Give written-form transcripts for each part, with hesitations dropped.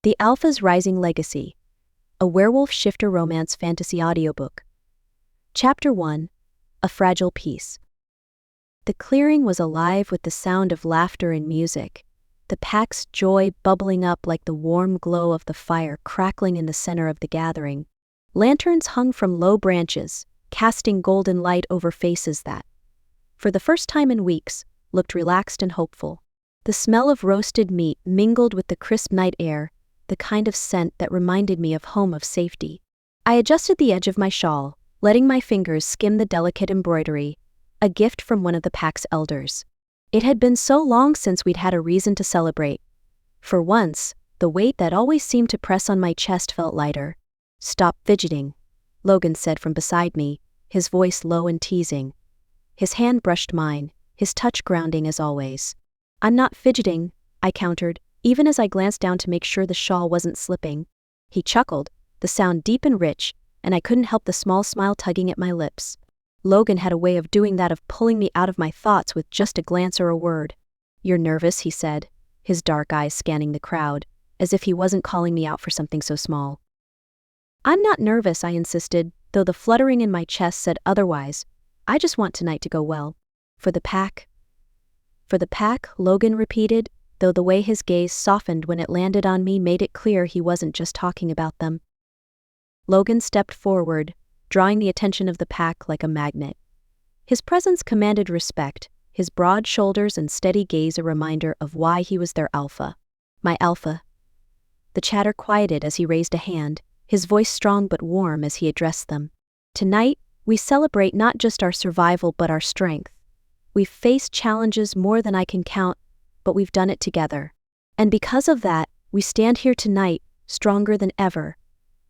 The Alpha's Rising Legacy, a werewolf shifter romance fantasy audiobook. Chapter 1, A Fragile Peace. The clearing was alive with the sound of laughter and music, the pack's joy bubbling up like the warm glow of the fire crackling in the center of the gathering. Lanterns hung from low branches, casting golden light over faces that, for the first time in weeks, looked relaxed and hopeful. The smell of roasted meat mingled with the crisp night air, the kind of scent that reminded me of home, of safety. I adjusted the edge of my shawl, letting my fingers skim the delicate embroidery, a gift from one of the pack's elders. It had been so long since we'd had a reason to celebrate. For once, the weight that always seemed to press on my chest felt lighter. "Stop fidgeting," Logan said from beside me, his voice low and teasing. His hand brushed mine, his touch grounding as always. "I'm not fidgeting," I countered, even as I glanced down to make sure the shawl wasn't slipping. He chuckled, the sound deep and rich, and I couldn't help the small smile tugging at my lips. Logan had a way of doing that, of pulling me out of my thoughts with just a glance or a word. "You're nervous," he said, his dark eyes scanning the crowd, as if he wasn't calling me out for something so small. "I'm not nervous," I insisted, though the fluttering in my chest said otherwise. "I just want tonight to go well." "For the pack?" "For the pack," Logan repeated, though the way his gaze softened when it landed on me made it clear he wasn't just talking about them. Logan stepped forward, drawing the attention of the pack like a magnet. His presence commanded respect, his broad shoulders and steady gaze a reminder of why he was their alpha. "My alpha." The chatter quieted as he raised a hand, his voice strong but warm as he addressed them. "Tonight, we celebrate not just our survival but our strength. We've faced challenges more than I can count, but we've done it together. And because of that, we stand here tonight, stronger than ever."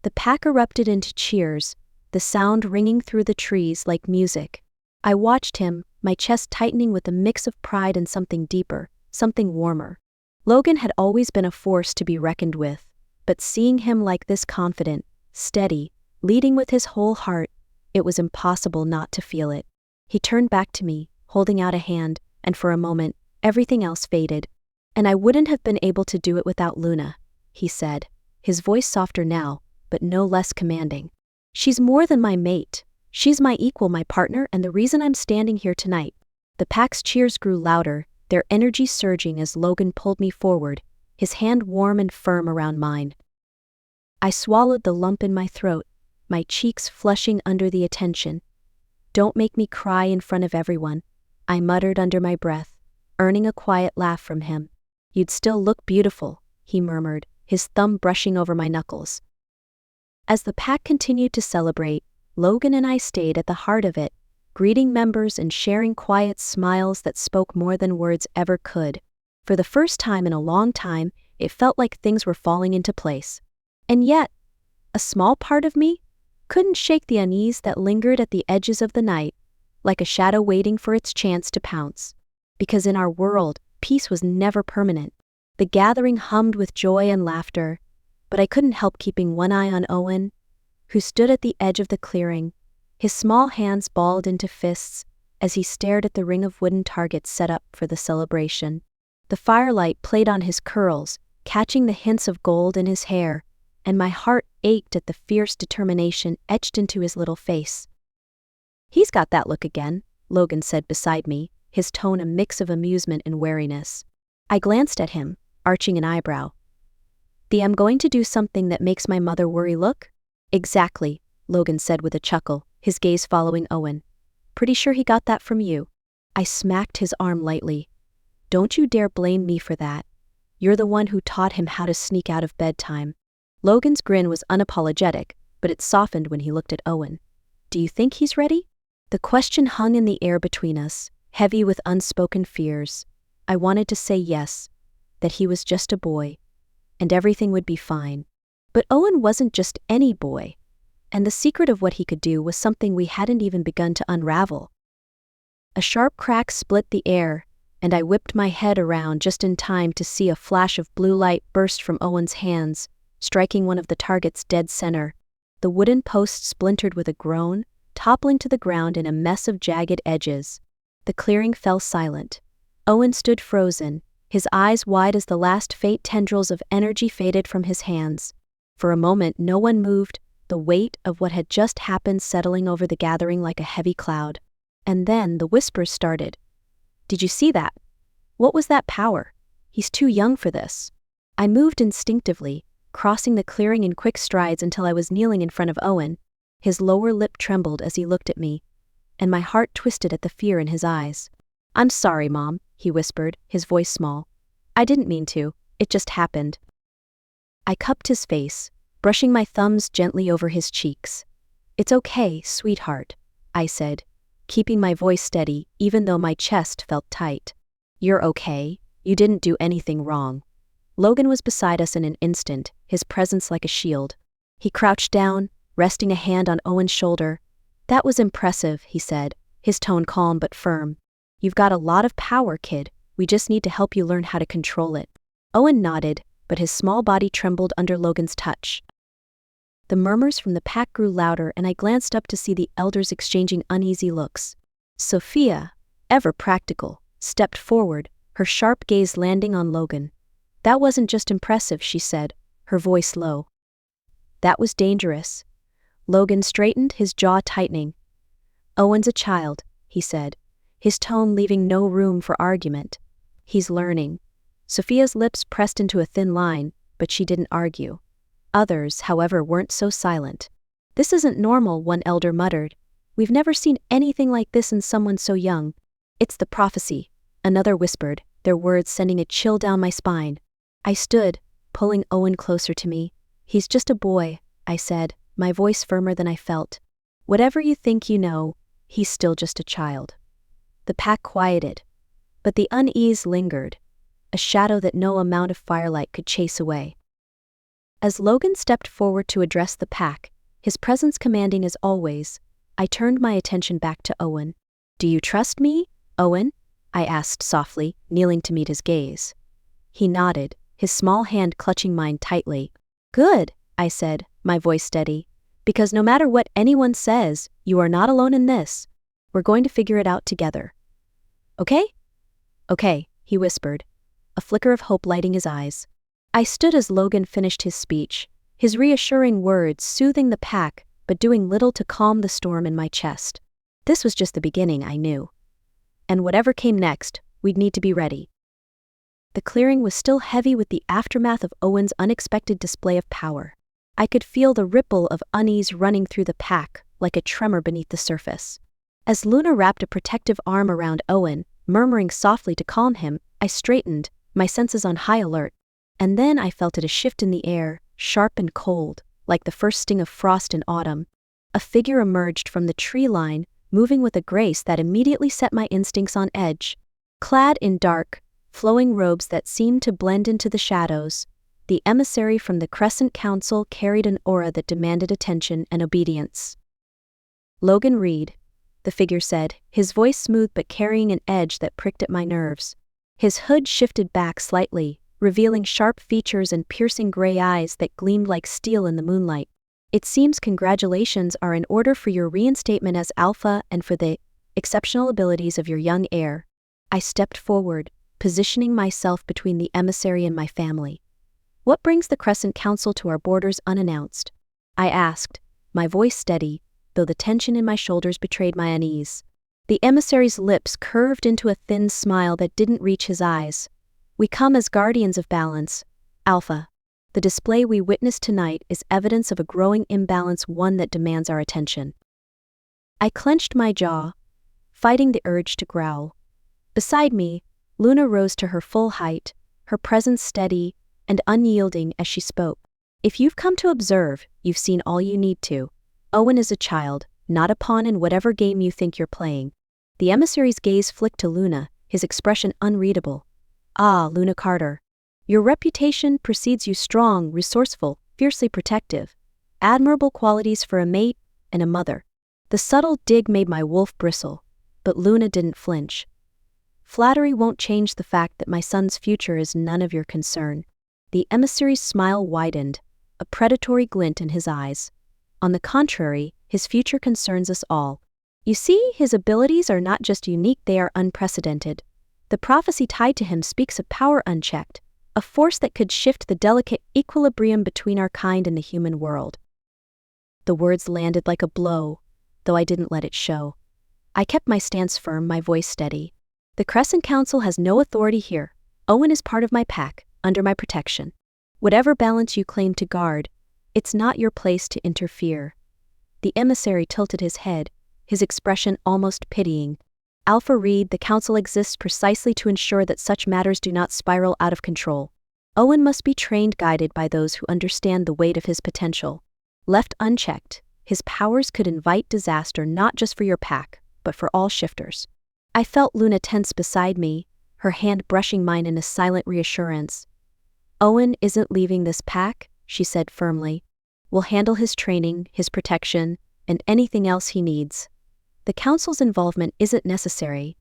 The pack erupted into cheers, the sound ringing through the trees like music. I watched him, my chest tightening with a mix of pride and something deeper, something warmer. Logan had always been a force to be reckoned with, but seeing him like this, confident, steady, leading with his whole heart, it was impossible not to feel it. He turned back to me, holding out a hand, and for a moment, everything else faded. "And I wouldn't have been able to do it without Luna," he said, his voice softer now, but no less commanding. "She's more than my mate. She's my equal, my partner, and the reason I'm standing here tonight." The pack's cheers grew louder, their energy surging as Logan pulled me forward, his hand warm and firm around mine. I swallowed the lump in my throat, my cheeks flushing under the attention. "Don't make me cry in front of everyone," I muttered under my breath, earning a quiet laugh from him. "You'd still look beautiful," he murmured, his thumb brushing over my knuckles. As the pack continued to celebrate, Logan and I stayed at the heart of it, greeting members and sharing quiet smiles that spoke more than words ever could. For the first time in a long time, it felt like things were falling into place. And yet, a small part of me couldn't shake the unease that lingered at the edges of the night, like a shadow waiting for its chance to pounce. Because in our world, peace was never permanent. The gathering hummed with joy and laughter, but I couldn't help keeping one eye on Owen, who stood at the edge of the clearing, his small hands balled into fists as he stared at the ring of wooden targets set up for the celebration. The firelight played on his curls, catching the hints of gold in his hair, and my heart ached at the fierce determination etched into his little face. "He's got that look again," Logan said beside me, his tone a mix of amusement and wariness. I glanced at him, arching an eyebrow. "The I'm going to do something that makes my mother worry look?" "Exactly," Logan said with a chuckle, his gaze following Owen. "Pretty sure he got that from you." I smacked his arm lightly. "Don't you dare blame me for that. You're the one who taught him how to sneak out of bedtime." Logan's grin was unapologetic, but it softened when he looked at Owen. "Do you think he's ready?" The question hung in the air between us, heavy with unspoken fears. I wanted to say yes, that he was just a boy, and everything would be fine. But Owen wasn't just any boy, and the secret of what he could do was something we hadn't even begun to unravel. A sharp crack split the air, and I whipped my head around just in time to see a flash of blue light burst from Owen's hands, striking one of the targets dead center. The wooden post splintered with a groan, toppling to the ground in a mess of jagged edges. The clearing fell silent. Owen stood frozen, his eyes wide as the last faint tendrils of energy faded from his hands. For a moment no one moved, the weight of what had just happened settling over the gathering like a heavy cloud. And then the whispers started. "Did you see that? What was that power? He's too young for this." I moved instinctively, crossing the clearing in quick strides until I was kneeling in front of Owen. His lower lip trembled as he looked at me, and my heart twisted at the fear in his eyes. "I'm sorry, Mom," he whispered, his voice small. "I didn't mean to, it just happened." I cupped his face, brushing my thumbs gently over his cheeks. "It's okay, sweetheart," I said, keeping my voice steady even though my chest felt tight. "You're okay, you didn't do anything wrong." Logan was beside us in an instant, his presence like a shield. He crouched down, resting a hand on Owen's shoulder. "That was impressive," he said, his tone calm but firm. "You've got a lot of power, kid. We just need to help you learn how to control it." Owen nodded, but his small body trembled under Logan's touch. The murmurs from the pack grew louder and I glanced up to see the elders exchanging uneasy looks. Sophia, ever practical, stepped forward, her sharp gaze landing on Logan. "That wasn't just impressive," she said, her voice low. "That was dangerous." Logan straightened, his jaw tightening. "Owen's a child," he said, his tone leaving no room for argument. "He's learning." Sophia's lips pressed into a thin line, but she didn't argue. Others, however, weren't so silent. "This isn't normal," one elder muttered. "We've never seen anything like this in someone so young." "It's the prophecy," another whispered, their words sending a chill down my spine. I stood, pulling Owen closer to me. "He's just a boy," I said, my voice firmer than I felt. "Whatever you think you know, he's still just a child." The pack quieted, but the unease lingered, a shadow that no amount of firelight could chase away. As Logan stepped forward to address the pack, his presence commanding as always, I turned my attention back to Owen. "Do you trust me, Owen?" I asked softly, kneeling to meet his gaze. He nodded, his small hand clutching mine tightly. "Good," I said, my voice steady, "because no matter what anyone says, you are not alone in this. We're going to figure it out together. Okay?" "Okay," he whispered, a flicker of hope lighting his eyes. I stood as Logan finished his speech, his reassuring words soothing the pack but doing little to calm the storm in my chest. This was just the beginning, I knew. And whatever came next, we'd need to be ready. The clearing was still heavy with the aftermath of Owen's unexpected display of power. I could feel the ripple of unease running through the pack, like a tremor beneath the surface. As Luna wrapped a protective arm around Owen, murmuring softly to calm him, I straightened, my senses on high alert. And then I felt a shift in the air, sharp and cold, like the first sting of frost in autumn. A figure emerged from the tree line, moving with a grace that immediately set my instincts on edge. Clad in dark, flowing robes that seemed to blend into the shadows, the emissary from the Crescent Council carried an aura that demanded attention and obedience. "Logan Reed," the figure said, his voice smooth but carrying an edge that pricked at my nerves. His hood shifted back slightly, revealing sharp features and piercing gray eyes that gleamed like steel in the moonlight. "It seems congratulations are in order for your reinstatement as Alpha and for the exceptional abilities of your young heir." I stepped forward, positioning myself between the emissary and my family. "What brings the Crescent Council to our borders unannounced?" I asked, my voice steady, though the tension in my shoulders betrayed my unease. The emissary's lips curved into a thin smile that didn't reach his eyes. "We come as guardians of balance, Alpha. The display we witnessed tonight is evidence of a growing imbalance, one that demands our attention." I clenched my jaw, fighting the urge to growl. Beside me, Luna rose to her full height, her presence steady and unyielding as she spoke. "If you've come to observe, you've seen all you need to. Owen is a child, not a pawn in whatever game you think you're playing." The emissary's gaze flicked to Luna, his expression unreadable. "Ah, Luna Carter. Your reputation precedes you, strong, resourceful, fiercely protective. Admirable qualities for a mate and a mother." The subtle dig made my wolf bristle, but Luna didn't flinch. "Flattery won't change the fact that my son's future is none of your concern." The emissary's smile widened, a predatory glint in his eyes. "On the contrary, his future concerns us all. You see, his abilities are not just unique, they are unprecedented. The prophecy tied to him speaks of power unchecked, a force that could shift the delicate equilibrium between our kind and the human world. The words landed like a blow, though I didn't let it show. I kept my stance firm, my voice steady. The Crescent Council has no authority here. Owen is part of my pack, under my protection. Whatever balance you claim to guard, it's not your place to interfere. The emissary tilted his head, his expression almost pitying. Alpha Reed, the council exists precisely to ensure that such matters do not spiral out of control. Owen must be trained, guided by those who understand the weight of his potential. Left unchecked, his powers could invite disaster not just for your pack, but for all shifters. I felt Luna tense beside me, her hand brushing mine in a silent reassurance. Owen isn't leaving this pack, she said firmly. We'll handle his training, his protection, and anything else he needs. The council's involvement isn't necessary.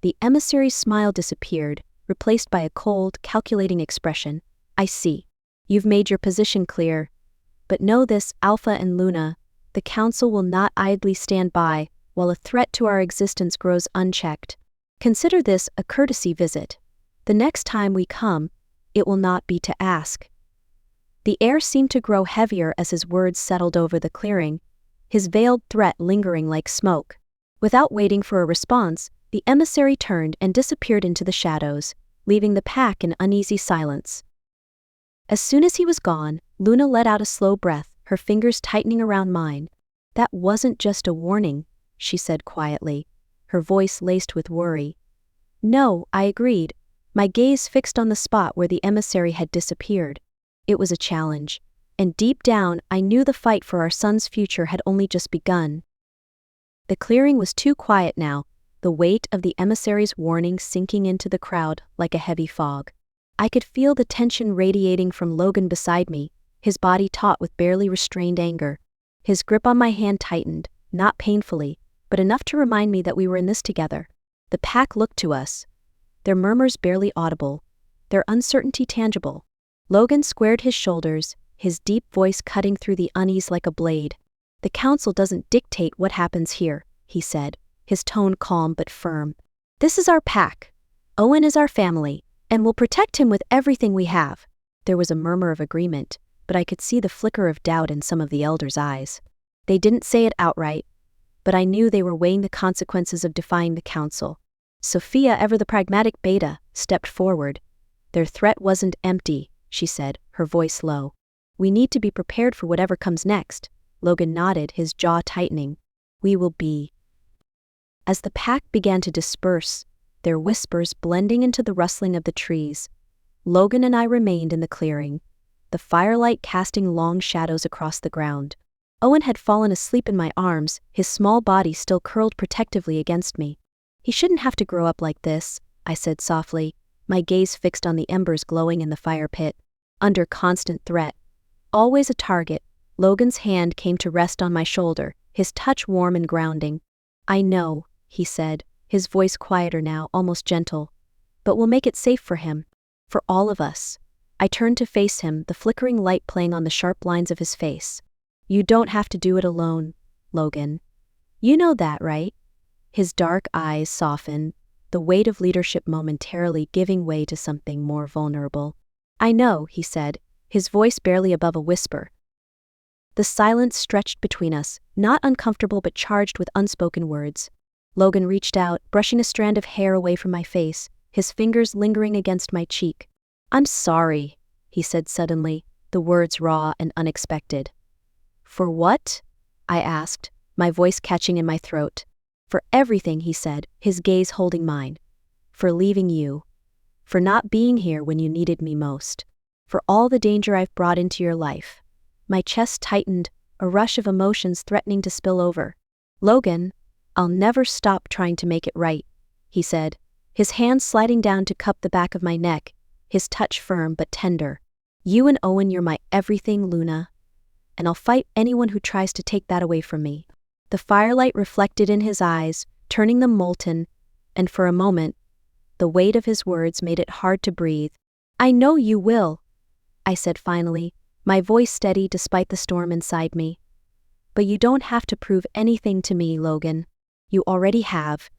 The emissary's smile disappeared, replaced by a cold, calculating expression. I see. You've made your position clear. But know this, Alpha and Luna, the council will not idly stand by while a threat to our existence grows unchecked. Consider this a courtesy visit. The next time we come, it will not be to ask. The air seemed to grow heavier as his words settled over the clearing, his veiled threat lingering like smoke. Without waiting for a response, the emissary turned and disappeared into the shadows, leaving the pack in uneasy silence. As soon as he was gone, Luna let out a slow breath, her fingers tightening around mine. That wasn't just a warning, she said quietly, her voice laced with worry. No, I agreed, my gaze fixed on the spot where the emissary had disappeared. It was a challenge, and deep down I knew the fight for our son's future had only just begun. The clearing was too quiet now, the weight of the emissary's warning sinking into the crowd like a heavy fog. I could feel the tension radiating from Logan beside me, his body taut with barely restrained anger. His grip on my hand tightened, not painfully, but enough to remind me that we were in this together. The pack looked to us, their murmurs barely audible, their uncertainty tangible. Logan squared his shoulders, his deep voice cutting through the unease like a blade. The council doesn't dictate what happens here, he said, his tone calm but firm. This is our pack. Owen is our family, and we'll protect him with everything we have. There was a murmur of agreement, but I could see the flicker of doubt in some of the elders' eyes. They didn't say it outright, but I knew they were weighing the consequences of defying the council. Sophia, ever the pragmatic beta, stepped forward. Their threat wasn't empty, she said, her voice low. We need to be prepared for whatever comes next. Logan nodded, his jaw tightening. We will be. As the pack began to disperse, their whispers blending into the rustling of the trees, Logan and I remained in the clearing, the firelight casting long shadows across the ground. Owen had fallen asleep in my arms, his small body still curled protectively against me. He shouldn't have to grow up like this, I said softly, my gaze fixed on the embers glowing in the fire pit. Under constant threat, always a target, Logan's hand came to rest on my shoulder, his touch warm and grounding. I know, he said, his voice quieter now, almost gentle. But we'll make it safe for him. For all of us. I turned to face him, the flickering light playing on the sharp lines of his face. You don't have to do it alone, Logan. You know that, right? His dark eyes softened, the weight of leadership momentarily giving way to something more vulnerable. I know, he said, his voice barely above a whisper. The silence stretched between us, not uncomfortable but charged with unspoken words. Logan reached out, brushing a strand of hair away from my face, his fingers lingering against my cheek. I'm sorry, he said suddenly, the words raw and unexpected. For what? I asked, my voice catching in my throat. For everything, he said, his gaze holding mine. For leaving you. For not being here when you needed me most. For all the danger I've brought into your life. My chest tightened, a rush of emotions threatening to spill over. Logan, I'll never stop trying to make it right, he said, his hand sliding down to cup the back of my neck, his touch firm but tender. You and Owen, you're my everything, Luna. And I'll fight anyone who tries to take that away from me. The firelight reflected in his eyes, turning them molten, and for a moment, the weight of his words made it hard to breathe. I know you will, I said finally, my voice steady despite the storm inside me. But you don't have to prove anything to me, Logan. You already have.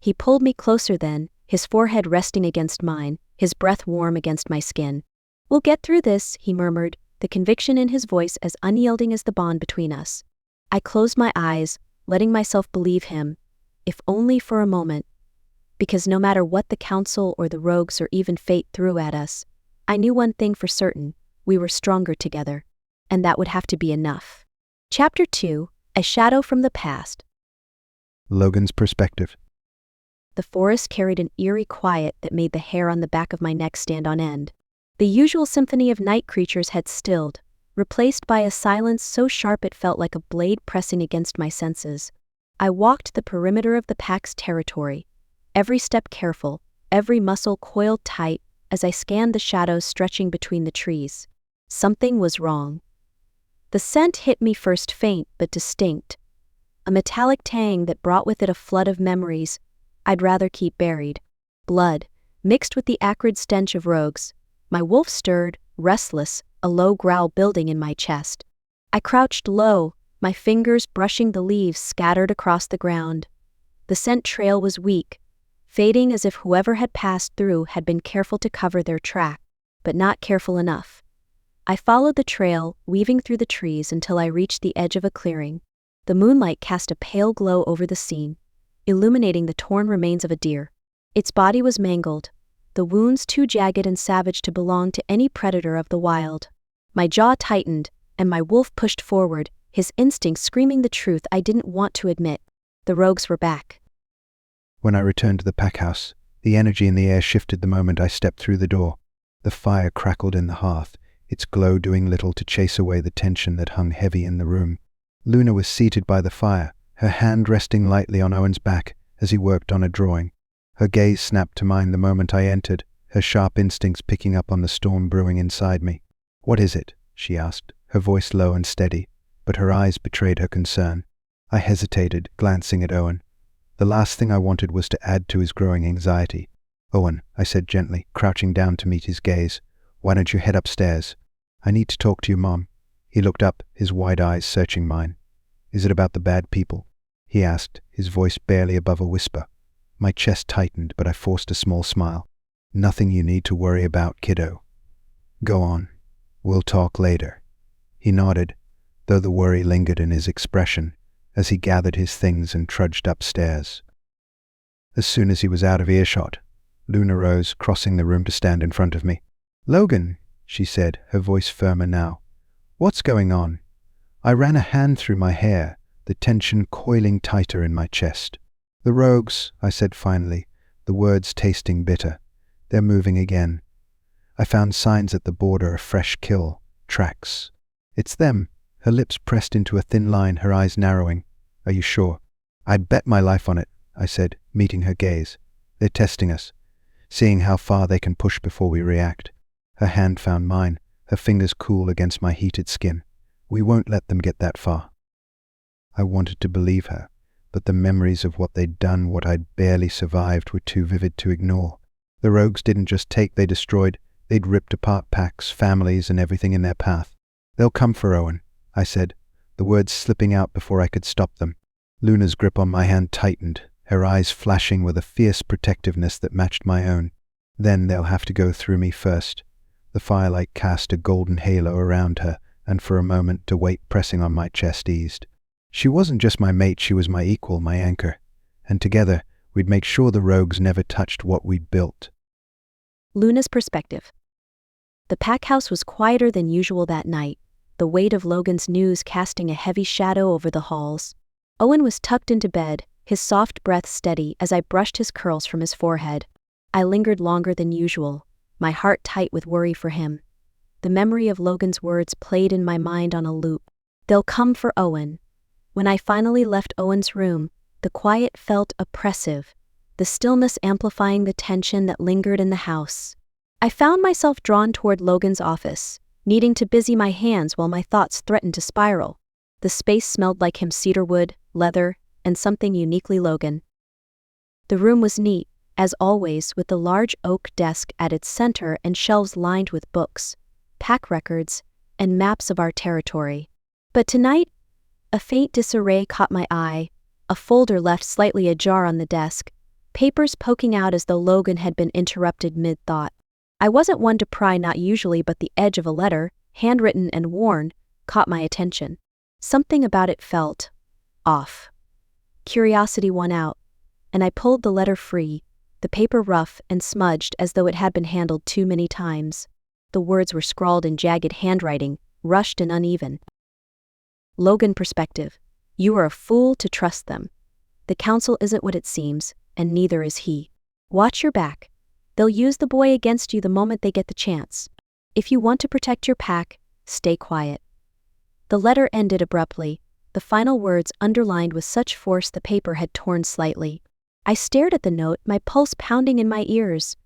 He pulled me closer then, his forehead resting against mine, his breath warm against my skin. "We'll get through this," he murmured, the conviction in his voice as unyielding as the bond between us. I closed my eyes, letting myself believe him, if only for a moment. Because no matter what the council or the rogues or even fate threw at us, I knew one thing for certain: we were stronger together. And that would have to be enough. Chapter 2, A Shadow from the Past. Logan's perspective. The forest carried an eerie quiet that made the hair on the back of my neck stand on end. The usual symphony of night creatures had stilled, replaced by a silence so sharp it felt like a blade pressing against my senses. I walked the perimeter of the pack's territory, every step careful, every muscle coiled tight as I scanned the shadows stretching between the trees. Something was wrong. The scent hit me first faint but distinct, a metallic tang that brought with it a flood of memories I'd rather keep buried. Blood, mixed with the acrid stench of rogues. My wolf stirred, restless, a low growl building in my chest. I crouched low, my fingers brushing the leaves scattered across the ground. The scent trail was weak, fading as if whoever had passed through had been careful to cover their track, but not careful enough. I followed the trail, weaving through the trees until I reached the edge of a clearing. The moonlight cast a pale glow over the scene, illuminating the torn remains of a deer. Its body was mangled, the wounds too jagged and savage to belong to any predator of the wild. My jaw tightened, and my wolf pushed forward, his instincts screaming the truth I didn't want to admit. The rogues were back. When I returned to the pack house, the energy in the air shifted the moment I stepped through the door. The fire crackled in the hearth, its glow doing little to chase away the tension that hung heavy in the room. Luna was seated by the fire, her hand resting lightly on Owen's back as he worked on a drawing. Her gaze snapped to mine the moment I entered, her sharp instincts picking up on the storm brewing inside me. "What is it?" she asked, her voice low and steady, but her eyes betrayed her concern. I hesitated, glancing at Owen. The last thing I wanted was to add to his growing anxiety. "Owen," I said gently, crouching down to meet his gaze, "why don't you head upstairs? I need to talk to your mom." He looked up, his wide eyes searching mine. "Is it about the bad people?" he asked, his voice barely above a whisper. My chest tightened, but I forced a small smile. "Nothing you need to worry about, kiddo. Go on. We'll talk later." He nodded, though the worry lingered in his expression, as he gathered his things and trudged upstairs. As soon as he was out of earshot, Luna rose, crossing the room to stand in front of me. "Logan," she said, her voice firmer now. "What's going on?" I ran a hand through my hair, the tension coiling tighter in my chest. "The rogues," I said finally, the words tasting bitter. "They're moving again. I found signs at the border, a fresh kill, tracks. It's them." Her lips pressed into a thin line, her eyes narrowing. "Are you sure?" "I'd bet my life on it," I said, meeting her gaze. "They're testing us, seeing how far they can push before we react." Her hand found mine, her fingers cool against my heated skin. "We won't let them get that far." I wanted to believe her, but the memories of what they'd done, what I'd barely survived, were too vivid to ignore. The rogues didn't just take, they destroyed. They'd ripped apart packs, families, and everything in their path. "They'll come for Owen," I said, the words slipping out before I could stop them. Luna's grip on my hand tightened, her eyes flashing with a fierce protectiveness that matched my own. "Then they'll have to go through me first." The firelight cast a golden halo around her, and for a moment the weight pressing on my chest eased. She wasn't just my mate, she was my equal, my anchor. And together, we'd make sure the rogues never touched what we'd built. Luna's perspective. The pack house was quieter than usual that night, the weight of Logan's news casting a heavy shadow over the halls. Owen was tucked into bed, his soft breath steady as I brushed his curls from his forehead. I lingered longer than usual, my heart tight with worry for him. The memory of Logan's words played in my mind on a loop. "They'll come for Owen." When I finally left Owen's room, the quiet felt oppressive, the stillness amplifying the tension that lingered in the house. I found myself drawn toward Logan's office, needing to busy my hands while my thoughts threatened to spiral. The space smelled like him cedarwood, leather, and something uniquely Logan. The room was neat, as always, with the large oak desk at its center and shelves lined with books, pack records, and maps of our territory. But tonight, a faint disarray caught my eye, a folder left slightly ajar on the desk, papers poking out as though Logan had been interrupted mid-thought. I wasn't one to pry, not usually, but the edge of a letter, handwritten and worn, caught my attention. Something about it felt off. Curiosity won out, and I pulled the letter free, the paper rough and smudged as though it had been handled too many times. The words were scrawled in jagged handwriting, rushed and uneven. Logan perspective. You are a fool to trust them. The council isn't what it seems, and neither is he. Watch your back. They'll use the boy against you the moment they get the chance. If you want to protect your pack, stay quiet. The letter ended abruptly, the final words underlined with such force the paper had torn slightly. I stared at the note, my pulse pounding in my ears.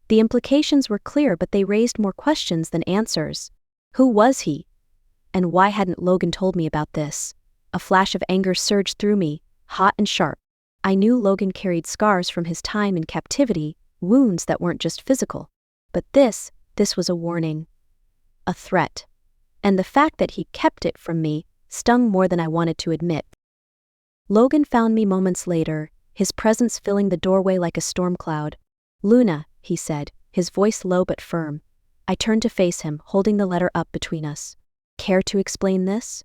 The implications were clear, but they raised more questions than answers. Who was he? And why hadn't Logan told me about this? A flash of anger surged through me, hot and sharp. I knew Logan carried scars from his time in captivity, wounds that weren't just physical. But this was a warning. A threat. And the fact that he kept it from me stung more than I wanted to admit. Logan found me moments later, his presence filling the doorway like a storm cloud. Luna, he said, his voice low but firm. I turned to face him, holding the letter up between us. Care to explain this?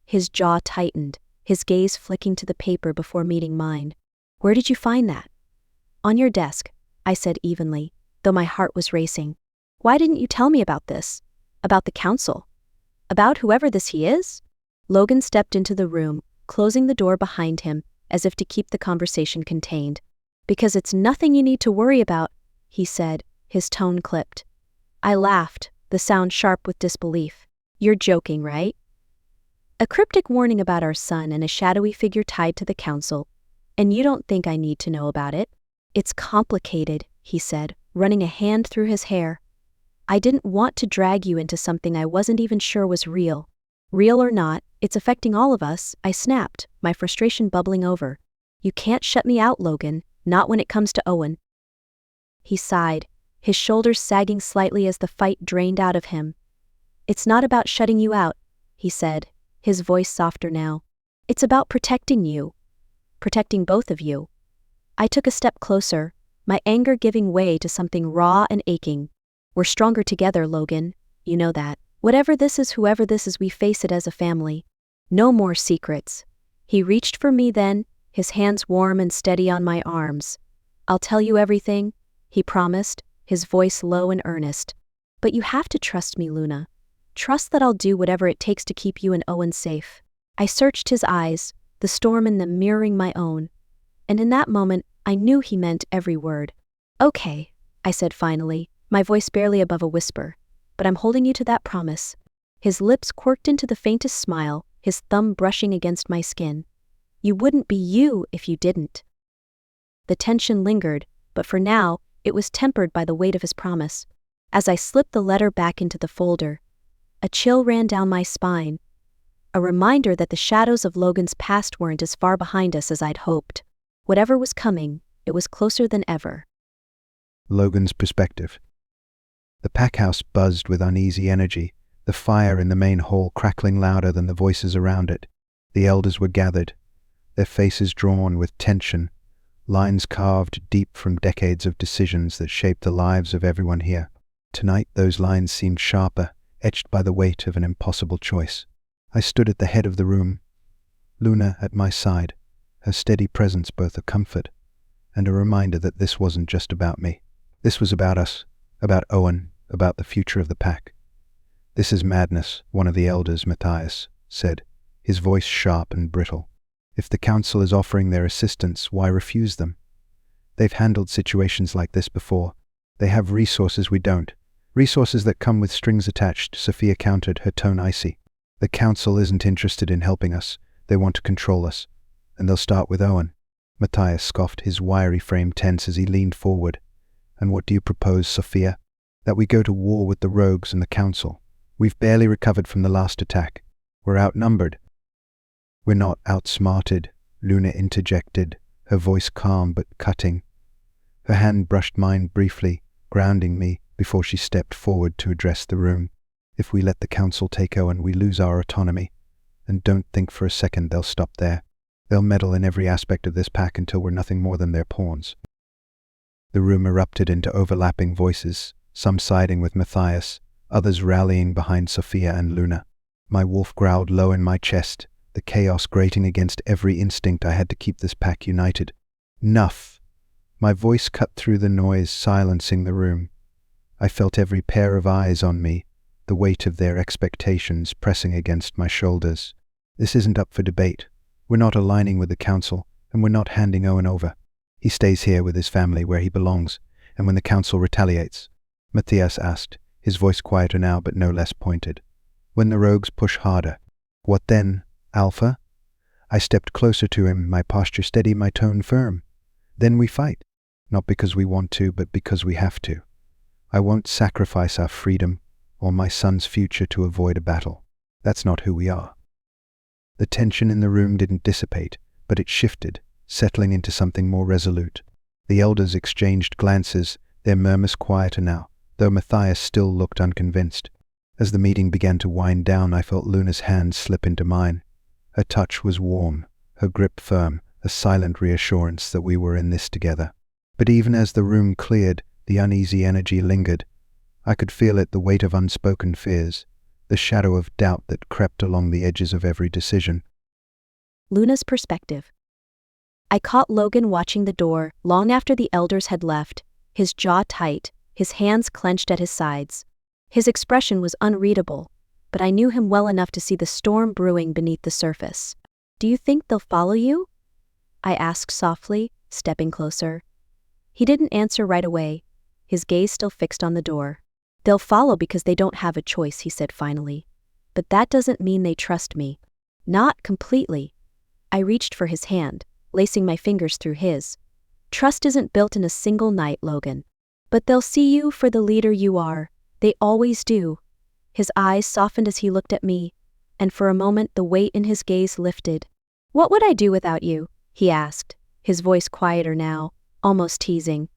His jaw tightened, his gaze flicking to the paper before meeting mine. Where did you find that? On your desk, I said evenly, though my heart was racing. Why didn't you tell me about this? About the council? About whoever this he is? Logan stepped into the room, closing the door behind him, as if to keep the conversation contained. Because it's nothing you need to worry about, he said, his tone clipped. I laughed, the sound sharp with disbelief. You're joking, right? A cryptic warning about our son and a shadowy figure tied to the council. And you don't think I need to know about it? It's complicated, he said, running a hand through his hair. I didn't want to drag you into something I wasn't even sure was real. Real or not, it's affecting all of us, I snapped, my frustration bubbling over. You can't shut me out, Logan, not when it comes to Owen. He sighed, his shoulders sagging slightly as the fight drained out of him. It's not about shutting you out, he said, his voice softer now. It's about protecting you. Protecting both of you. I took a step closer, my anger giving way to something raw and aching. We're stronger together, Logan, you know that. Whatever this is, whoever this is, we face it as a family. No more secrets. He reached for me then, his hands warm and steady on my arms. I'll tell you everything, he promised, his voice low and earnest. But you have to trust me, Luna. Trust that I'll do whatever it takes to keep you and Owen safe. I searched his eyes, the storm in them mirroring my own. And in that moment, I knew he meant every word. Okay, I said finally, my voice barely above a whisper. But I'm holding you to that promise. His lips quirked into the faintest smile, his thumb brushing against my skin. You wouldn't be you if you didn't. The tension lingered, but for now, it was tempered by the weight of his promise. As I slipped the letter back into the folder, a chill ran down my spine. A reminder that the shadows of Logan's past weren't as far behind us as I'd hoped. Whatever was coming, it was closer than ever. Logan's perspective. The pack house buzzed with uneasy energy, the fire in the main hall crackling louder than the voices around it. The elders were gathered, their faces drawn with tension, lines carved deep from decades of decisions that shaped the lives of everyone here. Tonight those lines seemed sharper, etched by the weight of an impossible choice. I stood at the head of the room, Luna at my side, her steady presence both a comfort and a reminder that this wasn't just about me. This was about us, about Owen, about the future of the pack. This is madness, one of the elders, Matthias, said, his voice sharp and brittle. If the council is offering their assistance, why refuse them? They've handled situations like this before. They have resources we don't. Resources that come with strings attached, Sophia countered, her tone icy. The council isn't interested in helping us. They want to control us. And they'll start with Owen. Matthias scoffed, his wiry frame tense as he leaned forward. And what do you propose, Sophia? That we go to war with the rogues and the council. We've barely recovered from the last attack. We're outnumbered. We're not outsmarted, Luna interjected, her voice calm but cutting. Her hand brushed mine briefly, grounding me, before she stepped forward to address the room. If we let the council take Owen, we lose our autonomy. And don't think for a second they'll stop there. They'll meddle in every aspect of this pack until we're nothing more than their pawns. The room erupted into overlapping voices, some siding with Matthias, others rallying behind Sophia and Luna. My wolf growled low in my chest, the chaos grating against every instinct I had to keep this pack united. "Enough!" My voice cut through the noise, silencing the room. I felt every pair of eyes on me, the weight of their expectations pressing against my shoulders. This isn't up for debate. We're not aligning with the council, and we're not handing Owen over. He stays here with his family where he belongs, and when the council retaliates, Matthias asked, his voice quieter now but no less pointed. When the rogues push harder. What then, Alpha? I stepped closer to him, my posture steady, my tone firm. Then we fight. Not because we want to, but because we have to. I won't sacrifice our freedom or my son's future to avoid a battle. That's not who we are. The tension in the room didn't dissipate, but it shifted, settling into something more resolute. The elders exchanged glances, their murmurs quieter now, though Matthias still looked unconvinced. As the meeting began to wind down, I felt Luna's hand slip into mine. Her touch was warm, her grip firm, a silent reassurance that we were in this together. But even as the room cleared, the uneasy energy lingered. I could feel it, the weight of unspoken fears, the shadow of doubt that crept along the edges of every decision. Luna's perspective. I caught Logan watching the door long after the elders had left, his jaw tight, his hands clenched at his sides. His expression was unreadable, but I knew him well enough to see the storm brewing beneath the surface. "Do you think they'll follow you?" I asked softly, stepping closer. He didn't answer right away, his gaze still fixed on the door. "They'll follow because they don't have a choice," he said finally. "But that doesn't mean they trust me." "Not completely." I reached for his hand, lacing my fingers through his. "Trust isn't built in a single night, Logan. But they'll see you for the leader you are. They always do." His eyes softened as he looked at me, and for a moment the weight in his gaze lifted. "What would I do without you?" he asked, his voice quieter now, almost teasing.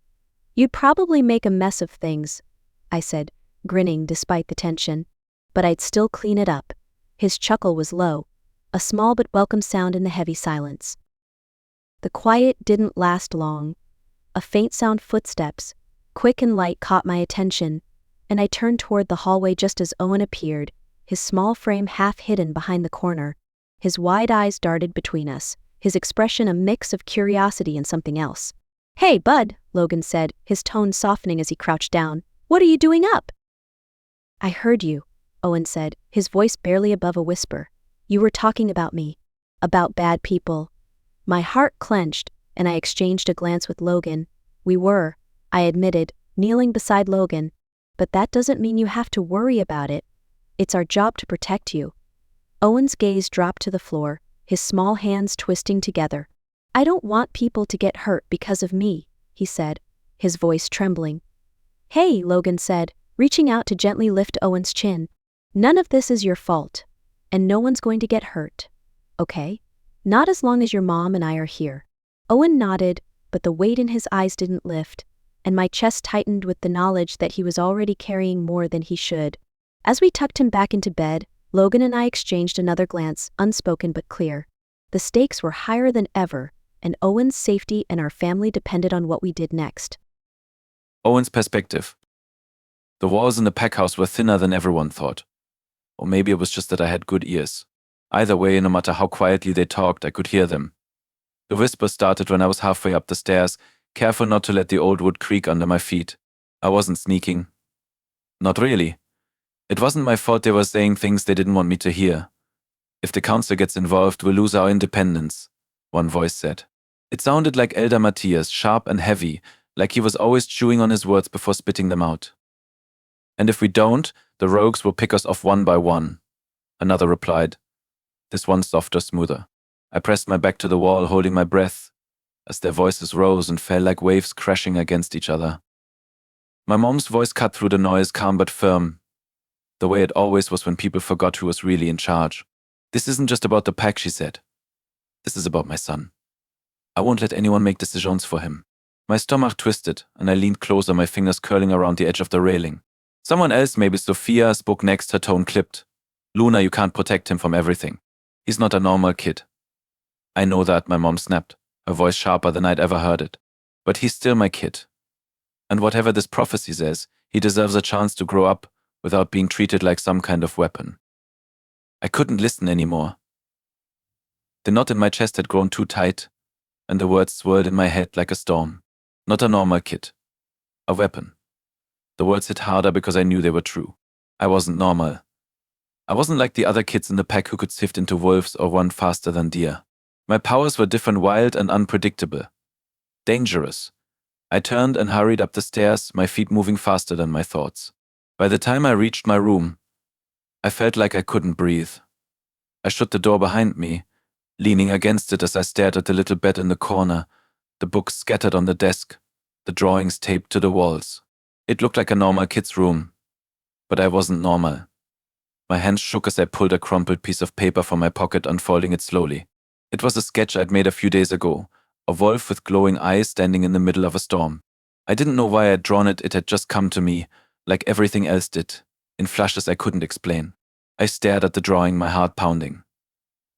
"You'd probably make a mess of things," I said, grinning despite the tension. "But I'd still clean it up." His chuckle was low, a small but welcome sound in the heavy silence. The quiet didn't last long. A faint sound, footsteps, quick and light, caught my attention, and I turned toward the hallway just as Owen appeared, his small frame half hidden behind the corner. His wide eyes darted between us, his expression a mix of curiosity and something else. "Hey, bud," Logan said, his tone softening as he crouched down. "What are you doing up?" "I heard you," Owen said, his voice barely above a whisper. "You were talking about me. About bad people." My heart clenched, and I exchanged a glance with Logan. "We were," I admitted, kneeling beside Logan. "But that doesn't mean you have to worry about it. It's our job to protect you." Owen's gaze dropped to the floor, his small hands twisting together. "I don't want people to get hurt because of me," he said, his voice trembling. "Hey," Logan said, reaching out to gently lift Owen's chin. "None of this is your fault, and no one's going to get hurt. Okay? Not as long as your mom and I are here." Owen nodded, but the weight in his eyes didn't lift, and my chest tightened with the knowledge that he was already carrying more than he should. As we tucked him back into bed, Logan and I exchanged another glance, unspoken but clear. The stakes were higher than ever, and Owen's safety and our family depended on what we did next. Owen's perspective. The walls in the pack house were thinner than everyone thought. Or maybe it was just that I had good ears. Either way, no matter how quietly they talked, I could hear them. The whisper started when I was halfway up the stairs, careful not to let the old wood creak under my feet. I wasn't sneaking. Not really. It wasn't my fault they were saying things they didn't want me to hear. "If the council gets involved, we'll lose our independence," one voice said. It sounded like Elder Matthias, sharp and heavy, like he was always chewing on his words before spitting them out. "And if we don't, the rogues will pick us off one by one," another replied, this one softer, smoother. I pressed my back to the wall, holding my breath, as their voices rose and fell like waves crashing against each other. My mom's voice cut through the noise, calm but firm, the way it always was when people forgot who was really in charge. "This isn't just about the pack," she said. "This is about my son. I won't let anyone make decisions for him." My stomach twisted, and I leaned closer, my fingers curling around the edge of the railing. Someone else, maybe Sophia, spoke next, her tone clipped. "Luna, you can't protect him from everything. He's not a normal kid." "I know that," my mom snapped, her voice sharper than I'd ever heard it. "But he's still my kid. And whatever this prophecy says, he deserves a chance to grow up without being treated like some kind of weapon. I couldn't listen anymore. The knot in my chest had grown too tight, and the words swirled in my head like a storm. Not a normal kid. A weapon. The words hit harder because I knew they were true. I wasn't normal. I wasn't like the other kids in the pack who could sift into wolves or run faster than deer. My powers were different, wild and unpredictable. Dangerous. I turned and hurried up the stairs, my feet moving faster than my thoughts. By the time I reached my room, I felt like I couldn't breathe. I shut the door behind me, leaning against it as I stared at the little bed in the corner, the books scattered on the desk, the drawings taped to the walls. It looked like a normal kid's room, but I wasn't normal. My hands shook as I pulled a crumpled piece of paper from my pocket, unfolding it slowly. It was a sketch I'd made a few days ago, a wolf with glowing eyes standing in the middle of a storm. I didn't know why I'd drawn it, it had just come to me, like everything else did, in flashes I couldn't explain. I stared at the drawing, my heart pounding.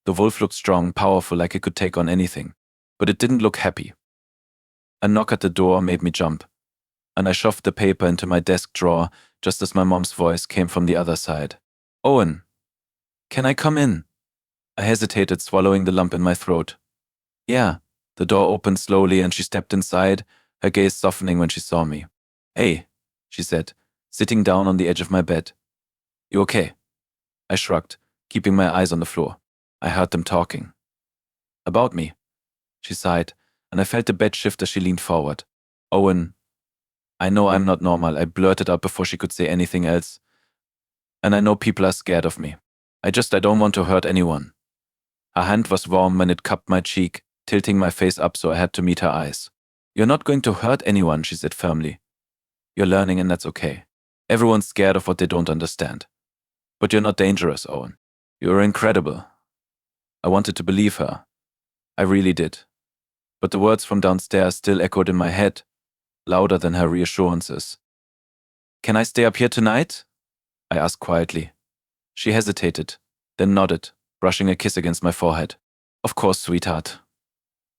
The wolf looked strong, powerful, like it could take on anything, but it didn't look happy. A knock at the door made me jump, and I shoved the paper into my desk drawer just as my mom's voice came from the other side. Owen, can I come in? I hesitated, swallowing the lump in my throat. Yeah. The door opened slowly and she stepped inside, her gaze softening when she saw me. Hey, she said, sitting down on the edge of my bed. You okay? I shrugged, keeping my eyes on the floor. I heard them talking. About me, she sighed, and I felt the bed shift as she leaned forward. Owen, I know I'm not normal, I blurted out before she could say anything else. And I know people are scared of me. I don't want to hurt anyone. Her hand was warm when it cupped my cheek, tilting my face up so I had to meet her eyes. You're not going to hurt anyone, she said firmly. You're learning and that's okay. Everyone's scared of what they don't understand. But you're not dangerous, Owen. You're incredible. I wanted to believe her. I really did. But the words from downstairs still echoed in my head, louder than her reassurances. Can I stay up here tonight? I asked quietly. She hesitated, then nodded, brushing a kiss against my forehead. Of course, sweetheart.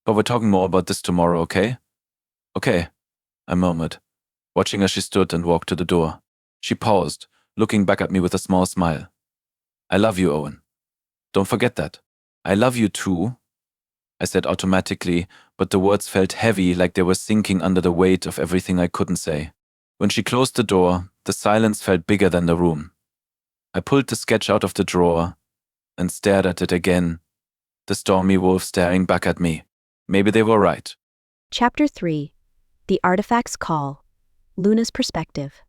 But we're talking more about this tomorrow, okay? Okay, I murmured, watching as she stood and walked to the door. She paused, looking back at me with a small smile. I love you, Owen. Don't forget that. I love you too, I said automatically, but the words felt heavy, like they were sinking under the weight of everything I couldn't say. When she closed the door, the silence felt bigger than the room. I pulled the sketch out of the drawer and stared at it again, the stormy wolf staring back at me. Maybe they were right. Chapter 3. The Artifact's Call. Luna's Perspective.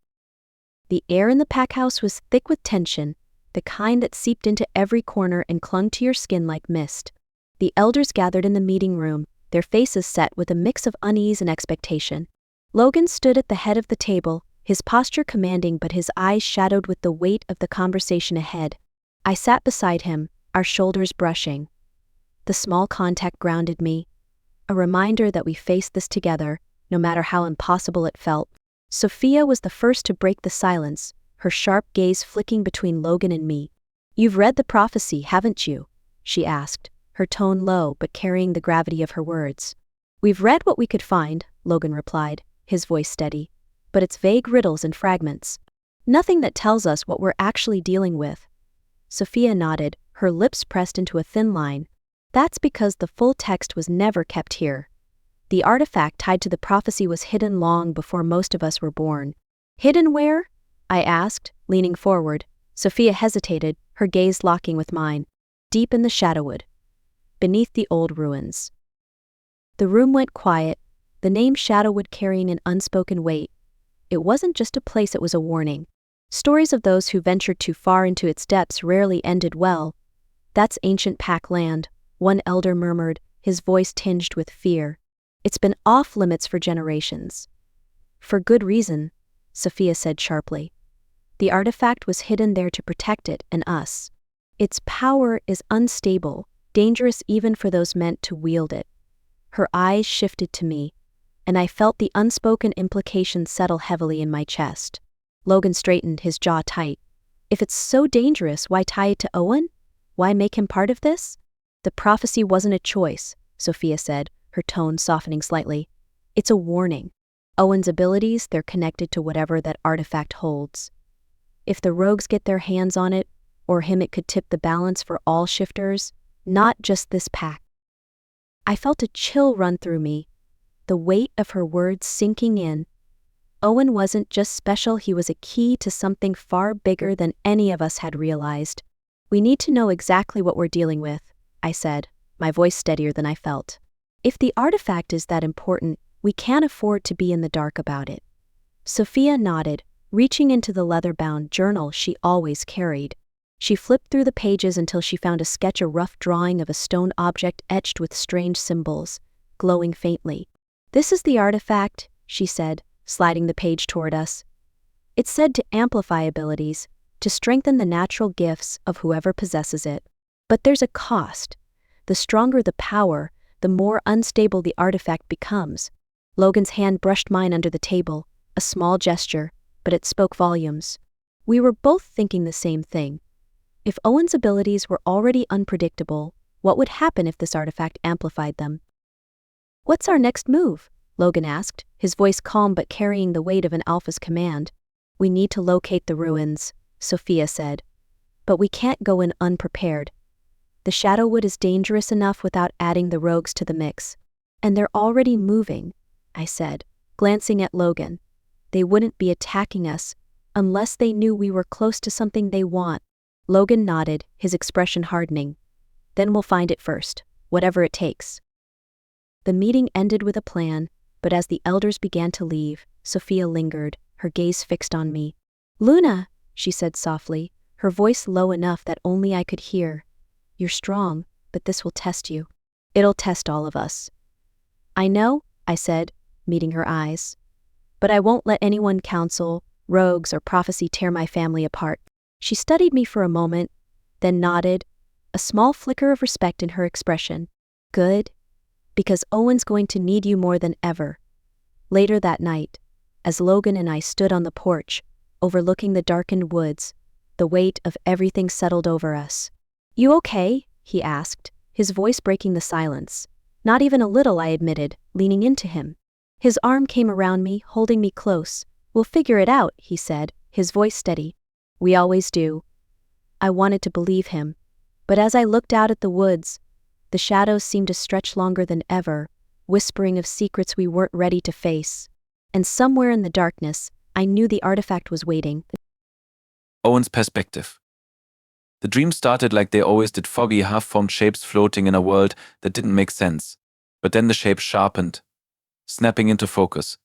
The air in the pack house was thick with tension, the kind that seeped into every corner and clung to your skin like mist. The elders gathered in the meeting room, their faces set with a mix of unease and expectation. Logan stood at the head of the table, his posture commanding but his eyes shadowed with the weight of the conversation ahead. I sat beside him, our shoulders brushing. The small contact grounded me, a reminder that we faced this together, no matter how impossible it felt. Sophia was the first to break the silence, her sharp gaze flicking between Logan and me. You've read the prophecy, haven't you? She asked, her tone low but carrying the gravity of her words. We've read what we could find, Logan replied, his voice steady, but it's vague riddles and fragments. Nothing that tells us what we're actually dealing with. Sophia nodded, her lips pressed into a thin line. That's because the full text was never kept here. The artifact tied to the prophecy was hidden long before most of us were born. Hidden where? I asked, leaning forward. Sophia hesitated, her gaze locking with mine. Deep in the shadowwood. Beneath the old ruins. The room went quiet, the name Shadowwood carrying an unspoken weight. It wasn't just a place, it was a warning. Stories of those who ventured too far into its depths rarely ended well. That's ancient pack land, one elder murmured, his voice tinged with fear. It's been off limits for generations. For good reason, Sophia said sharply. The artifact was hidden there to protect it and us. Its power is unstable, dangerous even for those meant to wield it. Her eyes shifted to me, and I felt the unspoken implications settle heavily in my chest. Logan straightened, his jaw tight. If it's so dangerous, why tie it to Owen? Why make him part of this? The prophecy wasn't a choice, Sophia said, her tone softening slightly. It's a warning. Owen's abilities, they're connected to whatever that artifact holds. If the rogues get their hands on it, or him, it could tip the balance for all shifters, not just this pack. I felt a chill run through me, the weight of her words sinking in. Owen wasn't just special, he was a key to something far bigger than any of us had realized. We need to know exactly what we're dealing with, I said, my voice steadier than I felt. If the artifact is that important, we can't afford to be in the dark about it. Sophia nodded, reaching into the leather-bound journal she always carried. She flipped through the pages until she found a sketch, a rough drawing of a stone object etched with strange symbols, glowing faintly. "This is the artifact," she said, sliding the page toward us. "It's said to amplify abilities, to strengthen the natural gifts of whoever possesses it. But there's a cost. The stronger the power, the more unstable the artifact becomes." Logan's hand brushed mine under the table, a small gesture, but it spoke volumes. We were both thinking the same thing. If Owen's abilities were already unpredictable, what would happen if this artifact amplified them? "What's our next move?" Logan asked, his voice calm but carrying the weight of an alpha's command. "We need to locate the ruins," Sophia said. "But we can't go in unprepared. The Shadowwood is dangerous enough without adding the rogues to the mix. And they're already moving," I said, glancing at Logan. "They wouldn't be attacking us unless they knew we were close to something they want." Logan nodded, his expression hardening. "Then we'll find it first, whatever it takes." The meeting ended with a plan, but as the elders began to leave, Sophia lingered, her gaze fixed on me. "Luna," she said softly, her voice low enough that only I could hear. "You're strong, but this will test you. It'll test all of us." "I know," I said, meeting her eyes. "But I won't let anyone, council, rogues, or prophecy tear my family apart." She studied me for a moment, then nodded, a small flicker of respect in her expression. "Good, because Owen's going to need you more than ever." Later that night, as Logan and I stood on the porch, overlooking the darkened woods, the weight of everything settled over us. "You okay?" he asked, his voice breaking the silence. "Not even a little," I admitted, leaning into him. His arm came around me, holding me close. "We'll figure it out," he said, his voice steady. "We always do." I wanted to believe him, but as I looked out at the woods, the shadows seemed to stretch longer than ever, whispering of secrets we weren't ready to face. And somewhere in the darkness, I knew the artifact was waiting. Owen's perspective. The dream started like they always did, foggy, half-formed shapes floating in a world that didn't make sense. But then the shapes sharpened, snapping into focus.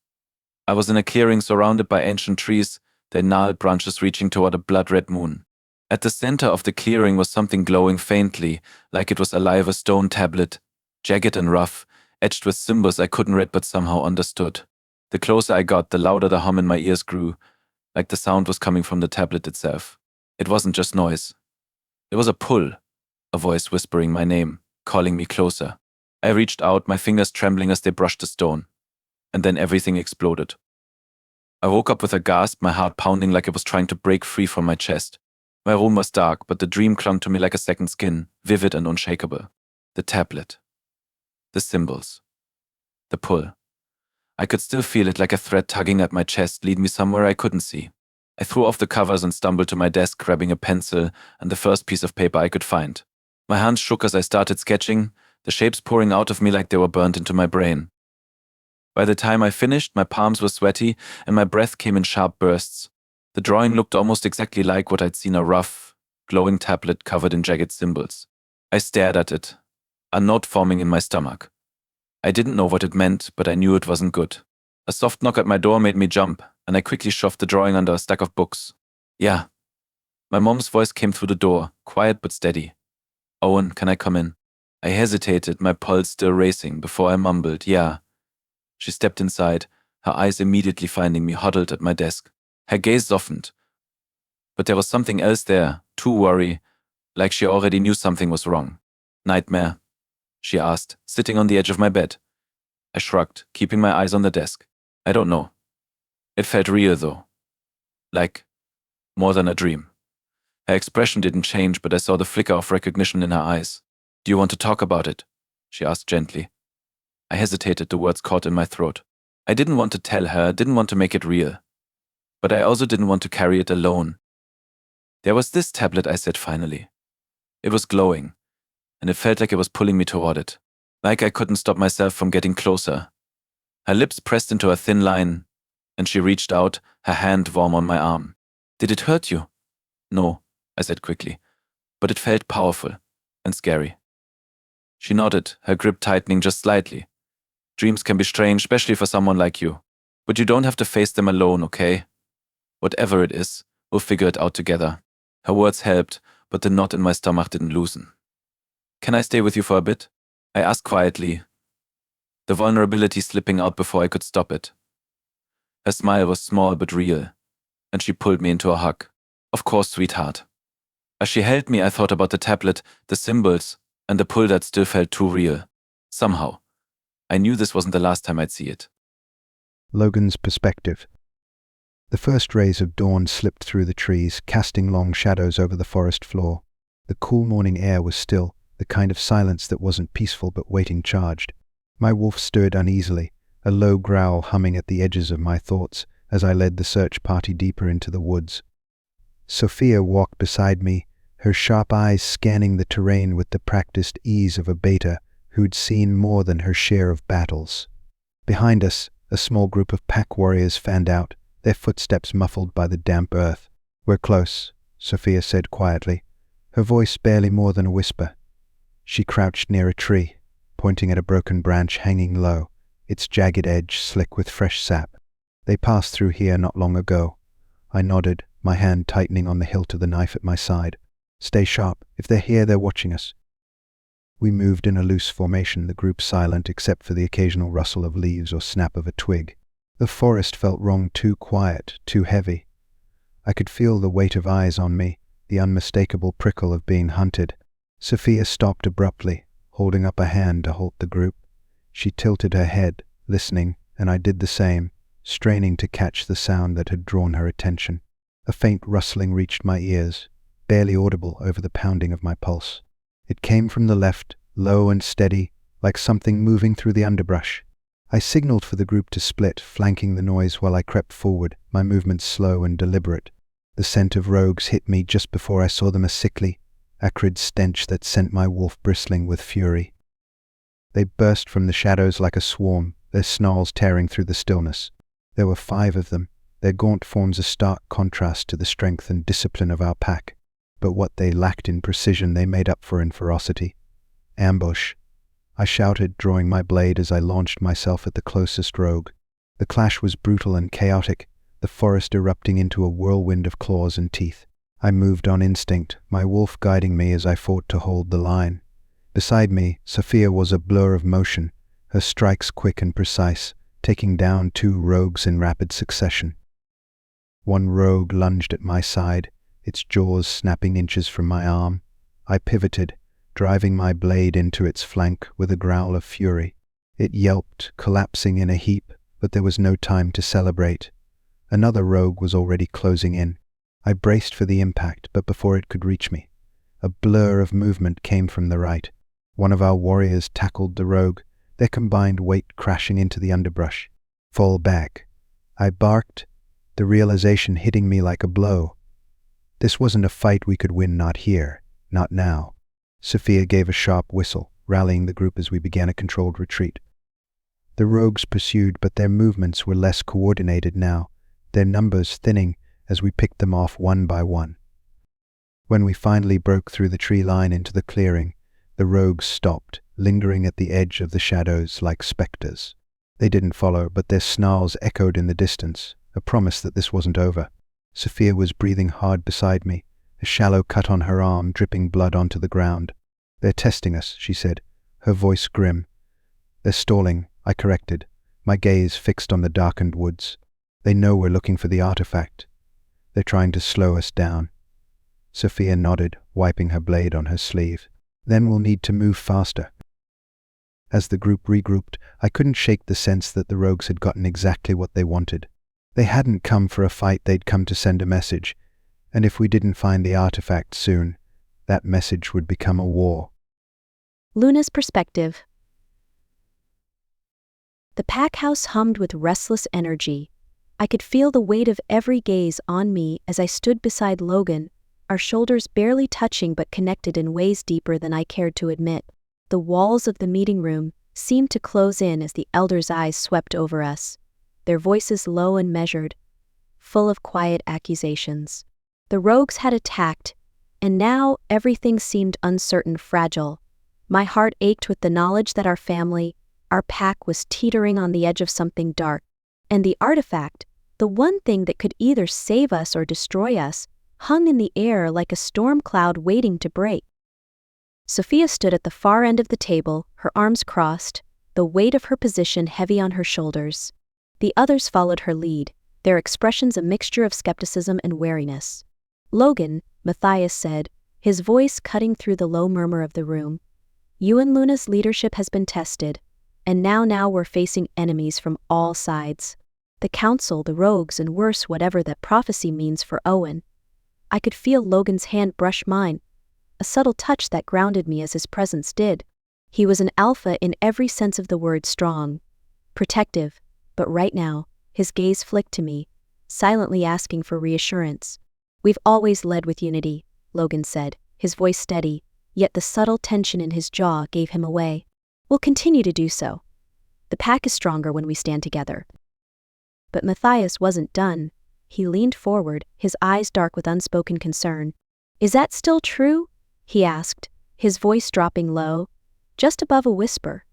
I was in a clearing surrounded by ancient trees, their gnarled branches reaching toward a blood-red moon. At the center of the clearing was something glowing faintly, like it was alive, a stone tablet, jagged and rough, etched with symbols I couldn't read but somehow understood. The closer I got, the louder the hum in my ears grew, like the sound was coming from the tablet itself. It wasn't just noise. It was a pull, a voice whispering my name, calling me closer. I reached out, my fingers trembling as they brushed the stone. And then everything exploded. I woke up with a gasp, my heart pounding like it was trying to break free from my chest. My room was dark, but the dream clung to me like a second skin, vivid and unshakable. The tablet. The symbols. The pull. I could still feel it like a thread tugging at my chest, leading me somewhere I couldn't see. I threw off the covers and stumbled to my desk, grabbing a pencil and the first piece of paper I could find. My hands shook as I started sketching, the shapes pouring out of me like they were burnt into my brain. By the time I finished, my palms were sweaty and my breath came in sharp bursts. The drawing looked almost exactly like what I'd seen, a rough, glowing tablet covered in jagged symbols. I stared at it, a knot forming in my stomach. I didn't know what it meant, but I knew it wasn't good. A soft knock at my door made me jump, and I quickly shoved the drawing under a stack of books. "Yeah." My mom's voice came through the door, quiet but steady. "Owen, can I come in?" I hesitated, my pulse still racing, before I mumbled, "Yeah." She stepped inside, her eyes immediately finding me huddled at my desk. Her gaze softened. But there was something else there, too worry, like she already knew something was wrong. "Nightmare?" she asked, sitting on the edge of my bed. I shrugged, keeping my eyes on the desk. "I don't know. It felt real, though. Like, more than a dream." Her expression didn't change, but I saw the flicker of recognition in her eyes. "Do you want to talk about it?" she asked gently. I hesitated, the words caught in my throat. I didn't want to tell her, didn't want to make it real. But I also didn't want to carry it alone. There was this tablet, I said finally. It was glowing, and it felt like it was pulling me toward it, like I couldn't stop myself from getting closer. Her lips pressed into a thin line, and she reached out, her hand warm on my arm. Did it hurt you? No, I said quickly, but it felt powerful and scary. She nodded, her grip tightening just slightly. Dreams can be strange, especially for someone like you. But you don't have to face them alone, okay? Whatever it is, we'll figure it out together. Her words helped, but the knot in my stomach didn't loosen. Can I stay with you for a bit? I asked quietly, the vulnerability slipping out before I could stop it. Her smile was small but real, and she pulled me into a hug. Of course, sweetheart. As she held me, I thought about the tablet, the symbols, and the pull that still felt too real. Somehow, I knew this wasn't the last time I'd see it. Logan's perspective. The first rays of dawn slipped through the trees, casting long shadows over the forest floor. The cool morning air was still, the kind of silence that wasn't peaceful but waiting charged. My wolf stirred uneasily, a low growl humming at the edges of my thoughts as I led the search party deeper into the woods. Sophia walked beside me, her sharp eyes scanning the terrain with the practiced ease of a beta who'd seen more than her share of battles. Behind us, a small group of pack warriors fanned out, their footsteps muffled by the damp earth. "We're close," Sophia said quietly, her voice barely more than a whisper. She crouched near a tree, pointing at a broken branch hanging low, its jagged edge slick with fresh sap. "They passed through here not long ago." I nodded, my hand tightening on the hilt of the knife at my side. "Stay sharp. If they're here, they're watching us." We moved in a loose formation, the group silent except for the occasional rustle of leaves or snap of a twig. The forest felt wrong, too quiet, too heavy. I could feel the weight of eyes on me, the unmistakable prickle of being hunted. Sophia stopped abruptly, holding up a hand to halt the group. She tilted her head, listening, and I did the same, straining to catch the sound that had drawn her attention. A faint rustling reached my ears, barely audible over the pounding of my pulse. It came from the left, low and steady, like something moving through the underbrush. I signaled for the group to split, flanking the noise while I crept forward, my movements slow and deliberate. The scent of rogues hit me just before I saw them, a sickly, acrid stench that sent my wolf bristling with fury. They burst from the shadows like a swarm, their snarls tearing through the stillness. There were 5 of them, their gaunt forms a stark contrast to the strength and discipline of our pack. But what they lacked in precision they made up for in ferocity. "Ambush!" I shouted, drawing my blade as I launched myself at the closest rogue. The clash was brutal and chaotic, the forest erupting into a whirlwind of claws and teeth. I moved on instinct, my wolf guiding me as I fought to hold the line. Beside me, Sophia was a blur of motion, her strikes quick and precise, taking down 2 rogues in rapid succession. One rogue lunged at my side, its jaws snapping inches from my arm. I pivoted, driving my blade into its flank with a growl of fury. It yelped, collapsing in a heap, but there was no time to celebrate. Another rogue was already closing in. I braced for the impact, but before it could reach me, a blur of movement came from the right. One of our warriors tackled the rogue, their combined weight crashing into the underbrush. "Fall back." I barked, the realization hitting me like a blow. This wasn't a fight we could win, not here, not now. Sophia gave a sharp whistle, rallying the group as we began a controlled retreat. The rogues pursued, but their movements were less coordinated now, their numbers thinning as we picked them off one by one. When we finally broke through the tree line into the clearing, the rogues stopped, lingering at the edge of the shadows like specters. They didn't follow, but their snarls echoed in the distance, a promise that this wasn't over. Sophia was breathing hard beside me, a shallow cut on her arm dripping blood onto the ground. "They're testing us," she said, her voice grim. "They're stalling," I corrected, my gaze fixed on the darkened woods. "They know we're looking for the artifact. They're trying to slow us down." Sophia nodded, wiping her blade on her sleeve. "Then we'll need to move faster." As the group regrouped, I couldn't shake the sense that the rogues had gotten exactly what they wanted. They hadn't come for a fight, they'd come to send a message. And if we didn't find the artifact soon, that message would become a war. Luna's perspective. The pack house hummed with restless energy. I could feel the weight of every gaze on me as I stood beside Logan, our shoulders barely touching but connected in ways deeper than I cared to admit. The walls of the meeting room seemed to close in as the elders' eyes swept over us, their voices low and measured, full of quiet accusations. The rogues had attacked, and now everything seemed uncertain, fragile. My heart ached with the knowledge that our family, our pack, was teetering on the edge of something dark, and the artifact, the one thing that could either save us or destroy us, hung in the air like a storm cloud waiting to break. Sophia stood at the far end of the table, her arms crossed, the weight of her position heavy on her shoulders. The others followed her lead, their expressions a mixture of skepticism and wariness. "Logan," Matthias said, his voice cutting through the low murmur of the room, "you and Luna's leadership has been tested, and now we're facing enemies from all sides. The Council, the rogues, and worse, whatever that prophecy means for Owen." I could feel Logan's hand brush mine, a subtle touch that grounded me as his presence did. He was an alpha in every sense of the word, strong, protective, but right now, his gaze flicked to me, silently asking for reassurance. "We've always led with unity," Logan said, his voice steady, yet the subtle tension in his jaw gave him away. "We'll continue to do so. The pack is stronger when we stand together." But Matthias wasn't done. He leaned forward, his eyes dark with unspoken concern. "Is that still true?" he asked, his voice dropping low, just above a whisper.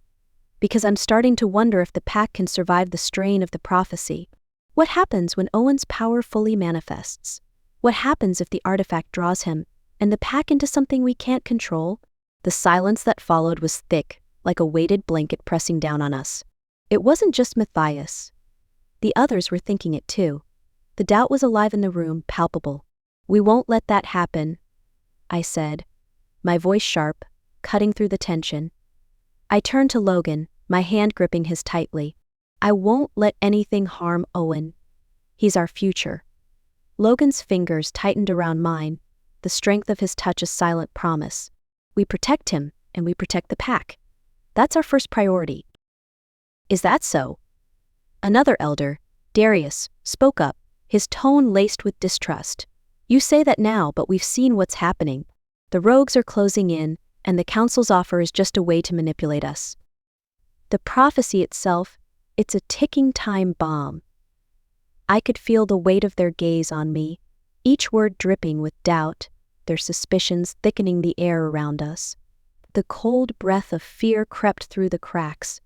"Because I'm starting to wonder if the pack can survive the strain of the prophecy. What happens when Owen's power fully manifests? What happens if the artifact draws him, and the pack into something we can't control?" The silence that followed was thick, like a weighted blanket pressing down on us. It wasn't just Matthias. The others were thinking it too. The doubt was alive in the room, palpable. "We won't let that happen," I said, my voice sharp, cutting through the tension. I turned to Logan, my hand gripping his tightly. "I won't let anything harm Owen. He's our future." Logan's fingers tightened around mine, the strength of his touch a silent promise. "We protect him, and we protect the pack. That's our first priority." "Is that so?" Another elder, Darius, spoke up, his tone laced with distrust. "You say that now, but we've seen what's happening. The rogues are closing in, and the Council's offer is just a way to manipulate us. The prophecy itself, it's a ticking time bomb." I could feel the weight of their gaze on me, each word dripping with doubt, their suspicions thickening the air around us. The cold breath of fear crept through the cracks,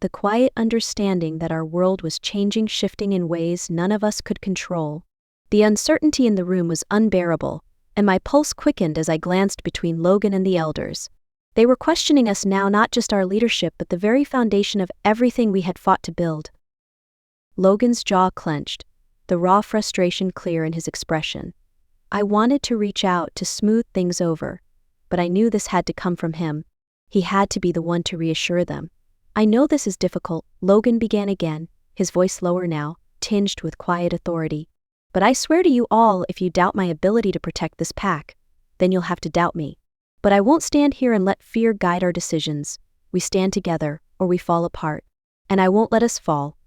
the quiet understanding that our world was changing, shifting in ways none of us could control. The uncertainty in the room was unbearable, and my pulse quickened as I glanced between Logan and the elders. They were questioning us now, not just our leadership but the very foundation of everything we had fought to build. Logan's jaw clenched, the raw frustration clear in his expression. I wanted to reach out to smooth things over, but I knew this had to come from him. He had to be the one to reassure them. "I know this is difficult," Logan began again, his voice lower now, tinged with quiet authority. "But I swear to you all, if you doubt my ability to protect this pack, then you'll have to doubt me. But I won't stand here and let fear guide our decisions. We stand together, or we fall apart. And I won't let us fall."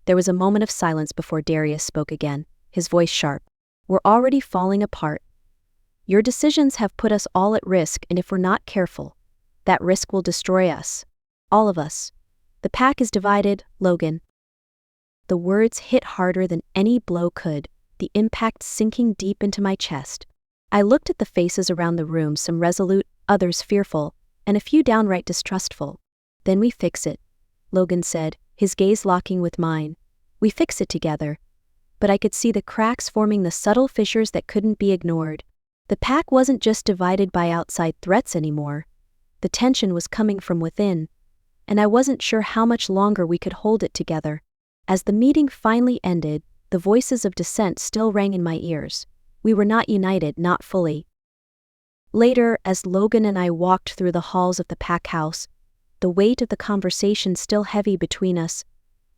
There was a moment of silence before Darius spoke again, his voice sharp. "We're already falling apart. Your decisions have put us all at risk, and if we're not careful, that risk will destroy us. All of us. The pack is divided, Logan." The words hit harder than any blow could, the impact sinking deep into my chest. I looked at the faces around the room, some resolute, others fearful, and a few downright distrustful. "Then we fix it," Logan said, his gaze locking with mine. "We fix it together." But I could see the cracks forming, the subtle fissures that couldn't be ignored. The pack wasn't just divided by outside threats anymore. The tension was coming from within, and I wasn't sure how much longer we could hold it together. As the meeting finally ended, the voices of dissent still rang in my ears. We were not united, not fully. Later, as Logan and I walked through the halls of the pack house, the weight of the conversation still heavy between us,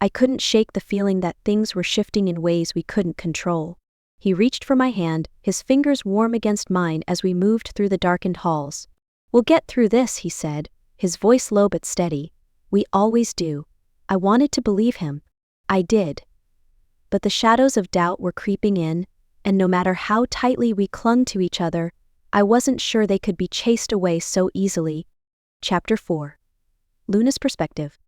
I couldn't shake the feeling that things were shifting in ways we couldn't control. He reached for my hand, his fingers warm against mine as we moved through the darkened halls. "We'll get through this," he said, his voice low but steady. "We always do." I wanted to believe him. I did. But the shadows of doubt were creeping in, and no matter how tightly we clung to each other, I wasn't sure they could be chased away so easily. Chapter 4. Luna's Perspective.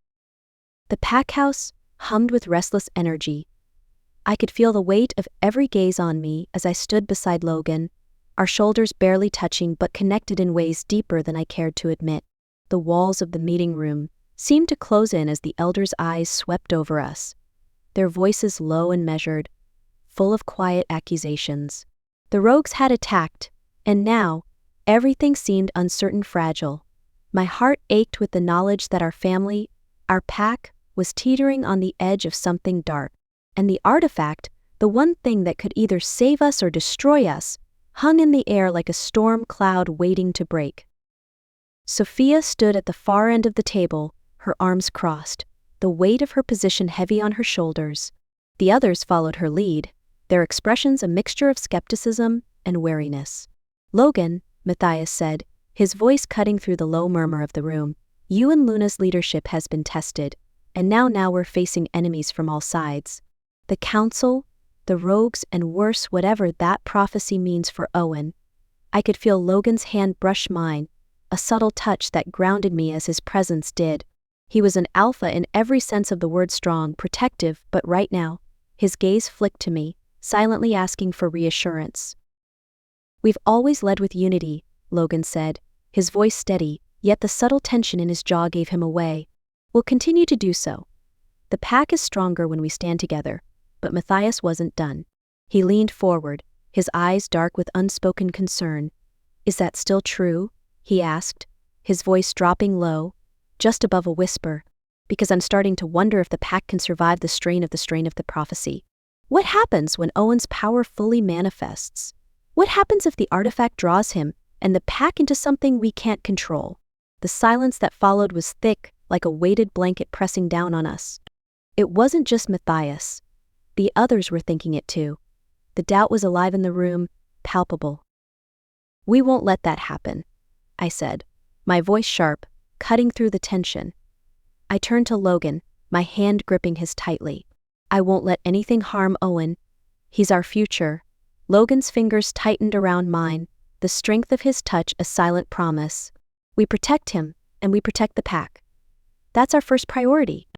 The pack house hummed with restless energy. I could feel the weight of every gaze on me as I stood beside Logan, our shoulders barely touching but connected in ways deeper than I cared to admit. The walls of the meeting room seemed to close in as the elders' eyes swept over us, their voices low and measured, full of quiet accusations. The rogues had attacked, and now, everything seemed uncertain, fragile. My heart ached with the knowledge that our family, our pack, was teetering on the edge of something dark, and the artifact, the one thing that could either save us or destroy us, hung in the air like a storm cloud waiting to break. Sophia stood at the far end of the table, her arms crossed, the weight of her position heavy on her shoulders. The others followed her lead, their expressions a mixture of skepticism and wariness. "Logan," Matthias said, his voice cutting through the low murmur of the room, "you and Luna's leadership has been tested, and now we're facing enemies from all sides. The Council, the rogues, and worse, whatever that prophecy means for Owen." I could feel Logan's hand brush mine, a subtle touch that grounded me as his presence did. He was an alpha in every sense of the word, strong, protective, but right now, his gaze flicked to me, silently asking for reassurance. "We've always led with unity," Logan said, his voice steady, yet the subtle tension in his jaw gave him away. "We'll continue to do so. The pack is stronger when we stand together." But Matthias wasn't done. He leaned forward, his eyes dark with unspoken concern. "Is that still true?" he asked, his voice dropping low, just above a whisper, "because I'm starting to wonder if the pack can survive the strain of the prophecy. What happens when Owen's power fully manifests? What happens if the artifact draws him and the pack into something we can't control?" The silence that followed was thick, like a weighted blanket pressing down on us. It wasn't just Matthias. The others were thinking it too. The doubt was alive in the room, palpable. "We won't let that happen," I said, my voice sharp, cutting through the tension. I turned to Logan, my hand gripping his tightly. "I won't let anything harm Owen. He's our future." Logan's fingers tightened around mine, the strength of his touch a silent promise. "We protect him, and we protect the pack. That's our first priority."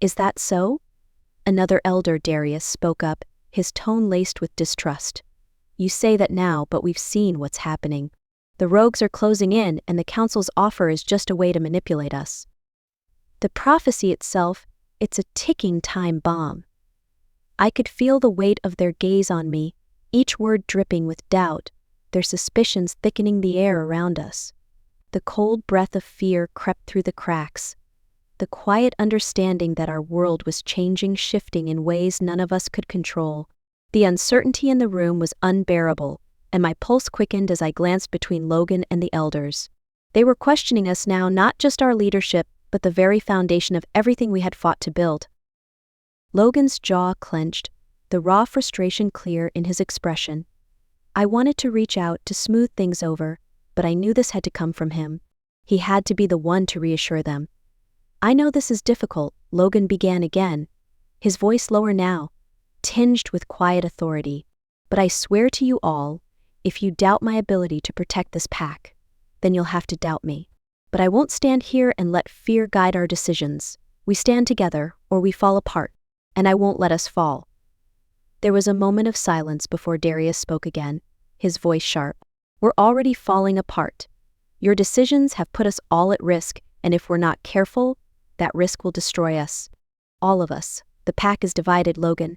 "Is that so?" Another elder, Darius, spoke up, his tone laced with distrust. "You say that now, but we've seen what's happening. The rogues are closing in, and the Council's offer is just a way to manipulate us. The prophecy itself, it's a ticking time bomb." I could feel the weight of their gaze on me, each word dripping with doubt, their suspicions thickening the air around us. The cold breath of fear crept through the cracks, the quiet understanding that our world was changing, shifting in ways none of us could control. The uncertainty in the room was unbearable, and my pulse quickened as I glanced between Logan and the elders. They were questioning us now, not just our leadership, but the very foundation of everything we had fought to build. Logan's jaw clenched, the raw frustration clear in his expression. I wanted to reach out to smooth things over, but I knew this had to come from him. He had to be the one to reassure them. "I know this is difficult," Logan began again, his voice lower now, tinged with quiet authority. "But I swear to you all, if you doubt my ability to protect this pack, then you'll have to doubt me. But I won't stand here and let fear guide our decisions. We stand together, or we fall apart, and I won't let us fall." There was a moment of silence before Darius spoke again, his voice sharp. "We're already falling apart. Your decisions have put us all at risk, and if we're not careful, that risk will destroy us. All of us. The pack is divided, Logan."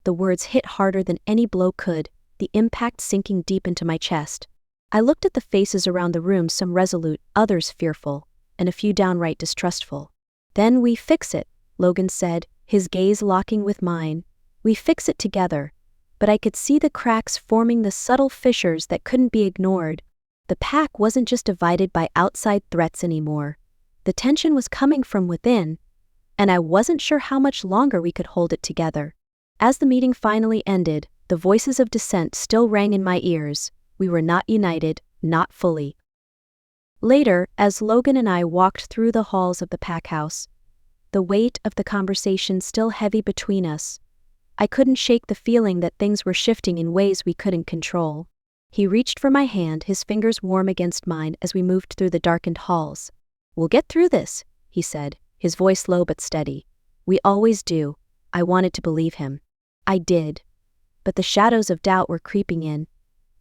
The words hit harder than any blow could, the impact sinking deep into my chest. I looked at the faces around the room, some resolute, others fearful, and a few downright distrustful. "Then we fix it," Logan said, his gaze locking with mine. "We fix it together." But I could see the cracks forming, the subtle fissures that couldn't be ignored. The pack wasn't just divided by outside threats anymore. The tension was coming from within, and I wasn't sure how much longer we could hold it together. As the meeting finally ended, the voices of dissent still rang in my ears. We were not united, not fully. Later, as Logan and I walked through the halls of the pack house, the weight of the conversation still heavy between us. I couldn't shake the feeling that things were shifting in ways we couldn't control. He reached for my hand, his fingers warm against mine as we moved through the darkened halls. "We'll get through this," he said, his voice low but steady. "We always do." I wanted to believe him. I did. But the shadows of doubt were creeping in,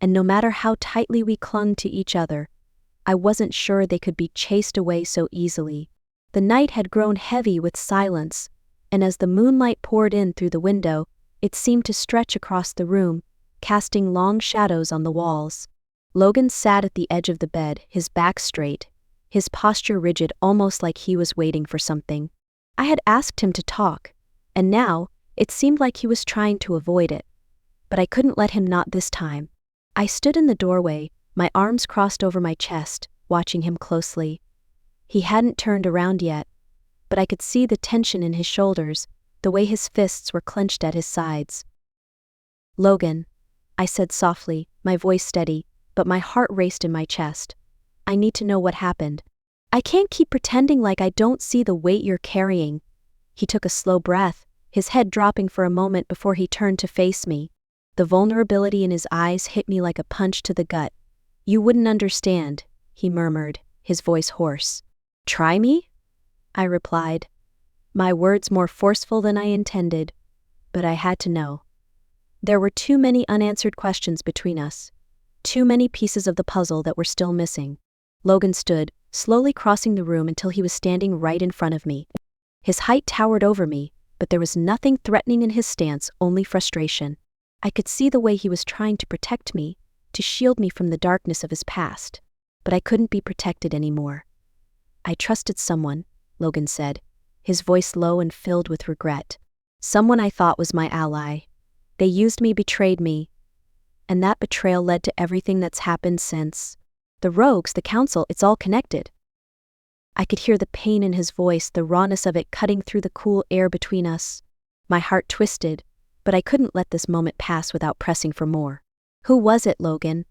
and no matter how tightly we clung to each other, I wasn't sure they could be chased away so easily. The night had grown heavy with silence, and as the moonlight poured in through the window, it seemed to stretch across the room, casting long shadows on the walls. Logan sat at the edge of the bed, his back straight, his posture rigid, almost like he was waiting for something. I had asked him to talk, and now it seemed like he was trying to avoid it. But I couldn't let him, not this time. I stood in the doorway, my arms crossed over my chest, watching him closely. He hadn't turned around yet, but I could see the tension in his shoulders, the way his fists were clenched at his sides. "Logan," I said softly, my voice steady, but my heart raced in my chest. "I need to know what happened. I can't keep pretending like I don't see the weight you're carrying." He took a slow breath, his head dropping for a moment before he turned to face me. The vulnerability in his eyes hit me like a punch to the gut. "You wouldn't understand," he murmured, his voice hoarse. "Try me?" I replied, my words more forceful than I intended, but I had to know. There were too many unanswered questions between us, too many pieces of the puzzle that were still missing. Logan stood, slowly crossing the room until he was standing right in front of me. His height towered over me, but there was nothing threatening in his stance, only frustration. I could see the way he was trying to protect me, to shield me from the darkness of his past, but I couldn't be protected anymore. "I trusted someone," Logan said, his voice low and filled with regret. "Someone I thought was my ally. They used me, betrayed me, and that betrayal led to everything that's happened since. The rogues, the council, it's all connected." I could hear the pain in his voice, the rawness of it cutting through the cool air between us. My heart twisted, but I couldn't let this moment pass without pressing for more. "Who was it, Logan?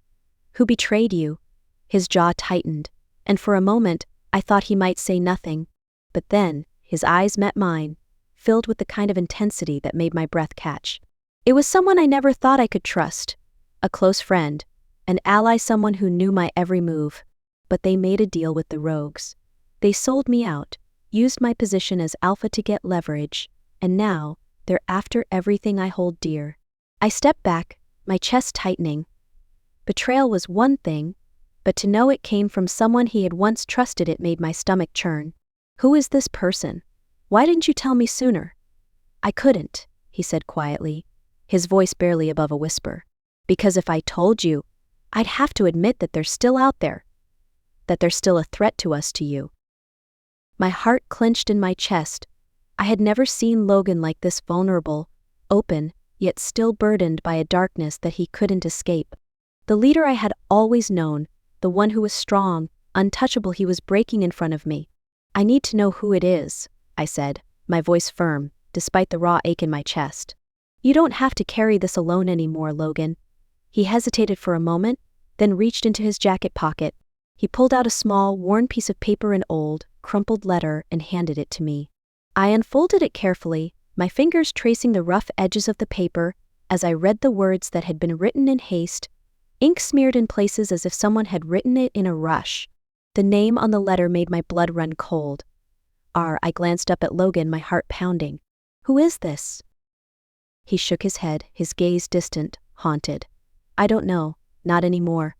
Who betrayed you?" His jaw tightened, and for a moment, I thought he might say nothing. But then, his eyes met mine, filled with the kind of intensity that made my breath catch. "It was someone I never thought I could trust. A close friend, an ally, someone who knew my every move. But they made a deal with the rogues. They sold me out, used my position as alpha to get leverage, and now, they're after everything I hold dear." I stepped back, my chest tightening. Betrayal was one thing, but to know it came from someone he had once trusted, it made my stomach churn. "Who is this person? Why didn't you tell me sooner?" "I couldn't," he said quietly, his voice barely above a whisper. "Because if I told you, I'd have to admit that they're still out there, that they're still a threat to us, to you." My heart clenched in my chest. I had never seen Logan like this, vulnerable, open, yet still burdened by a darkness that he couldn't escape. The leader I had always known, the one who was strong, untouchable, he was breaking in front of me. "I need to know who it is," I said, my voice firm, despite the raw ache in my chest. "You don't have to carry this alone anymore, Logan." He hesitated for a moment, then reached into his jacket pocket. He pulled out a small, worn piece of paper, an old, crumpled letter, and handed it to me. I unfolded it carefully, my fingers tracing the rough edges of the paper as I read the words that had been written in haste, ink smeared in places as if someone had written it in a rush. The name on the letter made my blood run cold. I glanced up at Logan, my heart pounding. "Who is this?" He shook his head, his gaze distant, haunted. "I don't know, not anymore.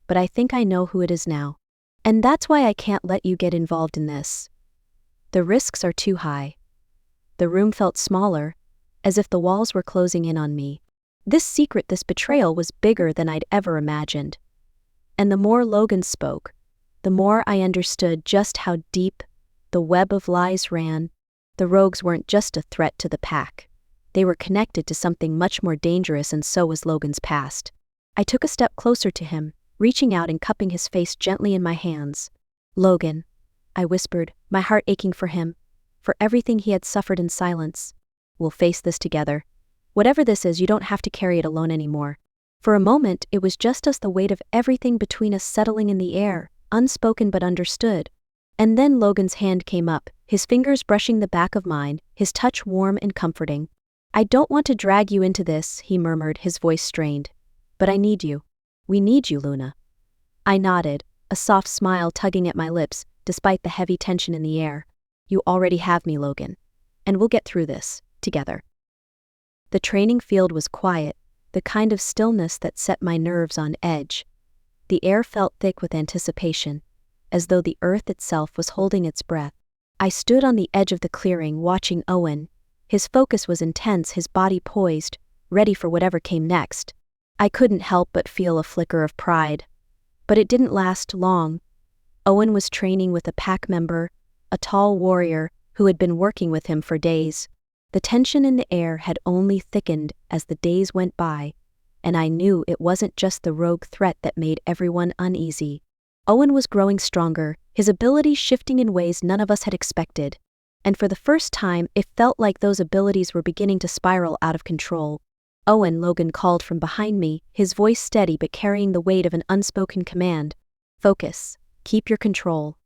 But I think I know who it is now. And that's why I can't let you get involved in this. The risks are too high." The room felt smaller, as if the walls were closing in on me. This secret, this betrayal, was bigger than I'd ever imagined. And the more Logan spoke, the more I understood just how deep the web of lies ran. The rogues weren't just a threat to the pack. They were connected to something much more dangerous, and so was Logan's past. I took a step closer to him, reaching out and cupping his face gently in my hands. "Logan," I whispered, my heart aching for him, for everything he had suffered in silence. "We'll face this together. Whatever this is, you don't have to carry it alone anymore." For a moment, it was just us, the weight of everything between us settling in the air, unspoken but understood. And then Logan's hand came up, his fingers brushing the back of mine, his touch warm and comforting. "I don't want to drag you into this," he murmured, his voice strained. "But I need you. We need you, Luna." I nodded, a soft smile tugging at my lips, despite the heavy tension in the air. "You already have me, Logan. And we'll get through this, together." The training field was quiet, the kind of stillness that set my nerves on edge. The air felt thick with anticipation, as though the earth itself was holding its breath. I stood on the edge of the clearing, watching Owen. His focus was intense, his body poised, ready for whatever came next. I couldn't help but feel a flicker of pride. But it didn't last long. Owen was training with a pack member, a tall warrior who had been working with him for days. The tension in the air had only thickened as the days went by, and I knew it wasn't just the rogue threat that made everyone uneasy. Owen was growing stronger, his abilities shifting in ways none of us had expected, and for the first time it felt like those abilities were beginning to spiral out of control. "Owen," Logan called from behind me, his voice steady but carrying the weight of an unspoken command. "Focus. Keep your control."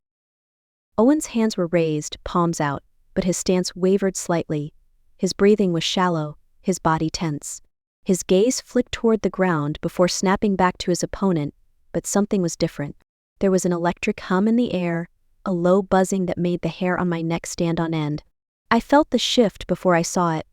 Owen's hands were raised, palms out, but his stance wavered slightly. His breathing was shallow, his body tense. His gaze flicked toward the ground before snapping back to his opponent, but something was different. There was an electric hum in the air, a low buzzing that made the hair on my neck stand on end. I felt the shift before I saw it.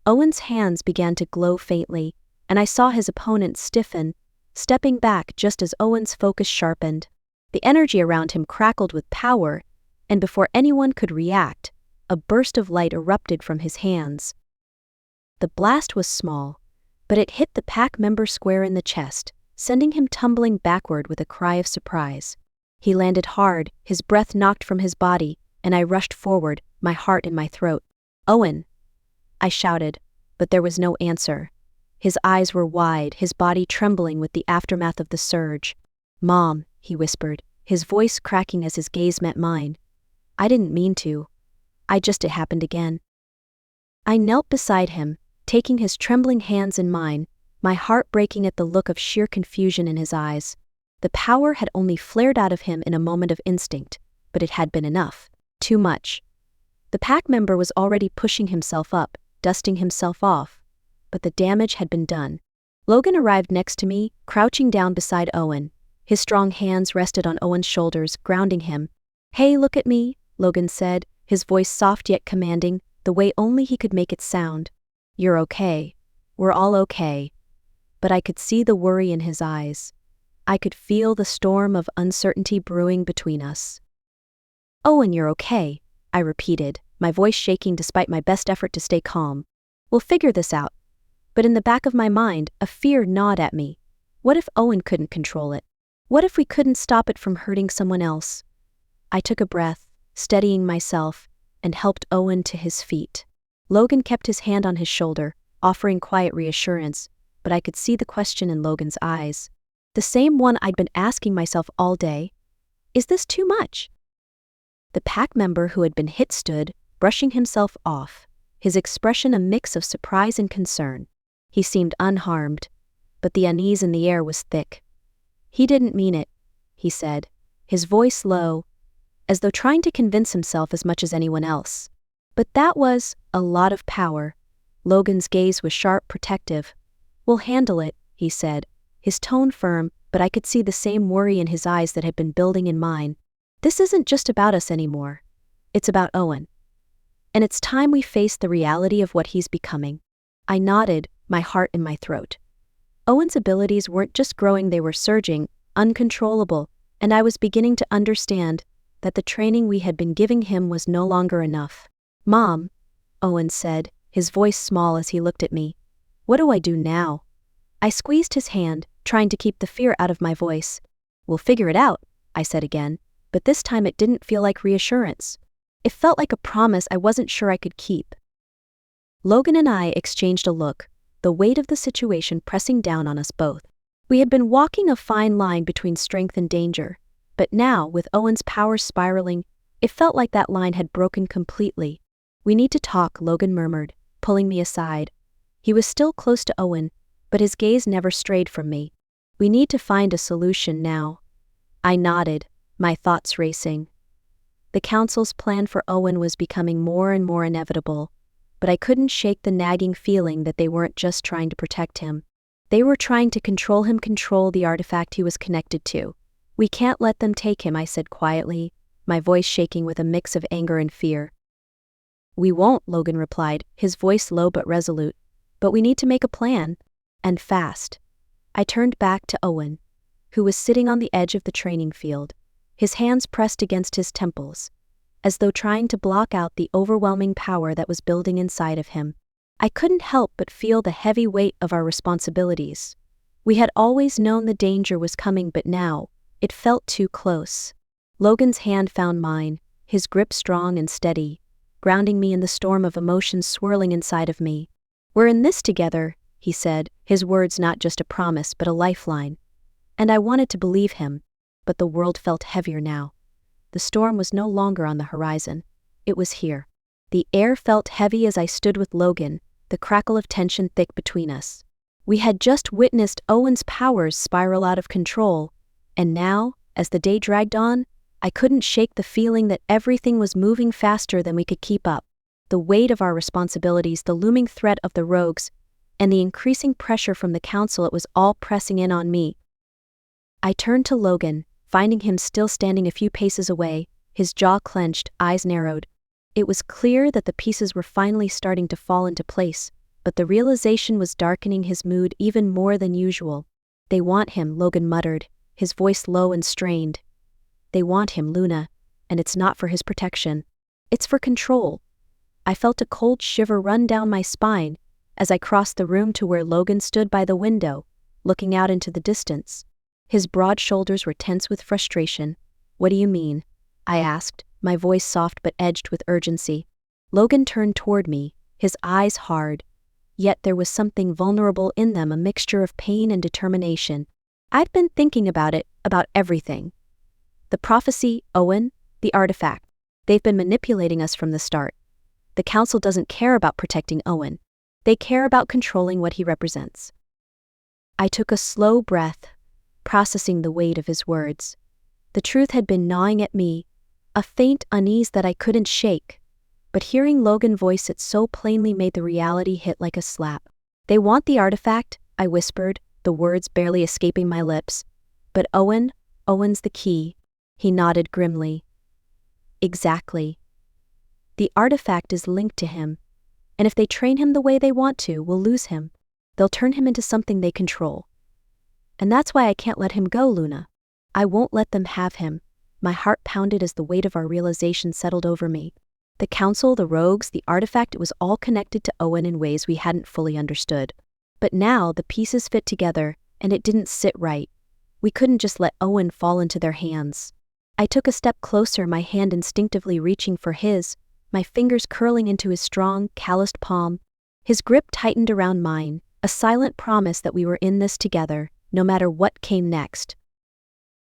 Owen's hands began to glow faintly, and I saw his opponent stiffen, stepping back just as Owen's focus sharpened. The energy around him crackled with power, and before anyone could react, a burst of light erupted from his hands. The blast was small, but it hit the pack member square in the chest, sending him tumbling backward with a cry of surprise. He landed hard, his breath knocked from his body, and I rushed forward, my heart in my throat. "Owen!" I shouted, but there was no answer. His eyes were wide, his body trembling with the aftermath of the surge. "Mom," he whispered, his voice cracking as his gaze met mine. "I didn't mean to. It happened again." I knelt beside him, taking his trembling hands in mine, my heart breaking at the look of sheer confusion in his eyes. The power had only flared out of him in a moment of instinct, but it had been enough. Too much. The pack member was already pushing himself up, dusting himself off, but the damage had been done. Logan arrived next to me, crouching down beside Owen. His strong hands rested on Owen's shoulders, grounding him. "Hey, look at me," Logan said, his voice soft yet commanding, the way only he could make it sound. "You're okay. We're all okay." But I could see the worry in his eyes. I could feel the storm of uncertainty brewing between us. "Owen, you're okay," I repeated, my voice shaking despite my best effort to stay calm. "We'll figure this out." But in the back of my mind, a fear gnawed at me. What if Owen couldn't control it? What if we couldn't stop it from hurting someone else? I took a breath, steadying myself, and helped Owen to his feet. Logan kept his hand on his shoulder, offering quiet reassurance, but I could see the question in Logan's eyes. The same one I'd been asking myself all day. Is this too much? The pack member who had been hit stood, brushing himself off, his expression a mix of surprise and concern. He seemed unharmed, but the unease in the air was thick. "He didn't mean it," he said, his voice low, as though trying to convince himself as much as anyone else. But that was a lot of power. Logan's gaze was sharp, protective. "We'll handle it," he said, his tone firm, but I could see the same worry in his eyes that had been building in mine. "This isn't just about us anymore. It's about Owen. And it's time we face the reality of what he's becoming." I nodded, my heart in my throat. Owen's abilities weren't just growing, they were surging, uncontrollable, and I was beginning to understand that the training we had been giving him was no longer enough. "Mom," Owen said, his voice small as he looked at me. "What do I do now?" I squeezed his hand, trying to keep the fear out of my voice. "We'll figure it out," I said again, but this time it didn't feel like reassurance. It felt like a promise I wasn't sure I could keep. Logan and I exchanged a look, the weight of the situation pressing down on us both. We had been walking a fine line between strength and danger, but now, with Owen's power spiraling, it felt like that line had broken completely. "We need to talk," Logan murmured, pulling me aside. He was still close to Owen, but his gaze never strayed from me. "We need to find a solution now." I nodded, my thoughts racing. The Council's plan for Owen was becoming more and more inevitable, but I couldn't shake the nagging feeling that they weren't just trying to protect him. They were trying to control him, control the artifact he was connected to. "We can't let them take him," I said quietly, my voice shaking with a mix of anger and fear. "We won't," Logan replied, his voice low but resolute. "But we need to make a plan. And fast." I turned back to Owen, who was sitting on the edge of the training field, his hands pressed against his temples, as though trying to block out the overwhelming power that was building inside of him. I couldn't help but feel the heavy weight of our responsibilities. We had always known the danger was coming, but now, it felt too close. Logan's hand found mine, his grip strong and steady, grounding me in the storm of emotions swirling inside of me. "We're in this together," he said, his words not just a promise but a lifeline. And I wanted to believe him, but the world felt heavier now. The storm was no longer on the horizon. It was here. The air felt heavy as I stood with Logan, the crackle of tension thick between us. We had just witnessed Owen's powers spiral out of control, and now, as the day dragged on, I couldn't shake the feeling that everything was moving faster than we could keep up. The weight of our responsibilities, the looming threat of the rogues, and the increasing pressure from the Council, it was all pressing in on me. I turned to Logan, finding him still standing a few paces away, his jaw clenched, eyes narrowed. It was clear that the pieces were finally starting to fall into place, but the realization was darkening his mood even more than usual. "They want him," Logan muttered, his voice low and strained. "They want him, Luna, and it's not for his protection. It's for control." I felt a cold shiver run down my spine as I crossed the room to where Logan stood by the window, looking out into the distance. His broad shoulders were tense with frustration. "What do you mean?" I asked, my voice soft but edged with urgency. Logan turned toward me, his eyes hard, yet there was something vulnerable in them, a mixture of pain and determination. "I've been thinking about it, about everything. The prophecy, Owen, the artifact. They've been manipulating us from the start. The Council doesn't care about protecting Owen. They care about controlling what he represents." I took a slow breath, processing the weight of his words. The truth had been gnawing at me, a faint unease that I couldn't shake, but hearing Logan's voice it so plainly made the reality hit like a slap. "They want the artifact," I whispered, the words barely escaping my lips. "But Owen's the key." He nodded grimly. "Exactly. The artifact is linked to him, and if they train him the way they want to, we'll lose him. They'll turn him into something they control. And that's why I can't let him go, Luna. I won't let them have him." My heart pounded as the weight of our realization settled over me. The Council, the rogues, the artifact, it was all connected to Owen in ways we hadn't fully understood. But now the pieces fit together, and it didn't sit right. We couldn't just let Owen fall into their hands. I took a step closer, my hand instinctively reaching for his, my fingers curling into his strong, calloused palm. His grip tightened around mine, a silent promise that we were in this together, no matter what came next.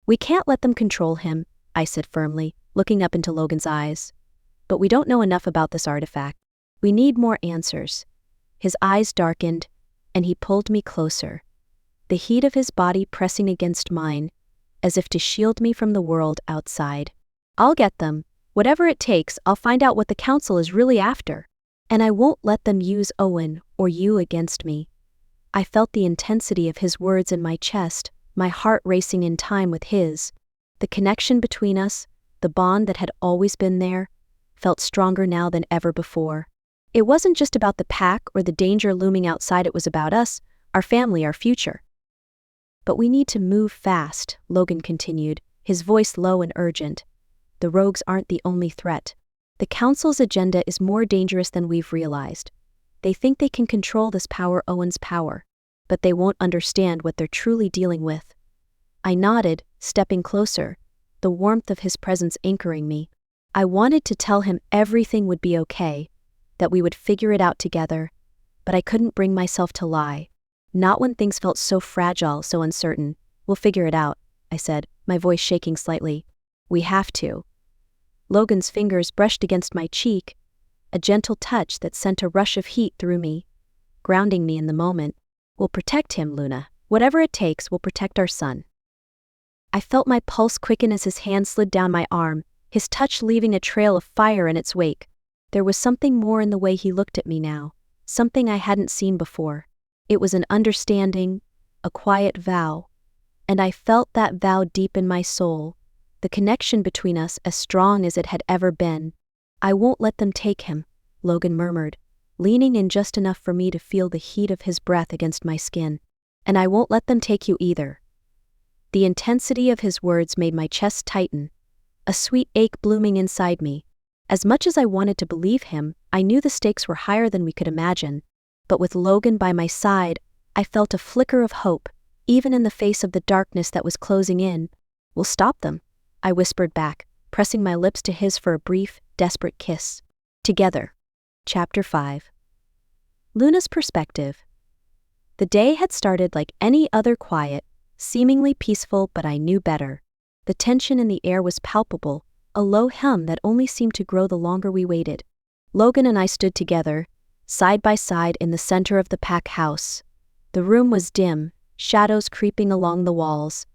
"We can't let them control him," I said firmly, looking up into Logan's eyes. "But we don't know enough about this artifact. We need more answers." His eyes darkened, and he pulled me closer, the heat of his body pressing against mine, as if to shield me from the world outside. "I'll get them. Whatever it takes, I'll find out what the Council is really after. And I won't let them use Owen or you against me." I felt the intensity of his words in my chest, my heart racing in time with his. The connection between us, the bond that had always been there, felt stronger now than ever before. It wasn't just about the pack or the danger looming outside, it was about us, our family, our future. "But we need to move fast," Logan continued, his voice low and urgent. "The rogues aren't the only threat. The Council's agenda is more dangerous than we've realized. They think they can control this power, Owen's power, but they won't understand what they're truly dealing with." I nodded, stepping closer, the warmth of his presence anchoring me. I wanted to tell him everything would be okay, that we would figure it out together, but I couldn't bring myself to lie. Not when things felt so fragile, so uncertain. "We'll figure it out," I said, my voice shaking slightly. "We have to." Logan's fingers brushed against my cheek, a gentle touch that sent a rush of heat through me, grounding me in the moment. "We'll protect him, Luna. Whatever it takes, we'll protect our son." I felt my pulse quicken as his hand slid down my arm, his touch leaving a trail of fire in its wake. There was something more in the way he looked at me now, something I hadn't seen before. It was an understanding, a quiet vow. And I felt that vow deep in my soul, the connection between us as strong as it had ever been. "I won't let them take him," Logan murmured, leaning in just enough for me to feel the heat of his breath against my skin. "And I won't let them take you either." The intensity of his words made my chest tighten, a sweet ache blooming inside me. As much as I wanted to believe him, I knew the stakes were higher than we could imagine. But with Logan by my side, I felt a flicker of hope, even in the face of the darkness that was closing in. "We'll stop them," I whispered back, pressing my lips to his for a brief, desperate kiss. Together. Chapter 5. Luna's perspective. The day had started like any other quiet, seemingly peaceful, but I knew better. The tension in the air was palpable, a low hum that only seemed to grow the longer we waited. Logan and I stood together, side by side in the center of the pack house. The room was dim, shadows creeping along the walls,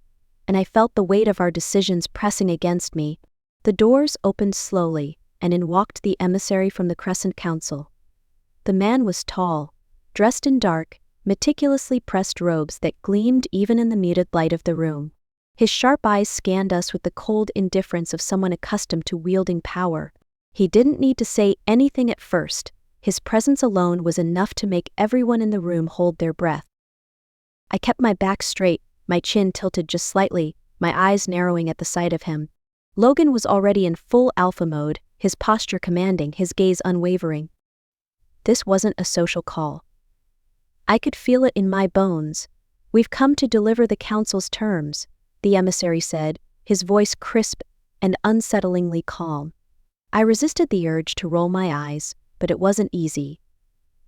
and I felt the weight of our decisions pressing against me. The doors opened slowly, and in walked the emissary from the Crescent Council. The man was tall, dressed in dark, meticulously pressed robes that gleamed even in the muted light of the room. His sharp eyes scanned us with the cold indifference of someone accustomed to wielding power. He didn't need to say anything at first. His presence alone was enough to make everyone in the room hold their breath. I kept my back straight, my chin tilted just slightly, my eyes narrowing at the sight of him. Logan was already in full alpha mode, his posture commanding, his gaze unwavering. This wasn't a social call. I could feel it in my bones. "We've come to deliver the council's terms," the emissary said, his voice crisp and unsettlingly calm. I resisted the urge to roll my eyes, but it wasn't easy.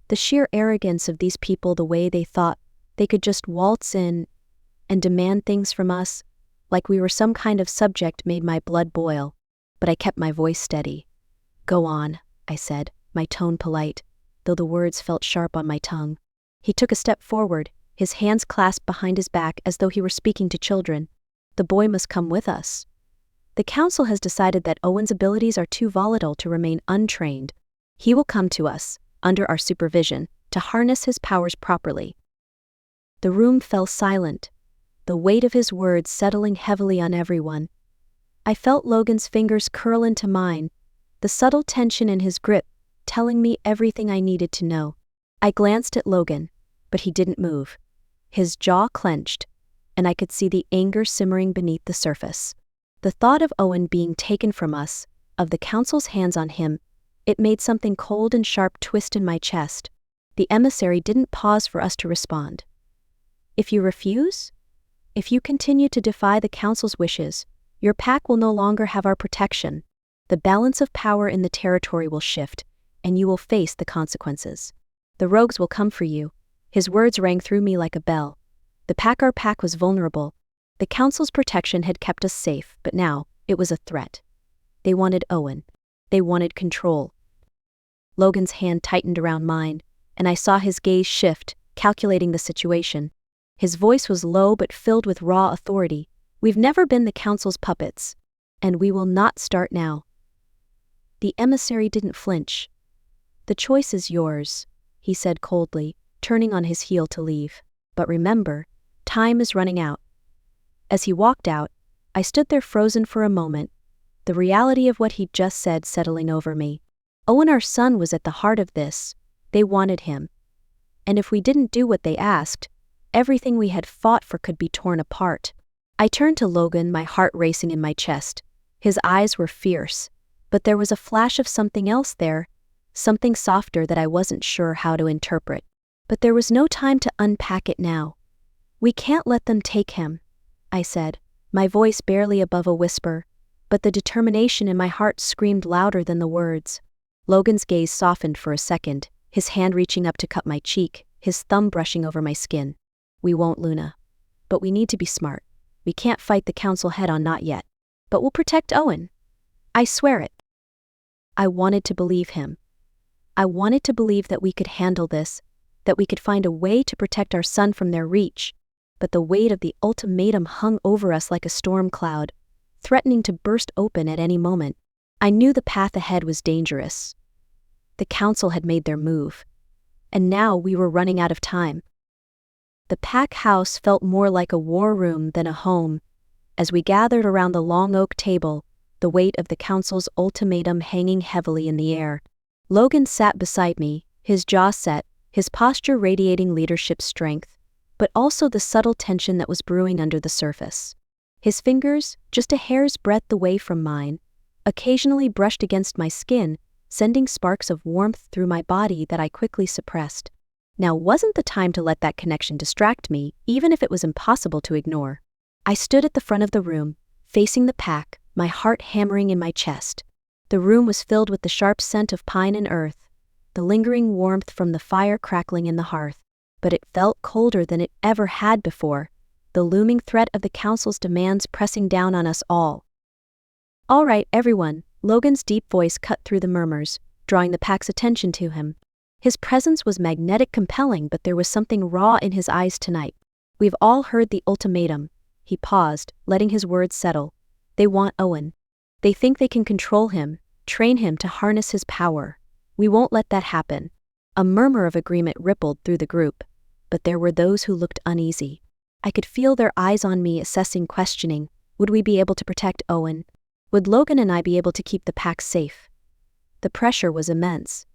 The sheer arrogance of these people, the way they thought they could just waltz in and demand things from us, like we were some kind of subject, made my blood boil. But I kept my voice steady. "Go on," I said, my tone polite, though the words felt sharp on my tongue. He took a step forward, his hands clasped behind his back as though he were speaking to children. "The boy must come with us. The council has decided that Owen's abilities are too volatile to remain untrained. He will come to us, under our supervision, to harness his powers properly." The room fell silent, the weight of his words settling heavily on everyone. I felt Logan's fingers curl into mine, the subtle tension in his grip telling me everything I needed to know. I glanced at Logan, but he didn't move. His jaw clenched, and I could see the anger simmering beneath the surface. The thought of Owen being taken from us, of the council's hands on him, it made something cold and sharp twist in my chest. The emissary didn't pause for us to respond. "If you refuse? If you continue to defy the council's wishes, your pack will no longer have our protection. The balance of power in the territory will shift, and you will face the consequences. The rogues will come for you." His words rang through me like a bell. Our pack was vulnerable. The council's protection had kept us safe, but now it was a threat. They wanted Owen. They wanted control. Logan's hand tightened around mine, and I saw his gaze shift, calculating the situation. His voice was low but filled with raw authority. "We've never been the council's puppets, and we will not start now." The emissary didn't flinch. "The choice is yours," he said coldly, turning on his heel to leave. "But remember, time is running out." As he walked out, I stood there frozen for a moment, the reality of what he'd just said settling over me. Owen, our son, was at the heart of this. They wanted him. And if we didn't do what they asked, everything we had fought for could be torn apart. I turned to Logan, my heart racing in my chest. His eyes were fierce, but there was a flash of something else there, something softer that I wasn't sure how to interpret. But there was no time to unpack it now. "We can't let them take him," I said, my voice barely above a whisper, but the determination in my heart screamed louder than the words. Logan's gaze softened for a second, his hand reaching up to cup my cheek, his thumb brushing over my skin. "We won't, Luna. But we need to be smart. We can't fight the council head-on, not yet. But we'll protect Owen. I swear it." I wanted to believe him. I wanted to believe that we could handle this, that we could find a way to protect our son from their reach. But the weight of the ultimatum hung over us like a storm cloud, threatening to burst open at any moment. I knew the path ahead was dangerous. The council had made their move, and now we were running out of time. The pack house felt more like a war room than a home. As we gathered around the long oak table, the weight of the council's ultimatum hanging heavily in the air. Logan sat beside me, his jaw set, his posture radiating leadership strength, but also the subtle tension that was brewing under the surface. His fingers, just a hair's breadth away from mine, occasionally brushed against my skin, sending sparks of warmth through my body that I quickly suppressed. Now wasn't the time to let that connection distract me, even if it was impossible to ignore. I stood at the front of the room, facing the pack, my heart hammering in my chest. The room was filled with the sharp scent of pine and earth, the lingering warmth from the fire crackling in the hearth, but it felt colder than it ever had before, the looming threat of the council's demands pressing down on us all. "All right, everyone," Logan's deep voice cut through the murmurs, drawing the pack's attention to him. His presence was magnetic, compelling, but there was something raw in his eyes tonight. "We've all heard the ultimatum." He paused, letting his words settle. "They want Owen. They think they can control him, train him to harness his power. We won't let that happen." A murmur of agreement rippled through the group, but there were those who looked uneasy. I could feel their eyes on me, assessing, questioning. Would we be able to protect Owen? Would Logan and I be able to keep the pack safe? The pressure was immense,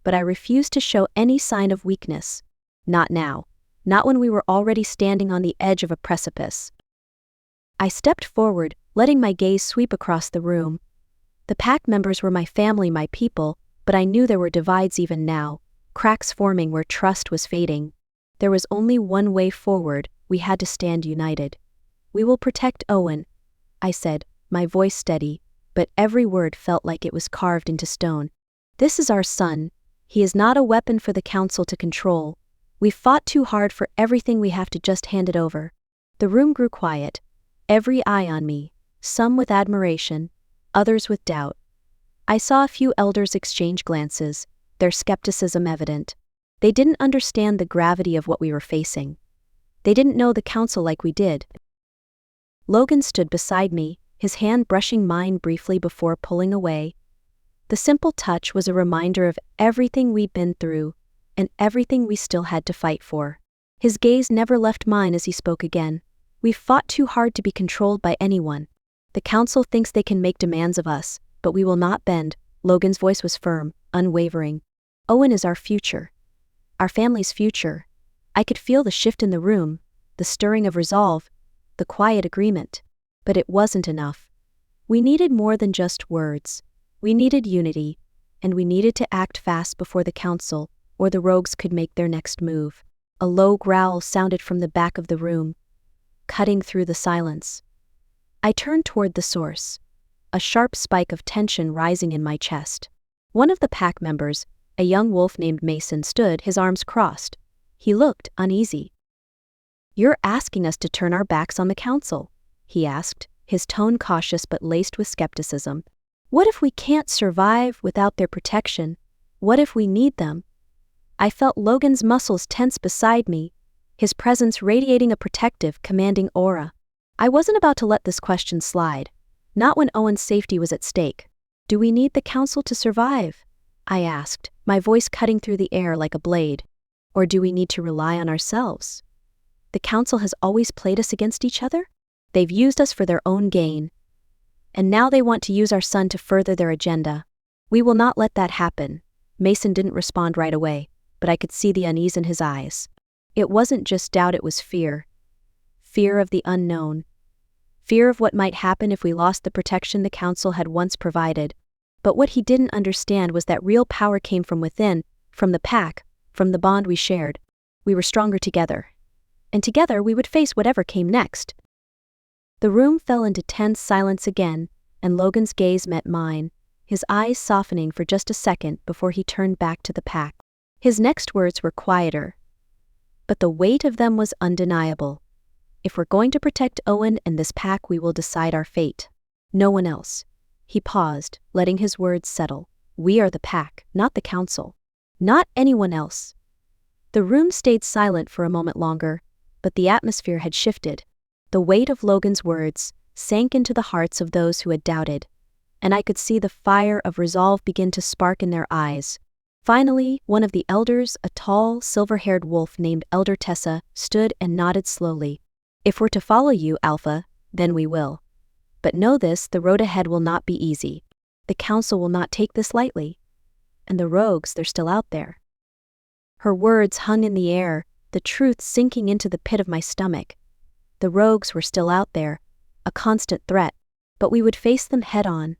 but I refused to show any sign of weakness. Not now. Not when we were already standing on the edge of a precipice. I stepped forward, letting my gaze sweep across the room. The pack members were my family, my people, but I knew there were divides even now, cracks forming where trust was fading. There was only one way forward. We had to stand united. "We will protect Owen," I said, my voice steady, but every word felt like it was carved into stone. "This is our son. He is not a weapon for the council to control. We fought too hard for everything. We have to just hand it over." The room grew quiet, every eye on me, some with admiration, others with doubt. I saw a few elders exchange glances, their skepticism evident. They didn't understand the gravity of what we were facing. They didn't know the council like we did. Logan stood beside me, his hand brushing mine briefly before pulling away. The simple touch was a reminder of everything we'd been through, and everything we still had to fight for. His gaze never left mine as he spoke again. "We've fought too hard to be controlled by anyone. The council thinks they can make demands of us, but we will not bend." Logan's voice was firm, unwavering. "Owen is our future. Our family's future." I could feel the shift in the room, the stirring of resolve, the quiet agreement. But it wasn't enough. We needed more than just words. We needed unity, and we needed to act fast before the council, or the rogues could make their next move. A low growl sounded from the back of the room, cutting through the silence. I turned toward the source, a sharp spike of tension rising in my chest. One of the pack members, a young wolf named Mason, stood, his arms crossed. He looked uneasy. "You're asking us to turn our backs on the council?" he asked, his tone cautious but laced with skepticism. "What if we can't survive without their protection? What if we need them?" I felt Logan's muscles tense beside me, his presence radiating a protective, commanding aura. I wasn't about to let this question slide, not when Owen's safety was at stake. "Do we need the council to survive?" I asked, my voice cutting through the air like a blade. "Or do we need to rely on ourselves? The council has always played us against each other. They've used us for their own gain. And now they want to use our son to further their agenda. We will not let that happen." Mason didn't respond right away, but I could see the unease in his eyes. It wasn't just doubt, it was fear. Fear of the unknown. Fear of what might happen if we lost the protection the council had once provided. But what he didn't understand was that real power came from within, from the pack, from the bond we shared. We were stronger together. And together we would face whatever came next. The room fell into tense silence again, and Logan's gaze met mine, his eyes softening for just a second before he turned back to the pack. His next words were quieter, but the weight of them was undeniable. "If we're going to protect Owen and this pack, we will decide our fate. No one else." He paused, letting his words settle. "We are the pack, not the council. Not anyone else." The room stayed silent for a moment longer, but the atmosphere had shifted. The weight of Logan's words sank into the hearts of those who had doubted. and I could see the fire of resolve begin to spark in their eyes. Finally, one of the elders, a tall, silver-haired wolf named Elder Tessa, stood and nodded slowly. "If we're to follow you, Alpha, then we will. But know this, the road ahead will not be easy. The council will not take this lightly. And the rogues, they're still out there." Her words hung in the air, the truth sinking into the pit of my stomach. The rogues were still out there, a constant threat, but we would face them head-on.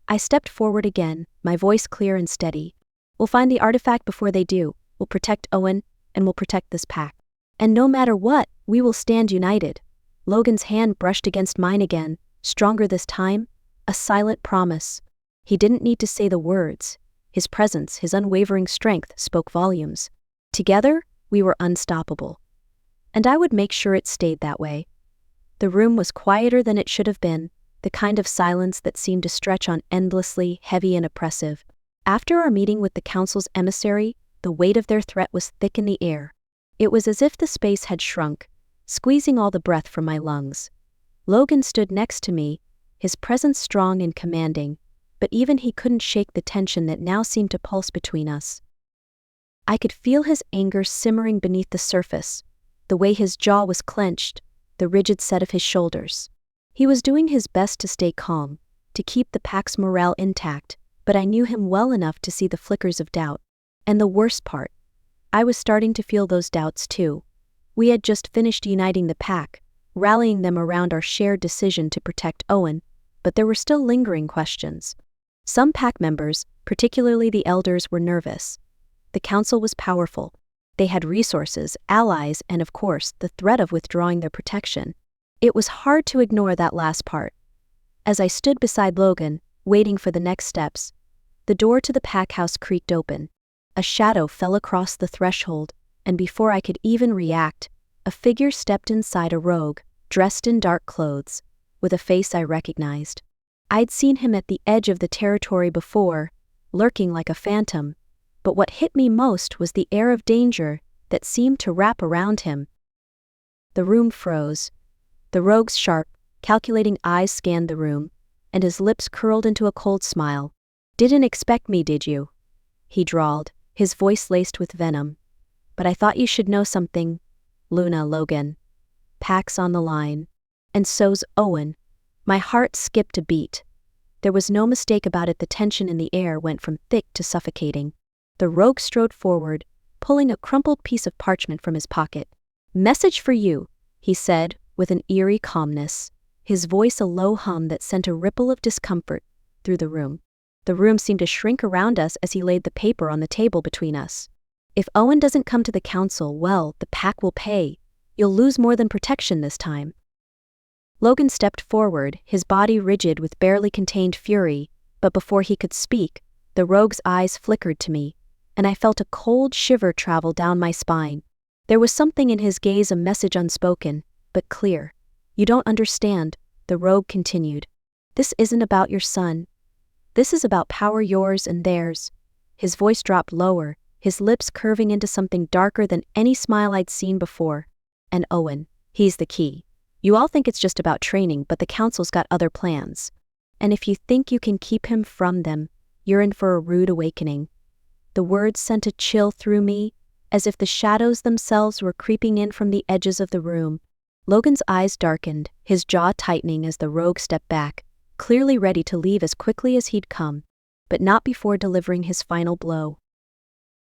I stepped forward again, my voice clear and steady. "We'll find the artifact before they do. We'll protect Owen, and we'll protect this pack. And no matter what, we will stand united." Logan's hand brushed against mine again, stronger this time, a silent promise. He didn't need to say the words. His presence, his unwavering strength, spoke volumes. Together, we were unstoppable. And I would make sure it stayed that way. The room was quieter than it should have been, the kind of silence that seemed to stretch on endlessly, heavy and oppressive. After our meeting with the council's emissary, the weight of their threat was thick in the air. It was as if the space had shrunk, squeezing all the breath from my lungs. Logan stood next to me, his presence strong and commanding, but even he couldn't shake the tension that now seemed to pulse between us. I could feel his anger simmering beneath the surface, the way his jaw was clenched, the rigid set of his shoulders. He was doing his best to stay calm, to keep the pack's morale intact, but I knew him well enough to see the flickers of doubt. And the worst part, I was starting to feel those doubts too. We had just finished uniting the pack, rallying them around our shared decision to protect Owen, but there were still lingering questions. Some pack members, particularly the elders, were nervous. The council was powerful. They had resources, allies, and of course, the threat of withdrawing their protection. It was hard to ignore that last part. As I stood beside Logan, waiting for the next steps, the door to the pack house creaked open. A shadow fell across the threshold, and before I could even react, a figure stepped inside, a rogue, dressed in dark clothes, with a face I recognized. I'd seen him at the edge of the territory before, lurking like a phantom, but what hit me most was the air of danger that seemed to wrap around him. The room froze. The rogue's sharp, calculating eyes scanned the room, and his lips curled into a cold smile. "Didn't expect me, did you?" he drawled, his voice laced with venom. "But I thought you should know something, Luna, Logan. Pack's on the line. And so's Owen." My heart skipped a beat. There was no mistake about it, the tension in the air went from thick to suffocating. The rogue strode forward, pulling a crumpled piece of parchment from his pocket. "Message for you," he said, with an eerie calmness, his voice a low hum that sent a ripple of discomfort through the room. The room seemed to shrink around us as he laid the paper on the table between us. "If Owen doesn't come to the council, well, the pack will pay. You'll lose more than protection this time." Logan stepped forward, his body rigid with barely contained fury, but before he could speak, the rogue's eyes flickered to me, and I felt a cold shiver travel down my spine. There was something in his gaze, a message unspoken, but clear. "You don't understand," the rogue continued. "This isn't about your son. This is about power, yours and theirs." His voice dropped lower, his lips curving into something darker than any smile I'd seen before. "And Owen, he's the key. You all think it's just about training, but the council's got other plans. And if you think you can keep him from them, you're in for a rude awakening." The words sent a chill through me, as if the shadows themselves were creeping in from the edges of the room. Logan's eyes darkened, his jaw tightening as the rogue stepped back, clearly ready to leave as quickly as he'd come, but not before delivering his final blow.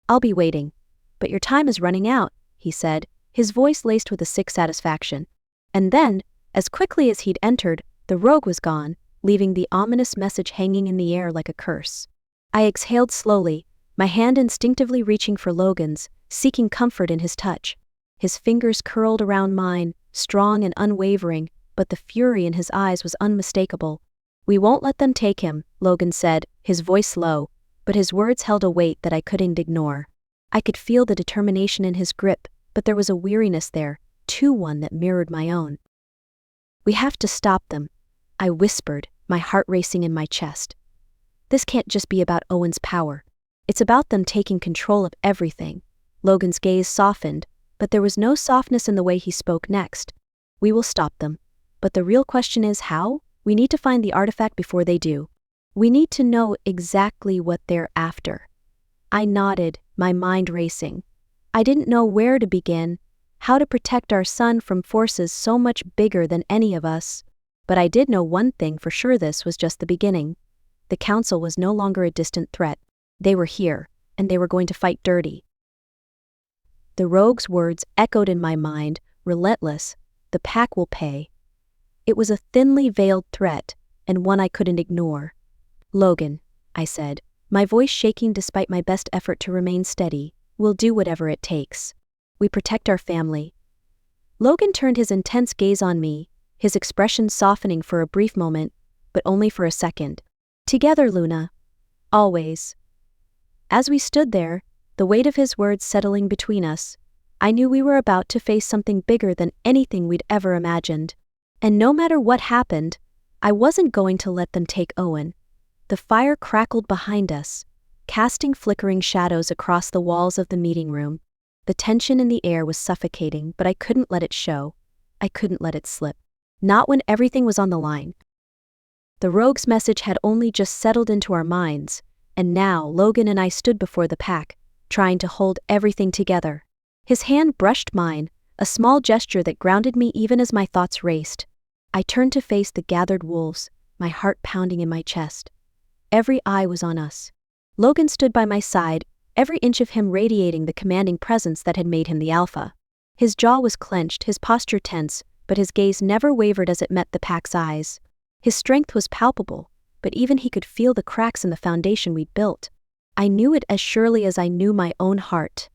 "I'll be waiting, but your time is running out," he said, his voice laced with a sick satisfaction. And then, as quickly as he'd entered, the rogue was gone, leaving the ominous message hanging in the air like a curse. I exhaled slowly, my hand instinctively reaching for Logan's, seeking comfort in his touch. His fingers curled around mine, strong and unwavering, but the fury in his eyes was unmistakable. "We won't let them take him," Logan said, his voice low, but his words held a weight that I couldn't ignore. I could feel the determination in his grip, but there was a weariness there, too, one that mirrored my own. "We have to stop them," I whispered, my heart racing in my chest. "This can't just be about Owen's power. It's about them taking control of everything." Logan's gaze softened, but there was no softness in the way he spoke next. "We will stop them. But the real question is how? We need to find the artifact before they do. We need to know exactly what they're after. I nodded, my mind racing. I didn't know where to begin, how to protect our son from forces so much bigger than any of us. But I did know one thing for sure: this was just the beginning. The council was no longer a distant threat. They were here, and they were going to fight dirty. The rogue's words echoed in my mind, relentless. The pack will pay. It was a thinly veiled threat, and one I couldn't ignore. Logan, I said, my voice shaking despite my best effort to remain steady, we'll do whatever it takes. We protect our family. Logan turned his intense gaze on me, his expression softening for a brief moment, but only for a second. Together, Luna. Always. As we stood there, the weight of his words settling between us, I knew we were about to face something bigger than anything we'd ever imagined. And no matter what happened, I wasn't going to let them take Owen. The fire crackled behind us, casting flickering shadows across the walls of the meeting room. The tension in the air was suffocating, but I couldn't let it show. I couldn't let it slip. Not when everything was on the line. The rogue's message had only just settled into our minds, and now Logan and I stood before the pack, trying to hold everything together. His hand brushed mine, a small gesture that grounded me even as my thoughts raced. I turned to face the gathered wolves, my heart pounding in my chest. Every eye was on us. Logan stood by my side, every inch of him radiating the commanding presence that had made him the alpha. His jaw was clenched, his posture tense, but his gaze never wavered as it met the pack's eyes. His strength was palpable, but even he could feel the cracks in the foundation we'd built. I knew it as surely as I knew my own heart.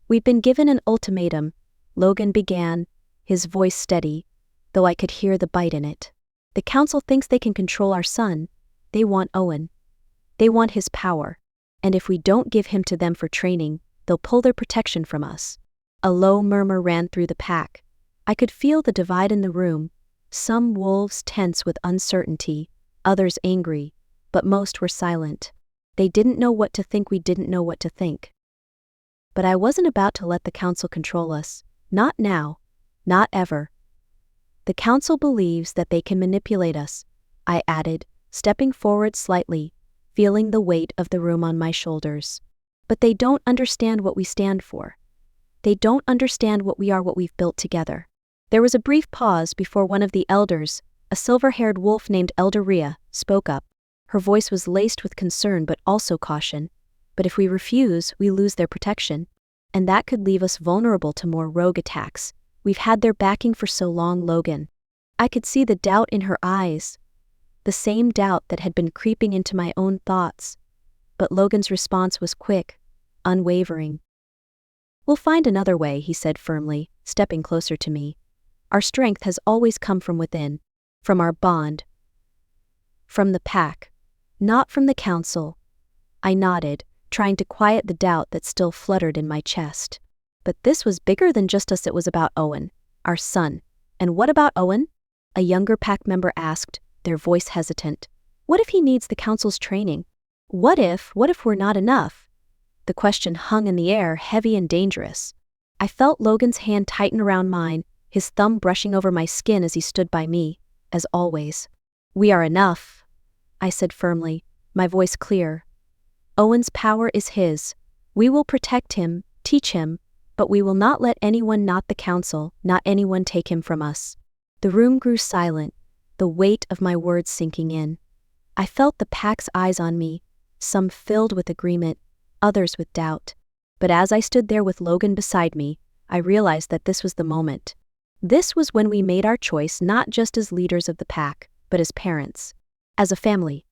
We'd been given an ultimatum, Logan began, his voice steady, though I could hear the bite in it. The council thinks they can control our son. They want Owen. They want his power. And if we don't give him to them for training, they'll pull their protection from us. A low murmur ran through the pack. I could feel the divide in the room. Some wolves tense with uncertainty, others angry, but most were silent. They didn't know what to think, we didn't know what to think. But I wasn't about to let the council control us. Not now. Not ever. The council believes that they can manipulate us, I added, stepping forward slightly, feeling the weight of the room on my shoulders. But they don't understand what we stand for. They don't understand what we are, what we've built together. There was a brief pause before one of the elders, a silver-haired wolf named Elder Rhea, spoke up. Her voice was laced with concern but also caution. But if we refuse, we lose their protection. And that could leave us vulnerable to more rogue attacks. We've had their backing for so long, Logan. I could see the doubt in her eyes. The same doubt that had been creeping into my own thoughts. But Logan's response was quick, unwavering. We'll find another way, he said firmly, stepping closer to me. Our strength has always come from within, from our bond, from the pack, not from the council. I nodded, trying to quiet the doubt that still fluttered in my chest. But this was bigger than just us, it was about Owen, our son. And what about Owen? A younger pack member asked, their voice hesitant. What if he needs the council's training? What if we're not enough? The question hung in the air, heavy and dangerous. I felt Logan's hand tighten around mine, his thumb brushing over my skin as he stood by me, as always. We are enough, I said firmly, my voice clear. Owen's power is his. We will protect him, teach him, but we will not let anyone, not the council, not anyone take him from us. The room grew silent, the weight of my words sinking in. I felt the pack's eyes on me, some filled with agreement, others with doubt. But as I stood there with Logan beside me, I realized that this was the moment. This was when we made our choice, not just as leaders of the pack, but as parents, as a family.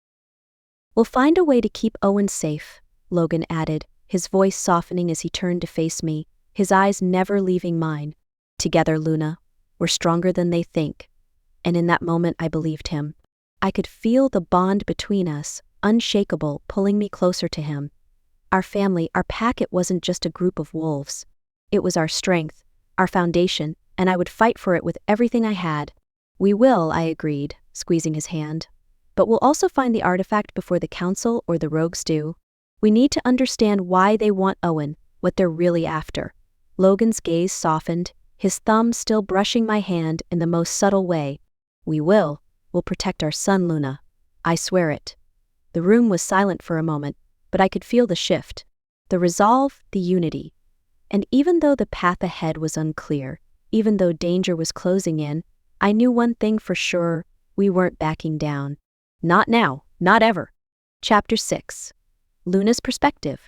We'll find a way to keep Owen safe, Logan added, his voice softening as he turned to face me, his eyes never leaving mine. Together, Luna, we're stronger than they think. And in that moment I believed him. I could feel the bond between us, unshakable, pulling me closer to him. Our family, our pack, it wasn't just a group of wolves. It was our strength, our foundation, and I would fight for it with everything I had. We will, I agreed, squeezing his hand. But we'll also find the artifact before the council or the rogues do. We need to understand why they want Owen, what they're really after. Logan's gaze softened, his thumb still brushing my hand in the most subtle way. We'll protect our son, Luna. I swear it. The room was silent for a moment, but I could feel the shift, the resolve, the unity. And even though the path ahead was unclear, even though danger was closing in, I knew one thing for sure: we weren't backing down. Not now, not ever. Chapter 6. Luna's Perspective.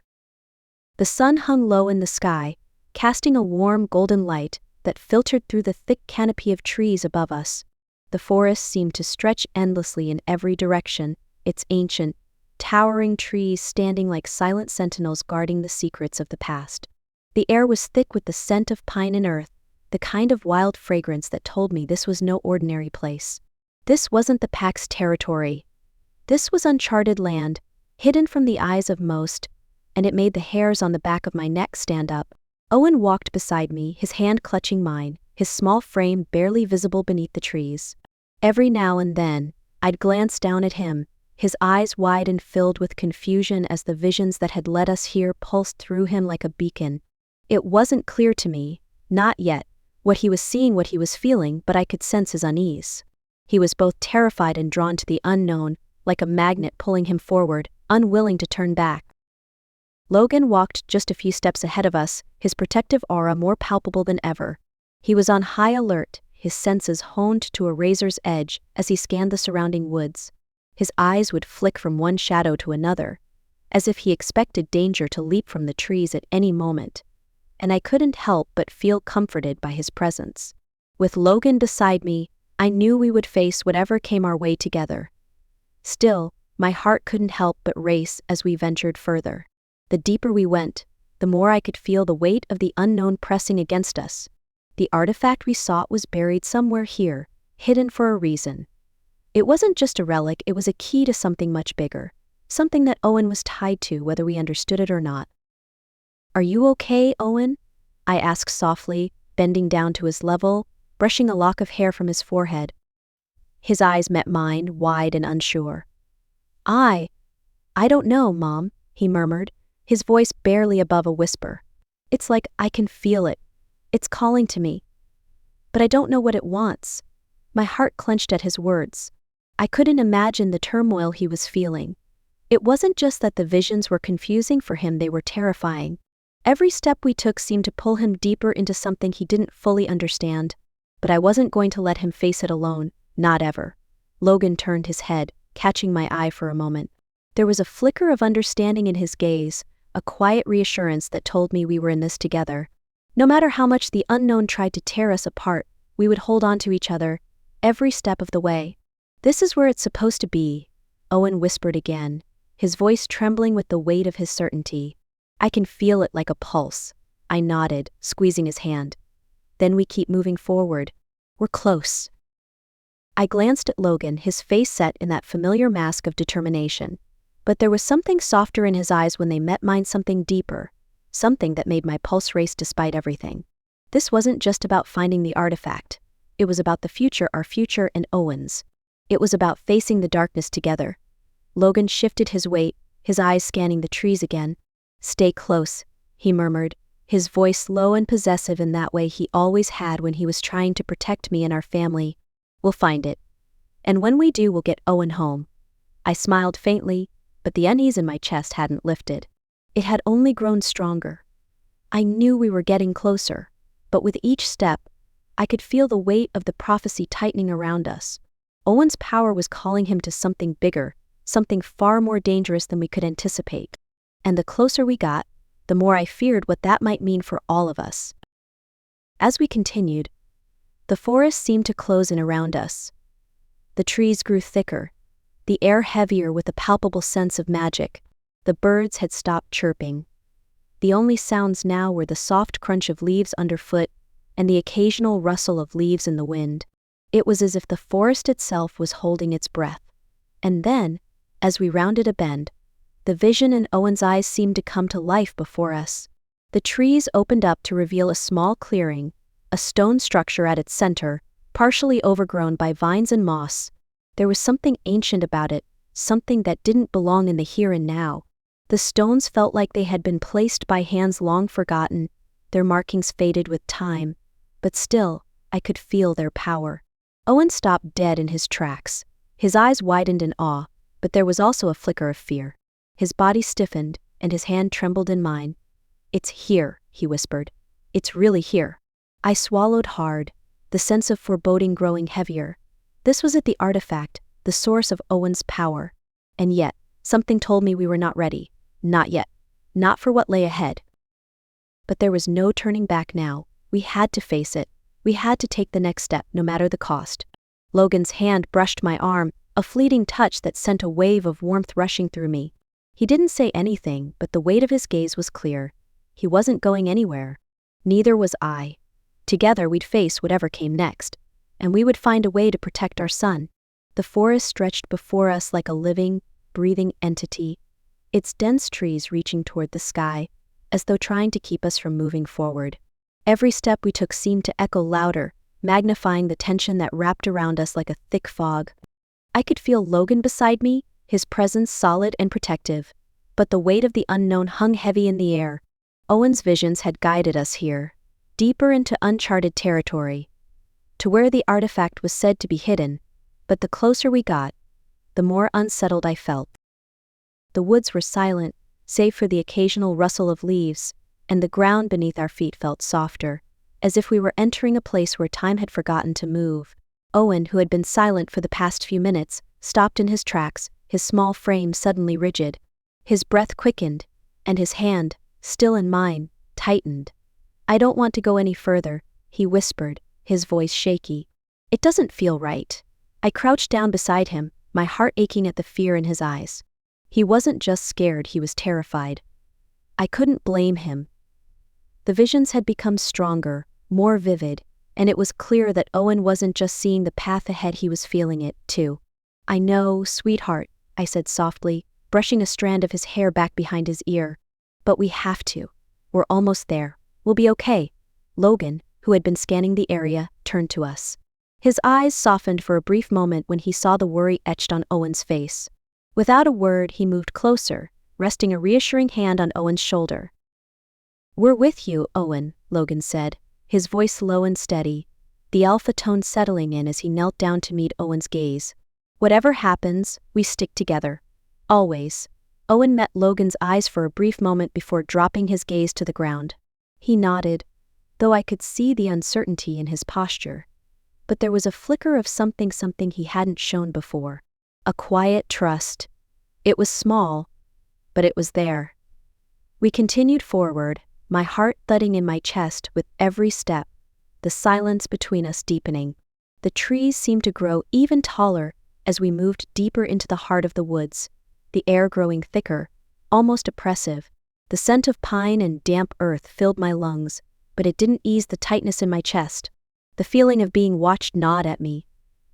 The sun hung low in the sky, casting a warm golden light that filtered through the thick canopy of trees above us. The forest seemed to stretch endlessly in every direction, its ancient, towering trees standing like silent sentinels guarding the secrets of the past. The air was thick with the scent of pine and earth, the kind of wild fragrance that told me this was no ordinary place. This wasn't the pack's territory. This was uncharted land, hidden from the eyes of most, and it made the hairs on the back of my neck stand up. Owen walked beside me, his hand clutching mine, his small frame barely visible beneath the trees. Every now and then, I'd glance down at him, his eyes wide and filled with confusion as the visions that had led us here pulsed through him like a beacon. It wasn't clear to me, not yet, what he was seeing, what he was feeling, but I could sense his unease. He was both terrified and drawn to the unknown, like a magnet pulling him forward, unwilling to turn back. Logan walked just a few steps ahead of us, his protective aura more palpable than ever. He was on high alert, his senses honed to a razor's edge as he scanned the surrounding woods. His eyes would flick from one shadow to another, as if he expected danger to leap from the trees at any moment. And I couldn't help but feel comforted by his presence. With Logan beside me, I knew we would face whatever came our way together. Still, my heart couldn't help but race as we ventured further. The deeper we went, the more I could feel the weight of the unknown pressing against us. The artifact we sought was buried somewhere here, hidden for a reason. It wasn't just a relic, it was a key to something much bigger, something that Owen was tied to whether we understood it or not. "Are you okay, Owen?" I asked softly, bending down to his level, brushing a lock of hair from his forehead. His eyes met mine, wide and unsure. I don't know, Mom," he murmured, his voice barely above a whisper. "It's like I can feel it. It's calling to me. But I don't know what it wants." My heart clenched at his words. I couldn't imagine the turmoil he was feeling. It wasn't just that the visions were confusing for him, they were terrifying. Every step we took seemed to pull him deeper into something he didn't fully understand. But I wasn't going to let him face it alone, not ever. Logan turned his head, catching my eye for a moment. There was a flicker of understanding in his gaze, a quiet reassurance that told me we were in this together. No matter how much the unknown tried to tear us apart, we would hold on to each other, every step of the way. "This is where it's supposed to be," Owen whispered again, his voice trembling with the weight of his certainty. "I can feel it like a pulse." I nodded, squeezing his hand. "Then we keep moving forward. We're close." I glanced at Logan, his face set in that familiar mask of determination. But there was something softer in his eyes when they met mine, something deeper, something that made my pulse race despite everything. This wasn't just about finding the artifact. It was about the future, our future and Owen's. It was about facing the darkness together. Logan shifted his weight, his eyes scanning the trees again. "Stay close," he murmured, his voice low and possessive in that way he always had when he was trying to protect me and our family. "We'll find it. And when we do, we'll get Owen home." I smiled faintly, but the unease in my chest hadn't lifted. It had only grown stronger. I knew we were getting closer, but with each step, I could feel the weight of the prophecy tightening around us. Owen's power was calling him to something bigger, something far more dangerous than we could anticipate. And the closer we got, the more I feared what that might mean for all of us. As we continued, the forest seemed to close in around us. The trees grew thicker, the air heavier with a palpable sense of magic. The birds had stopped chirping. The only sounds now were the soft crunch of leaves underfoot and the occasional rustle of leaves in the wind. It was as if the forest itself was holding its breath. And then, as we rounded a bend, the vision in Owen's eyes seemed to come to life before us. The trees opened up to reveal a small clearing, a stone structure at its center, partially overgrown by vines and moss. There was something ancient about it, something that didn't belong in the here and now. The stones felt like they had been placed by hands long forgotten, their markings faded with time, but still, I could feel their power. Owen stopped dead in his tracks. His eyes widened in awe, but there was also a flicker of fear. His body stiffened, and his hand trembled in mine. "It's here," he whispered. "It's really here." I swallowed hard, the sense of foreboding growing heavier. This was the artifact, the source of Owen's power. And yet, something told me we were not ready. Not yet. Not for what lay ahead. But there was no turning back now. We had to face it. We had to take the next step, no matter the cost. Logan's hand brushed my arm, a fleeting touch that sent a wave of warmth rushing through me. He didn't say anything, but the weight of his gaze was clear. He wasn't going anywhere. Neither was I. Together we'd face whatever came next, and we would find a way to protect our son. The forest stretched before us like a living, breathing entity, its dense trees reaching toward the sky, as though trying to keep us from moving forward. Every step we took seemed to echo louder, magnifying the tension that wrapped around us like a thick fog. I could feel Logan beside me, his presence solid and protective, but the weight of the unknown hung heavy in the air. Owen's visions had guided us here, deeper into uncharted territory, to where the artifact was said to be hidden, but the closer we got, the more unsettled I felt. The woods were silent, save for the occasional rustle of leaves, and the ground beneath our feet felt softer, as if we were entering a place where time had forgotten to move. Owen, who had been silent for the past few minutes, stopped in his tracks, his small frame suddenly rigid. His breath quickened, and his hand, still in mine, tightened. "I don't want to go any further," he whispered, his voice shaky. "It doesn't feel right." I crouched down beside him, my heart aching at the fear in his eyes. He wasn't just scared, he was terrified. I couldn't blame him. The visions had become stronger, more vivid, and it was clear that Owen wasn't just seeing the path ahead, he was feeling it, too. "I know, sweetheart," I said softly, brushing a strand of his hair back behind his ear. "But we have to. We're almost there. We'll be okay." Logan, who had been scanning the area, turned to us. His eyes softened for a brief moment when he saw the worry etched on Owen's face. Without a word, he moved closer, resting a reassuring hand on Owen's shoulder. "We're with you, Owen," Logan said, his voice low and steady, the alpha tone settling in as he knelt down to meet Owen's gaze. "Whatever happens, we stick together. Always." Owen met Logan's eyes for a brief moment before dropping his gaze to the ground. He nodded, though I could see the uncertainty in his posture. But there was a flicker of something he hadn't shown before. A quiet trust. It was small, but it was there. We continued forward, my heart thudding in my chest with every step, the silence between us deepening. The trees seemed to grow even taller as we moved deeper into the heart of the woods, the air growing thicker, almost oppressive. The scent of pine and damp earth filled my lungs, but it didn't ease the tightness in my chest. The feeling of being watched gnawed at me.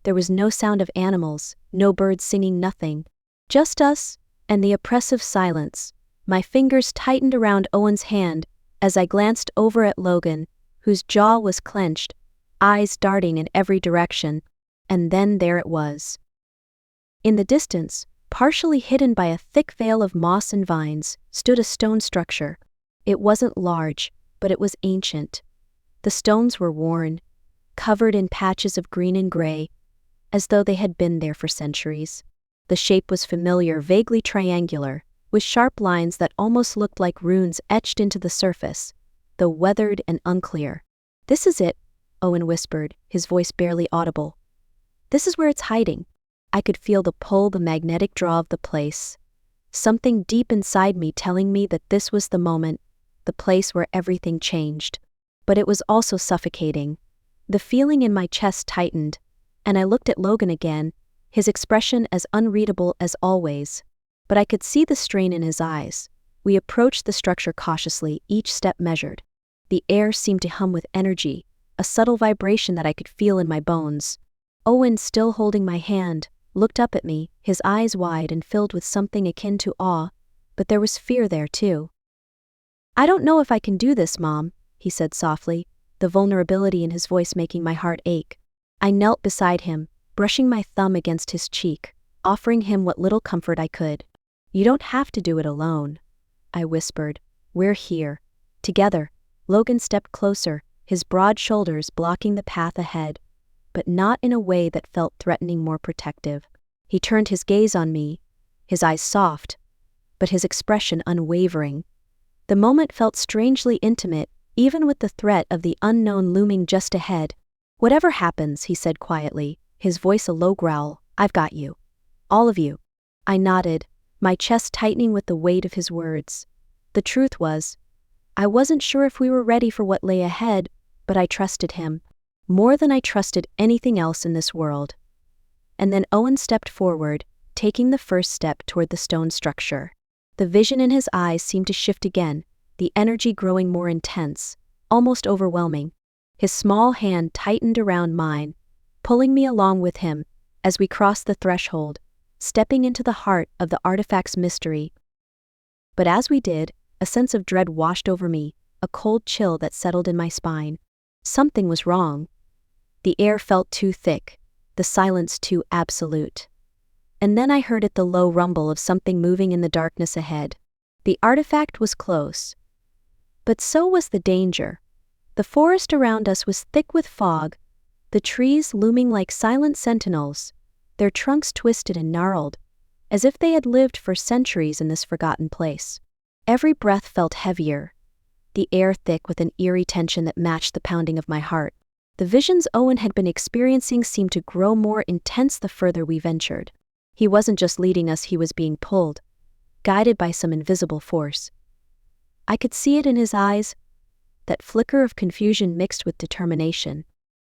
There was no sound of animals, no birds singing, nothing. Just us, and the oppressive silence. My fingers tightened around Owen's hand as I glanced over at Logan, whose jaw was clenched, eyes darting in every direction, and then there it was. In the distance, partially hidden by a thick veil of moss and vines, stood a stone structure. It wasn't large, but it was ancient. The stones were worn, covered in patches of green and gray, as though they had been there for centuries. The shape was familiar, vaguely triangular, with sharp lines that almost looked like runes etched into the surface, though weathered and unclear. "This is it," Owen whispered, his voice barely audible. "This is where it's hiding." I could feel the pull, the magnetic draw of the place. Something deep inside me telling me that this was the moment, the place where everything changed. But it was also suffocating. The feeling in my chest tightened, and I looked at Logan again, his expression as unreadable as always. But I could see the strain in his eyes. We approached the structure cautiously, each step measured. The air seemed to hum with energy, a subtle vibration that I could feel in my bones. Owen, still holding my hand, looked up at me, his eyes wide and filled with something akin to awe, but there was fear there too. "I don't know if I can do this, Mom," he said softly, the vulnerability in his voice making my heart ache. I knelt beside him, brushing my thumb against his cheek, offering him what little comfort I could. "You don't have to do it alone," I whispered. "We're here. Together." Logan stepped closer, his broad shoulders blocking the path ahead, but not in a way that felt threatening, more protective. He turned his gaze on me, his eyes soft, but his expression unwavering. The moment felt strangely intimate, even with the threat of the unknown looming just ahead. "Whatever happens," he said quietly, his voice a low growl, "I've got you. All of you." I nodded, my chest tightening with the weight of his words. The truth was, I wasn't sure if we were ready for what lay ahead, but I trusted him, more than I trusted anything else in this world. And then Owen stepped forward, taking the first step toward the stone structure. The vision in his eyes seemed to shift again, the energy growing more intense, almost overwhelming. His small hand tightened around mine, pulling me along with him as we crossed the threshold, stepping into the heart of the artifact's mystery. But as we did, a sense of dread washed over me, a cold chill that settled in my spine. Something was wrong. The air felt too thick, the silence too absolute. And then I heard the low rumble of something moving in the darkness ahead. The artifact was close. But so was the danger. The forest around us was thick with fog, the trees looming like silent sentinels, their trunks twisted and gnarled, as if they had lived for centuries in this forgotten place. Every breath felt heavier, the air thick with an eerie tension that matched the pounding of my heart. The visions Owen had been experiencing seemed to grow more intense the further we ventured. He wasn't just leading us, he was being pulled, guided by some invisible force. I could see it in his eyes, that flicker of confusion mixed with determination.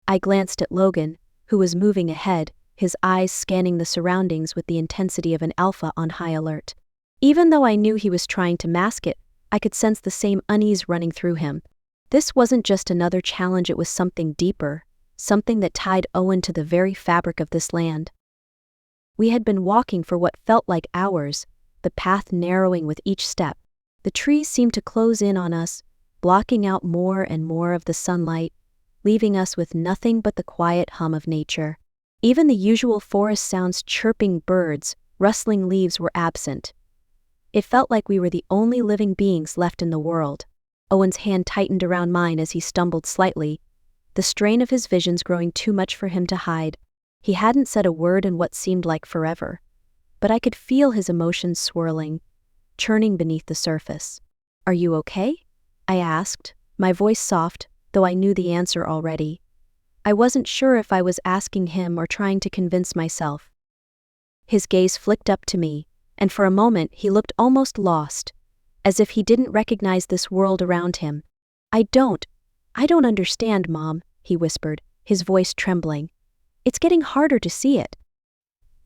I glanced at Logan, who was moving ahead, his eyes scanning the surroundings with the intensity of an alpha on high alert. Even though I knew he was trying to mask it, I could sense the same unease running through him. This wasn't just another challenge, it was something deeper, something that tied Owen to the very fabric of this land. We had been walking for what felt like hours, the path narrowing with each step. The trees seemed to close in on us, blocking out more and more of the sunlight, leaving us with nothing but the quiet hum of nature. Even the usual forest sounds, chirping birds, rustling leaves, were absent. It felt like we were the only living beings left in the world. Owen's hand tightened around mine as he stumbled slightly, the strain of his visions growing too much for him to hide. He hadn't said a word in what seemed like forever, but I could feel his emotions swirling, churning beneath the surface. "Are you okay?" I asked, my voice soft, though I knew the answer already. I wasn't sure if I was asking him or trying to convince myself. His gaze flicked up to me, and for a moment he looked almost lost, as if he didn't recognize this world around him. I don't understand, Mom," he whispered, his voice trembling. "It's getting harder to see it.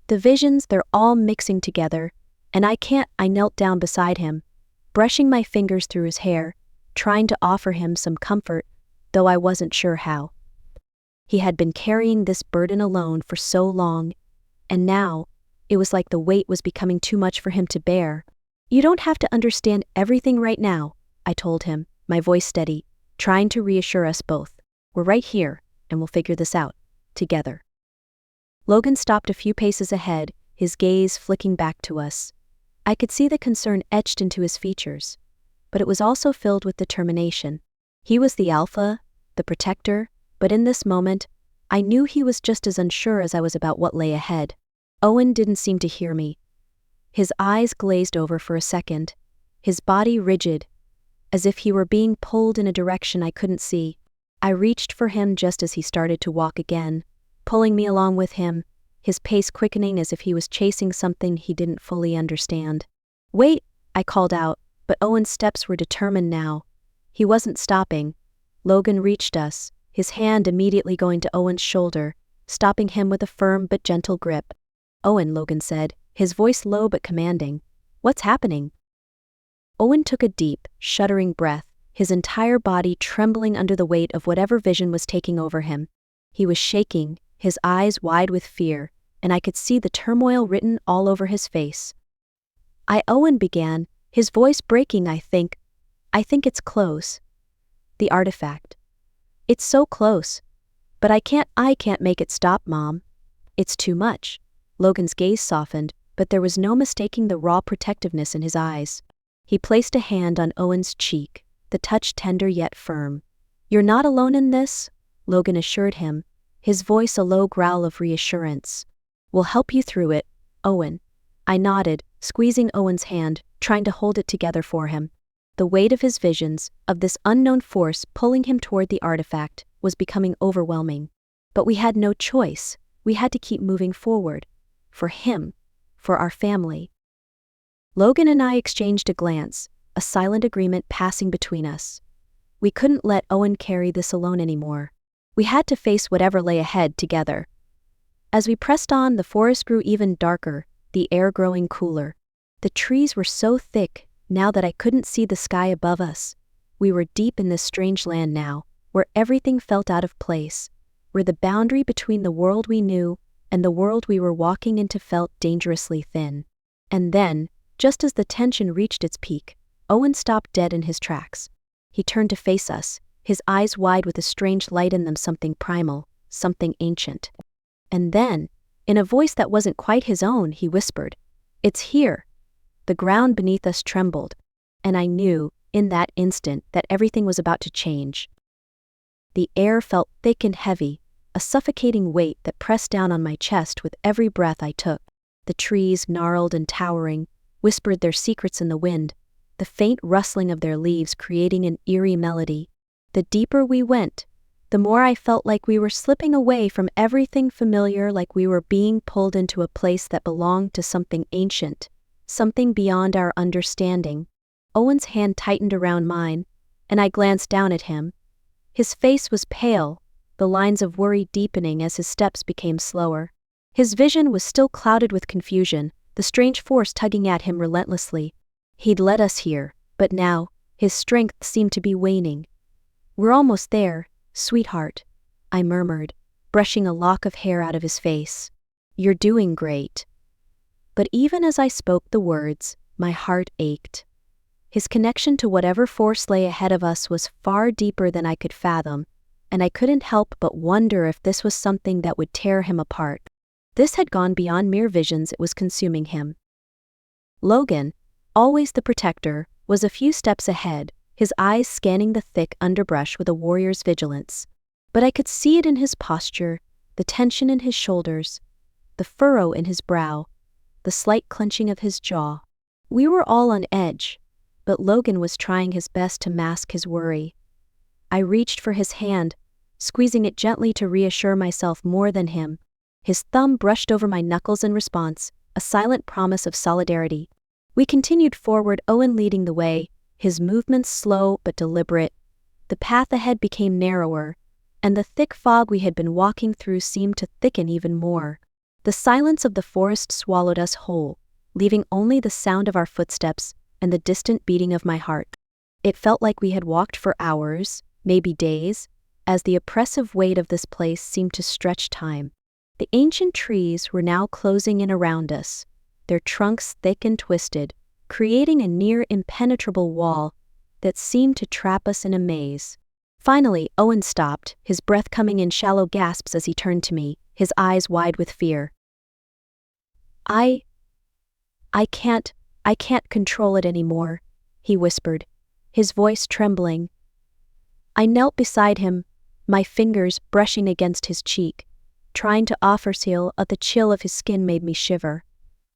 The visions, they're all mixing together, and I can't." I knelt down beside him, brushing my fingers through his hair, trying to offer him some comfort, though I wasn't sure how. He had been carrying this burden alone for so long, and now, it was like the weight was becoming too much for him to bear. "You don't have to understand everything right now," I told him, my voice steady, trying to reassure us both. "We're right here, and we'll figure this out, together." Logan stopped a few paces ahead, his gaze flicking back to us. I could see the concern etched into his features, but it was also filled with determination. He was the alpha, the protector, but in this moment, I knew he was just as unsure as I was about what lay ahead. Owen didn't seem to hear me. His eyes glazed over for a second, his body rigid, as if he were being pulled in a direction I couldn't see. I reached for him just as he started to walk again, pulling me along with him, his pace quickening as if he was chasing something he didn't fully understand. "Wait," I called out, but Owen's steps were determined now. He wasn't stopping. Logan reached us, his hand immediately going to Owen's shoulder, stopping him with a firm but gentle grip. "Owen," Logan said, his voice low but commanding. "What's happening?" Owen took a deep, shuddering breath, his entire body trembling under the weight of whatever vision was taking over him. He was shaking, his eyes wide with fear, and I could see the turmoil written all over his face. Owen began, his voice breaking. I think it's close. The artifact. It's so close. But I can't make it stop, Mom. It's too much." Logan's gaze softened, but there was no mistaking the raw protectiveness in his eyes. He placed a hand on Owen's cheek, the touch tender yet firm. "You're not alone in this," Logan assured him, his voice a low growl of reassurance. "We'll help you through it, Owen." I nodded, squeezing Owen's hand, trying to hold it together for him. The weight of his visions, of this unknown force pulling him toward the artifact, was becoming overwhelming. But we had no choice. We had to keep moving forward. For him. For our family. Logan and I exchanged a glance, a silent agreement passing between us. We couldn't let Owen carry this alone anymore. We had to face whatever lay ahead together. As we pressed on, the forest grew even darker, the air growing cooler. The trees were so thick, now that I couldn't see the sky above us. We were deep in this strange land now, where everything felt out of place, where the boundary between the world we knew and the world we were walking into felt dangerously thin. And then, just as the tension reached its peak, Owen stopped dead in his tracks. He turned to face us, his eyes wide with a strange light in them, something primal, something ancient. And then, in a voice that wasn't quite his own, he whispered, "It's here." The ground beneath us trembled, and I knew, in that instant, that everything was about to change. The air felt thick and heavy, a suffocating weight that pressed down on my chest with every breath I took. The trees, gnarled and towering, whispered their secrets in the wind, the faint rustling of their leaves creating an eerie melody. The deeper we went, the more I felt like we were slipping away from everything familiar, like we were being pulled into a place that belonged to something ancient, something beyond our understanding. Owen's hand tightened around mine, and I glanced down at him. His face was pale, the lines of worry deepening as his steps became slower. His vision was still clouded with confusion, the strange force tugging at him relentlessly. He'd led us here, but now, his strength seemed to be waning. "We're almost there, sweetheart," I murmured, brushing a lock of hair out of his face. "You're doing great." But even as I spoke the words, my heart ached. His connection to whatever force lay ahead of us was far deeper than I could fathom, and I couldn't help but wonder if this was something that would tear him apart. This had gone beyond mere visions, it was consuming him. Logan, always the protector, was a few steps ahead, his eyes scanning the thick underbrush with a warrior's vigilance. But I could see it in his posture, the tension in his shoulders, the furrow in his brow, the slight clenching of his jaw. We were all on edge, but Logan was trying his best to mask his worry. I reached for his hand, squeezing it gently to reassure myself more than him. His thumb brushed over my knuckles in response, a silent promise of solidarity. We continued forward, Owen leading the way, his movements slow but deliberate. The path ahead became narrower, and the thick fog we had been walking through seemed to thicken even more. The silence of the forest swallowed us whole, leaving only the sound of our footsteps and the distant beating of my heart. It felt like we had walked for hours, maybe days, as the oppressive weight of this place seemed to stretch time. The ancient trees were now closing in around us, their trunks thick and twisted, creating a near impenetrable wall that seemed to trap us in a maze. Finally, Owen stopped, his breath coming in shallow gasps as he turned to me, his eyes wide with fear. I can't control it anymore," he whispered, his voice trembling. I knelt beside him, my fingers brushing against his cheek, trying to offer seal, the chill of his skin made me shiver.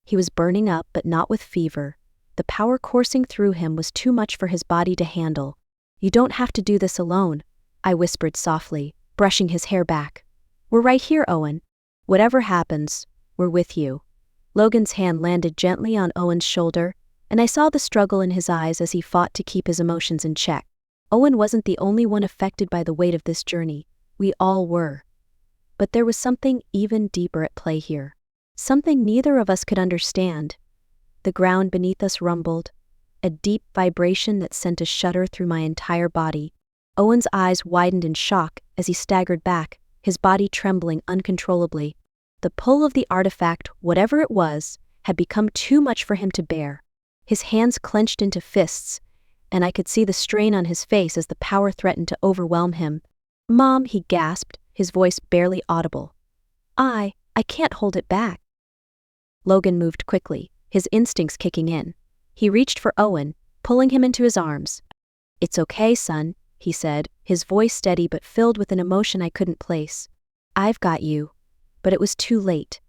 He was burning up, but not with fever. The power coursing through him was too much for his body to handle. "You don't have to do this alone," I whispered softly, brushing his hair back. "We're right here, Owen. Whatever happens, we're with you." Logan's hand landed gently on Owen's shoulder, and I saw the struggle in his eyes as he fought to keep his emotions in check. Owen wasn't the only one affected by the weight of this journey. We all were. But there was something even deeper at play here. Something neither of us could understand. The ground beneath us rumbled, a deep vibration that sent a shudder through my entire body. Owen's eyes widened in shock as he staggered back, his body trembling uncontrollably. The pull of the artifact, whatever it was, had become too much for him to bear. His hands clenched into fists, and I could see the strain on his face as the power threatened to overwhelm him. "Mom," he gasped, his voice barely audible. I can't hold it back." Logan moved quickly, his instincts kicking in. He reached for Owen, pulling him into his arms. "It's okay, son," he said, his voice steady but filled with an emotion I couldn't place. "I've got you." But it was too late.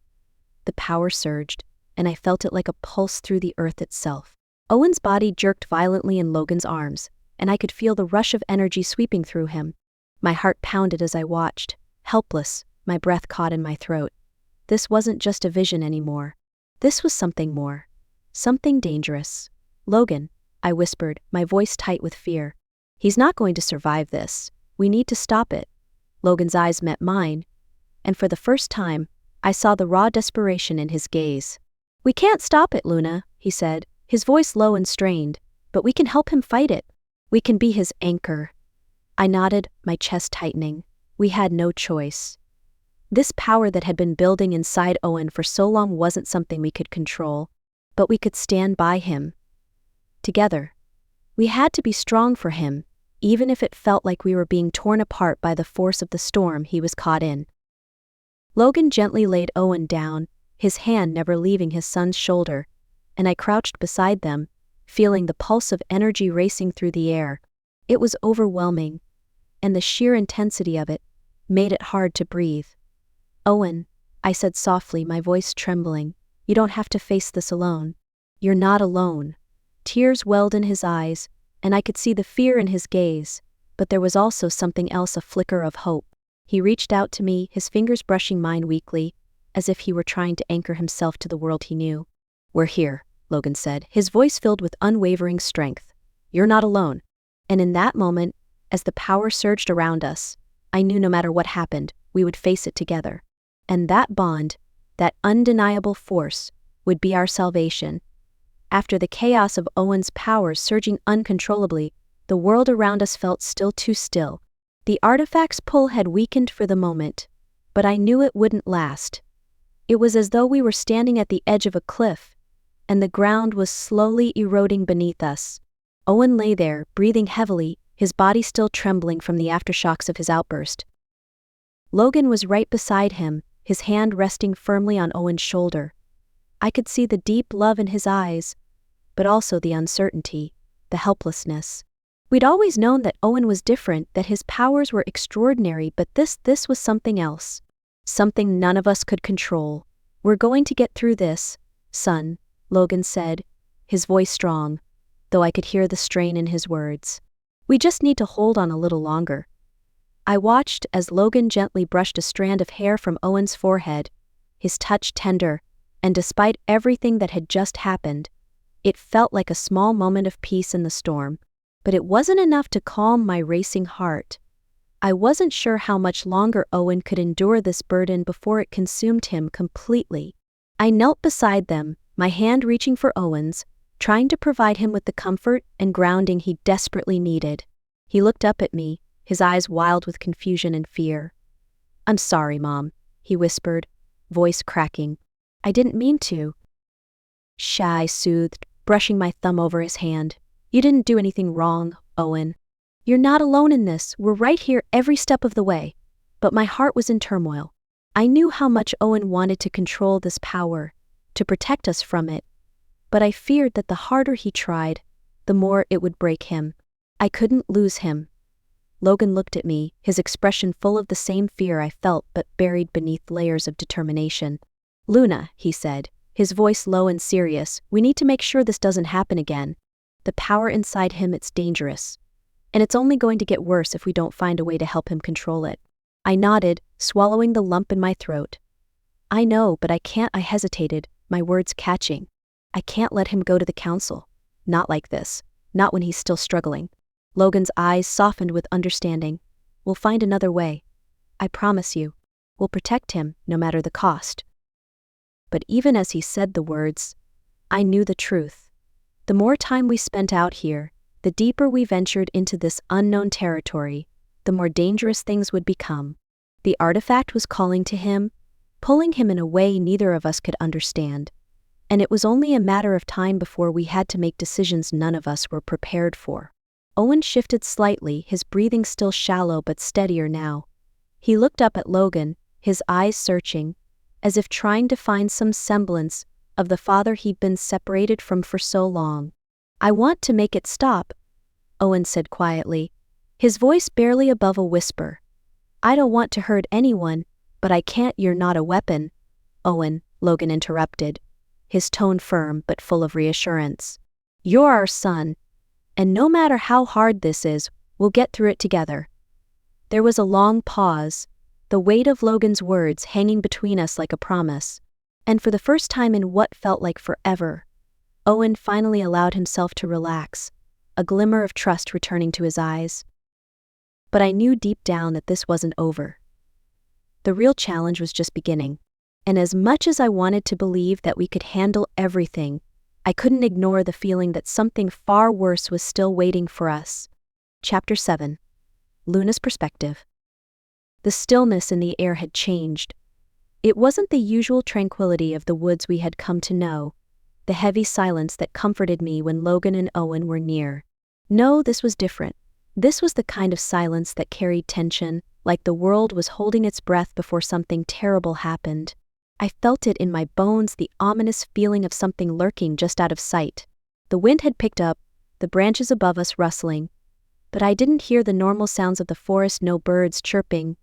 The power surged, and I felt it like a pulse through the earth itself. Owen's body jerked violently in Logan's arms, and I could feel the rush of energy sweeping through him. My heart pounded as I watched, helpless, my breath caught in my throat. This wasn't just a vision anymore. This was something more. Something dangerous. "Logan," I whispered, my voice tight with fear. "He's not going to survive this. We need to stop it." Logan's eyes met mine, and for the first time, I saw the raw desperation in his gaze. "We can't stop it, Luna," he said, his voice low and strained, "but we can help him fight it. We can be his anchor." I nodded, my chest tightening. We had no choice. This power that had been building inside Owen for so long wasn't something we could control, but we could stand by him. Together. We had to be strong for him, even if it felt like we were being torn apart by the force of the storm he was caught in. Logan gently laid Owen down, his hand never leaving his son's shoulder, and I crouched beside them, feeling the pulse of energy racing through the air. It was overwhelming, and the sheer intensity of it made it hard to breathe. "Owen," I said softly, my voice trembling, "you don't have to face this alone. You're not alone." Tears welled in his eyes, and I could see the fear in his gaze, but there was also something else, a flicker of hope. He reached out to me, his fingers brushing mine weakly, as if he were trying to anchor himself to the world he knew. "We're here," Logan said, his voice filled with unwavering strength. "You're not alone." And in that moment, as the power surged around us, I knew no matter what happened, we would face it together. And that bond, that undeniable force, would be our salvation. After the chaos of Owen's powers surging uncontrollably, the world around us felt still too still. The artifact's pull had weakened for the moment, but I knew it wouldn't last. It was as though we were standing at the edge of a cliff, and the ground was slowly eroding beneath us. Owen lay there, breathing heavily, his body still trembling from the aftershocks of his outburst. Logan was right beside him, his hand resting firmly on Owen's shoulder. I could see the deep love in his eyes, but also the uncertainty, the helplessness. We'd always known that Owen was different, that his powers were extraordinary, but this was something else. Something none of us could control. "We're going to get through this, son," Logan said, his voice strong, though I could hear the strain in his words. "We just need to hold on a little longer." I watched as Logan gently brushed a strand of hair from Owen's forehead, his touch tender, and despite everything that had just happened, it felt like a small moment of peace in the storm. But it wasn't enough to calm my racing heart. I wasn't sure how much longer Owen could endure this burden before it consumed him completely. I knelt beside them, my hand reaching for Owen's, trying to provide him with the comfort and grounding he desperately needed. He looked up at me, his eyes wild with confusion and fear. "I'm sorry, Mom," he whispered, voice cracking. "I didn't mean to." "Shh," I soothed, brushing my thumb over his hand. "You didn't do anything wrong, Owen. You're not alone in this, we're right here every step of the way." But my heart was in turmoil. I knew how much Owen wanted to control this power, to protect us from it, but I feared that the harder he tried, the more it would break him. I couldn't lose him. Logan looked at me, his expression full of the same fear I felt but buried beneath layers of determination. "Luna," he said, his voice low and serious, "we need to make sure this doesn't happen again. The power inside him, it's dangerous. And it's only going to get worse if we don't find a way to help him control it." I nodded, swallowing the lump in my throat. "I know, but I can't," I hesitated, my words catching. "I can't let him go to the council. Not like this. Not when he's still struggling." Logan's eyes softened with understanding. "We'll find another way. I promise you. We'll protect him, no matter the cost." But even as he said the words, I knew the truth. The more time we spent out here, the deeper we ventured into this unknown territory, the more dangerous things would become. The artifact was calling to him, pulling him in a way neither of us could understand. And it was only a matter of time before we had to make decisions none of us were prepared for. Owen shifted slightly, his breathing still shallow but steadier now. He looked up at Logan, his eyes searching, as if trying to find some semblance of the father he'd been separated from for so long. "I want to make it stop," Owen said quietly, his voice barely above a whisper. "I don't want to hurt anyone, but I can't." "You're not a weapon, Owen," Logan interrupted, his tone firm but full of reassurance. "You're our son, and no matter how hard this is, we'll get through it together." There was a long pause, the weight of Logan's words hanging between us like a promise, and for the first time in what felt like forever, Owen finally allowed himself to relax, a glimmer of trust returning to his eyes. But I knew deep down that this wasn't over. The real challenge was just beginning, and as much as I wanted to believe that we could handle everything, I couldn't ignore the feeling that something far worse was still waiting for us. Chapter 7. Luna's Perspective. The stillness in the air had changed. It wasn't the usual tranquility of the woods we had come to know, the heavy silence that comforted me when Logan and Owen were near. No, this was different. This was the kind of silence that carried tension, like the world was holding its breath before something terrible happened. I felt it in my bones, the ominous feeling of something lurking just out of sight. The wind had picked up, the branches above us rustling, but I didn't hear the normal sounds of the forest, no birds chirping,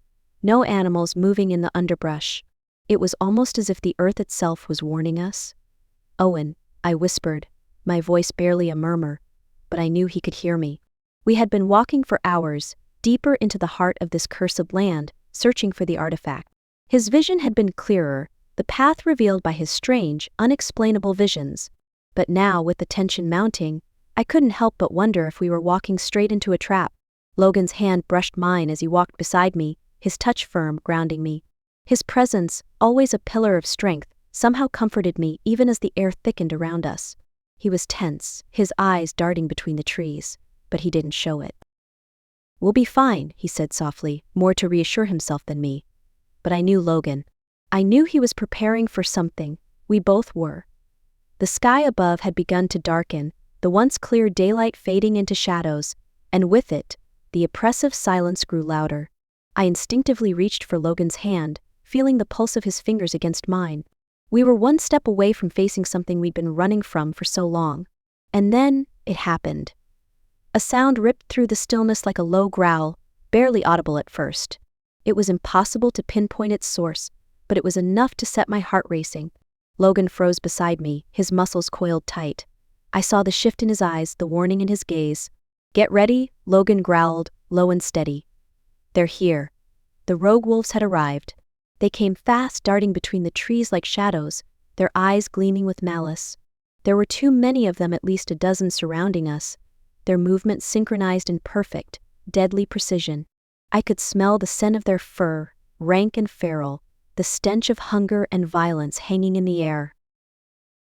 no animals moving in the underbrush. It was almost as if the earth itself was warning us. "Owen," I whispered, my voice barely a murmur, but I knew he could hear me. We had been walking for hours, deeper into the heart of this cursed land, searching for the artifact. His vision had been clearer, the path revealed by his strange, unexplainable visions. But now, with the tension mounting, I couldn't help but wonder if we were walking straight into a trap. Logan's hand brushed mine as he walked beside me, his touch firm, grounding me. His presence, always a pillar of strength, somehow comforted me even as the air thickened around us. He was tense, his eyes darting between the trees, but he didn't show it. "We'll be fine," he said softly, more to reassure himself than me. But I knew Logan. I knew he was preparing for something. We both were. The sky above had begun to darken, the once clear daylight fading into shadows, and with it, the oppressive silence grew louder. I instinctively reached for Logan's hand, feeling the pulse of his fingers against mine. We were one step away from facing something we'd been running from for so long. And then, it happened. A sound ripped through the stillness like a low growl, barely audible at first. It was impossible to pinpoint its source, but it was enough to set my heart racing. Logan froze beside me, his muscles coiled tight. I saw the shift in his eyes, the warning in his gaze. "Get ready," Logan growled, low and steady. "They're here." The rogue wolves had arrived. They came fast, darting between the trees like shadows, their eyes gleaming with malice. There were too many of them, at least a dozen surrounding us, their movements synchronized in perfect, deadly precision. I could smell the scent of their fur, rank and feral, the stench of hunger and violence hanging in the air.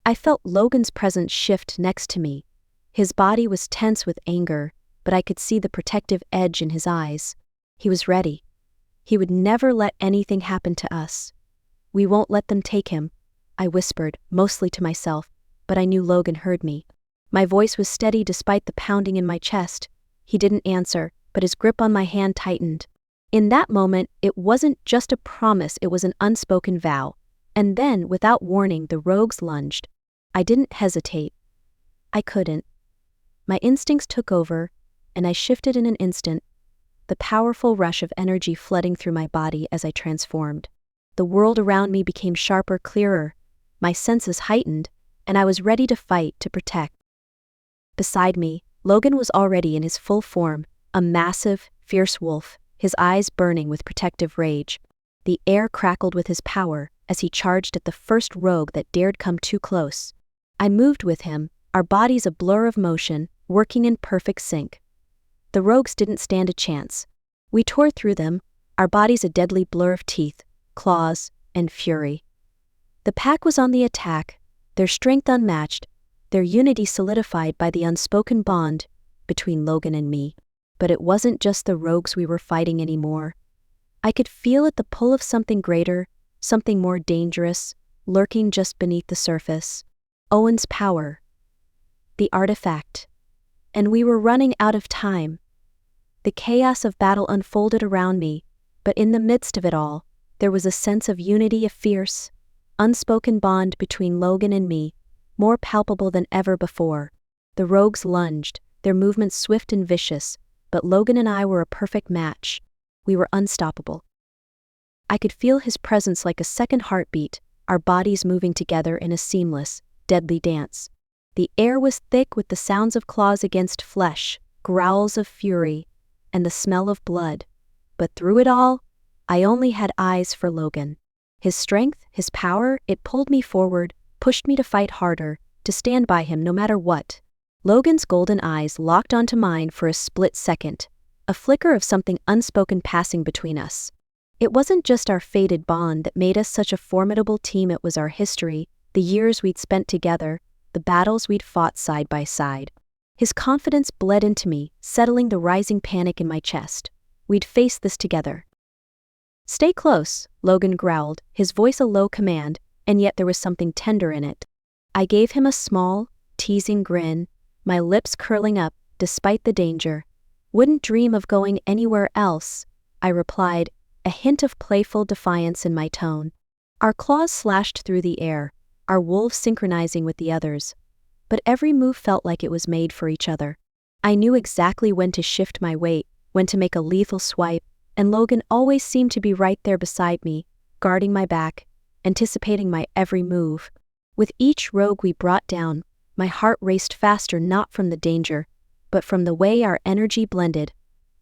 I felt Logan's presence shift next to me. His body was tense with anger, but I could see the protective edge in his eyes. He was ready. He would never let anything happen to us. "We won't let them take him," I whispered, mostly to myself, but I knew Logan heard me. My voice was steady despite the pounding in my chest. He didn't answer, but his grip on my hand tightened. In that moment, it wasn't just a promise, it was an unspoken vow. And then, without warning, the rogues lunged. I didn't hesitate. I couldn't. My instincts took over, and I shifted in an instant, the powerful rush of energy flooding through my body as I transformed. The world around me became sharper, clearer, my senses heightened, and I was ready to fight, to protect. Beside me, Logan was already in his full form, a massive, fierce wolf, his eyes burning with protective rage. The air crackled with his power as he charged at the first rogue that dared come too close. I moved with him, our bodies a blur of motion, working in perfect sync. The rogues didn't stand a chance. We tore through them, our bodies a deadly blur of teeth, claws, and fury. The pack was on the attack, their strength unmatched, their unity solidified by the unspoken bond between Logan and me. But it wasn't just the rogues we were fighting anymore. I could feel it, the pull of something greater, something more dangerous, lurking just beneath the surface. Owen's power. The artifact. And we were running out of time. The chaos of battle unfolded around me, but in the midst of it all, there was a sense of unity, a fierce, unspoken bond between Logan and me, more palpable than ever before. The rogues lunged, their movements swift and vicious, but Logan and I were a perfect match. We were unstoppable. I could feel his presence like a second heartbeat, our bodies moving together in a seamless, deadly dance. The air was thick with the sounds of claws against flesh, growls of fury, and the smell of blood. But through it all, I only had eyes for Logan. His strength, his power, it pulled me forward, pushed me to fight harder, to stand by him no matter what. Logan's golden eyes locked onto mine for a split second, a flicker of something unspoken passing between us. It wasn't just our fated bond that made us such a formidable team, it was our history, the years we'd spent together, the battles we'd fought side by side. His confidence bled into me, settling the rising panic in my chest. We'd face this together. "Stay close," Logan growled, his voice a low command, and yet there was something tender in it. I gave him a small, teasing grin, my lips curling up, despite the danger. "Wouldn't dream of going anywhere else," I replied, a hint of playful defiance in my tone. Our claws slashed through the air, our wolves synchronizing with the others. But every move felt like it was made for each other. I knew exactly when to shift my weight, when to make a lethal swipe, and Logan always seemed to be right there beside me, guarding my back, anticipating my every move. With each rogue we brought down, my heart raced faster, not from the danger, but from the way our energy blended,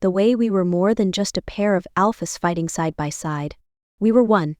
the way we were more than just a pair of alphas fighting side by side. We were one.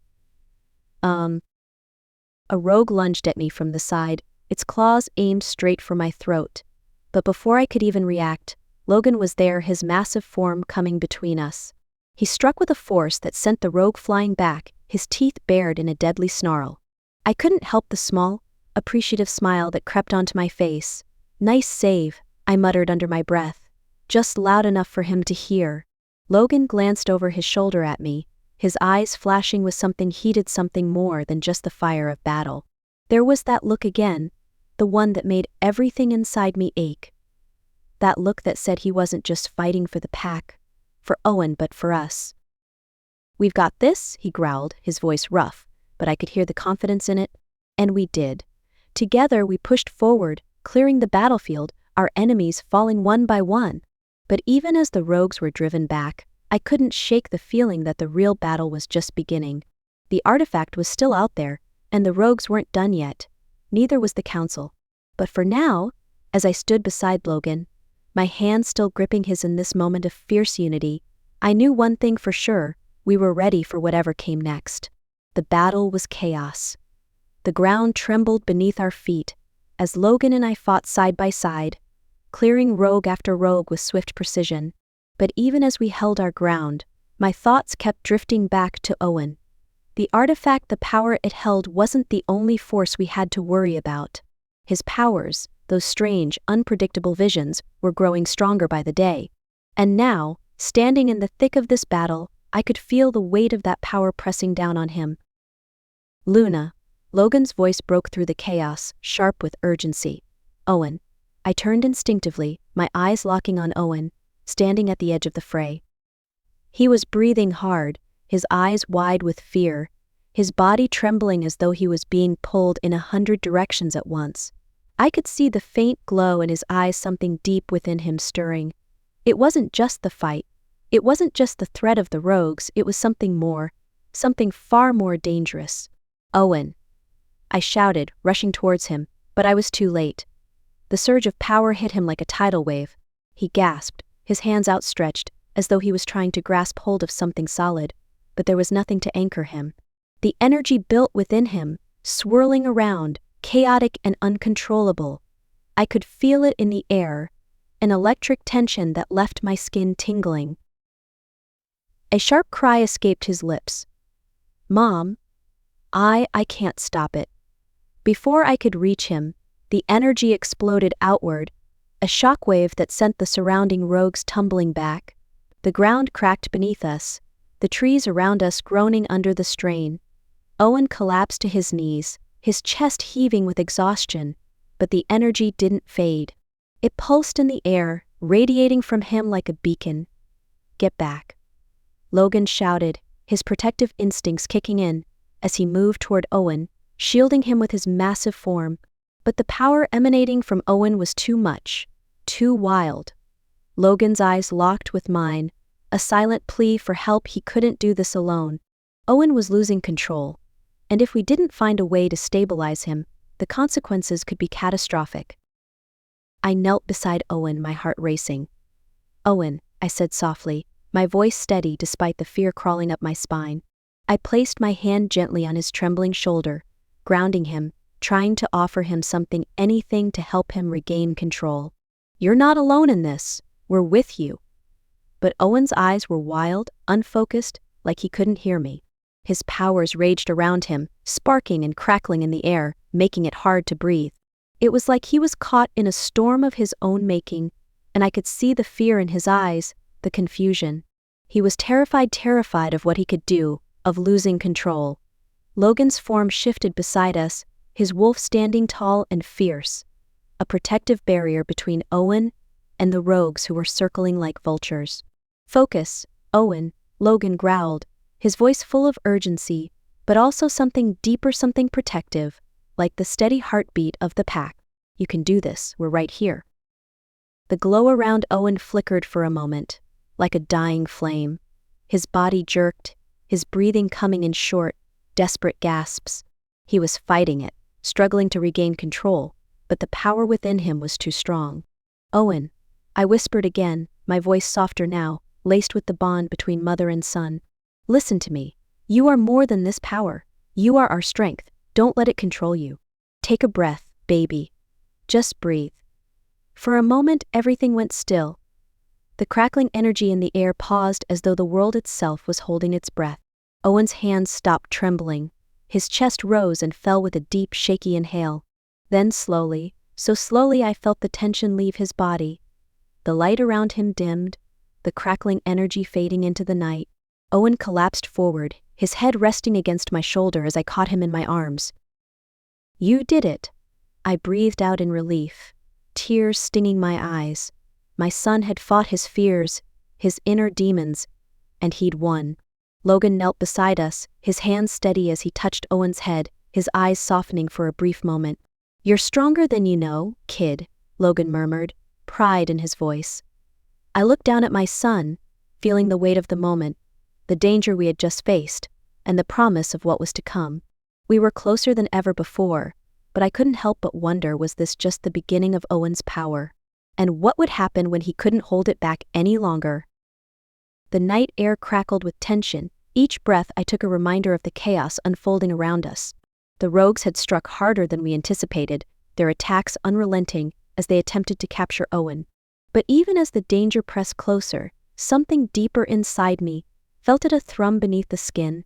A rogue lunged at me from the side, its claws aimed straight for my throat. But before I could even react, Logan was there, his massive form coming between us. He struck with a force that sent the rogue flying back, his teeth bared in a deadly snarl. I couldn't help the small, appreciative smile that crept onto my face. "Nice save," I muttered under my breath, just loud enough for him to hear. Logan glanced over his shoulder at me, his eyes flashing with something heated, something more than just the fire of battle. There was that look again, the one that made everything inside me ache. That look that said he wasn't just fighting for the pack, for Owen, but for us. "We've got this," he growled, his voice rough, but I could hear the confidence in it. And we did. Together we pushed forward, clearing the battlefield, our enemies falling one by one. But even as the rogues were driven back, I couldn't shake the feeling that the real battle was just beginning. The artifact was still out there, and the rogues weren't done yet. Neither was the council. But for now, as I stood beside Logan, my hand still gripping his in this moment of fierce unity, I knew one thing for sure: we were ready for whatever came next. The battle was chaos. The ground trembled beneath our feet as Logan and I fought side by side, clearing rogue after rogue with swift precision. But even as we held our ground, my thoughts kept drifting back to Owen. The artifact, the power it held, wasn't the only force we had to worry about. His powers, those strange, unpredictable visions, were growing stronger by the day. And now, standing in the thick of this battle, I could feel the weight of that power pressing down on him. "Luna," Logan's voice broke through the chaos, sharp with urgency. "Owen." I turned instinctively, my eyes locking on Owen, standing at the edge of the fray. He was breathing hard, his eyes wide with fear, his body trembling as though he was being pulled in 100 directions at once. I could see the faint glow in his eyes, something deep within him stirring. It wasn't just the fight. It wasn't just the threat of the rogues, it was something more, something far more dangerous. "Owen," I shouted, rushing towards him, but I was too late. The surge of power hit him like a tidal wave. He gasped, his hands outstretched, as though he was trying to grasp hold of something solid, but there was nothing to anchor him. The energy built within him, swirling around, chaotic and uncontrollable. I could feel it in the air, an electric tension that left my skin tingling. A sharp cry escaped his lips. "Mom, I can't stop it." Before I could reach him, the energy exploded outward, a shockwave that sent the surrounding rogues tumbling back. The ground cracked beneath us, the trees around us groaning under the strain. Owen collapsed to his knees, his chest heaving with exhaustion, but the energy didn't fade. It pulsed in the air, radiating from him like a beacon. "Get back," Logan shouted, his protective instincts kicking in, as he moved toward Owen, shielding him with his massive form. But the power emanating from Owen was too much, too wild. Logan's eyes locked with mine, a silent plea for help. He couldn't do this alone. Owen was losing control. and if we didn't find a way to stabilize him, the consequences could be catastrophic. I knelt beside Owen, my heart racing. "Owen," I said softly, my voice steady despite the fear crawling up my spine. I placed my hand gently on his trembling shoulder, grounding him, trying to offer him something, anything to help him regain control. "You're not alone in this. We're with you." But Owen's eyes were wild, unfocused, like he couldn't hear me. His powers raged around him, sparking and crackling in the air, making it hard to breathe. It was like he was caught in a storm of his own making, and I could see the fear in his eyes, the confusion. He was terrified of what he could do, of losing control. Logan's form shifted beside us, his wolf standing tall and fierce, a protective barrier between Owen and the rogues who were circling like vultures. "Focus, Owen," Logan growled, his voice full of urgency, but also something deeper, something protective, like the steady heartbeat of the pack. "You can do this, we're right here." The glow around Owen flickered for a moment, like a dying flame. His body jerked, his breathing coming in short, desperate gasps. He was fighting it, struggling to regain control, but the power within him was too strong. "Owen," I whispered again, my voice softer now, laced with the bond between mother and son. "Listen to me. You are more than this power. You are our strength. Don't let it control you. Take a breath, baby. Just breathe." For a moment, everything went still. The crackling energy in the air paused as though the world itself was holding its breath. Owen's hands stopped trembling. His chest rose and fell with a deep, shaky inhale. Then slowly, so slowly I felt the tension leave his body. The light around him dimmed, the crackling energy fading into the night. Owen collapsed forward, his head resting against my shoulder as I caught him in my arms. "You did it," I breathed out in relief, tears stinging my eyes. My son had fought his fears, his inner demons, and he'd won. Logan knelt beside us, his hands steady as he touched Owen's head, his eyes softening for a brief moment. "You're stronger than you know, kid," Logan murmured, pride in his voice. I looked down at my son, feeling the weight of the moment, the danger we had just faced, and the promise of what was to come. We were closer than ever before, but I couldn't help but wonder, was this just the beginning of Owen's power? And what would happen when he couldn't hold it back any longer? The night air crackled with tension. Each breath I took a reminder of the chaos unfolding around us. The rogues had struck harder than we anticipated, their attacks unrelenting as they attempted to capture Owen. But even as the danger pressed closer, something deeper inside me felt it, a thrum beneath the skin,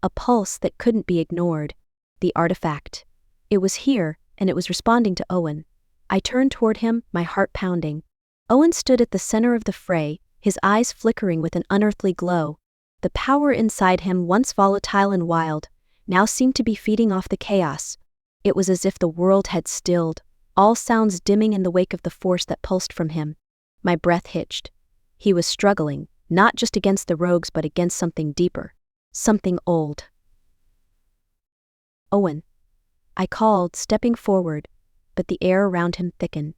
a pulse that couldn't be ignored. The artifact. It was here, and it was responding to Owen. I turned toward him, my heart pounding. Owen stood at the center of the fray, his eyes flickering with an unearthly glow. The power inside him, once volatile and wild, now seemed to be feeding off the chaos. It was as if the world had stilled, all sounds dimming in the wake of the force that pulsed from him. My breath hitched. He was struggling, not just against the rogues but against something deeper, something old. "Owen," I called, stepping forward, but the air around him thickened.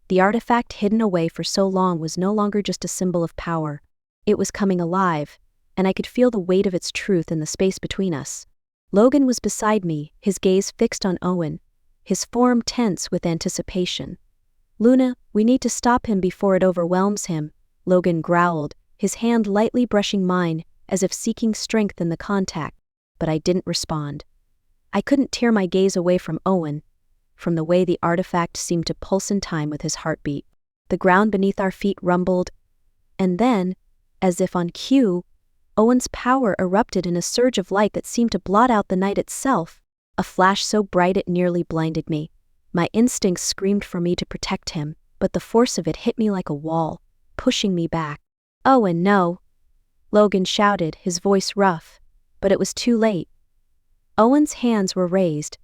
The artifact hidden away for so long was no longer just a symbol of power. It was coming alive, and I could feel the weight of its truth in the space between us. Logan was beside me, his gaze fixed on Owen, his form tense with anticipation. "Luna, we need to stop him before it overwhelms him," Logan growled, his hand lightly brushing mine, as if seeking strength in the contact, but I didn't respond. I couldn't tear my gaze away from Owen, from the way the artifact seemed to pulse in time with his heartbeat. The ground beneath our feet rumbled, and then, as if on cue, Owen's power erupted in a surge of light that seemed to blot out the night itself, a flash so bright it nearly blinded me. My instincts screamed for me to protect him, but the force of it hit me like a wall, pushing me back. "Owen, no!" Logan shouted, his voice rough, but it was too late. Owen's hands were raised,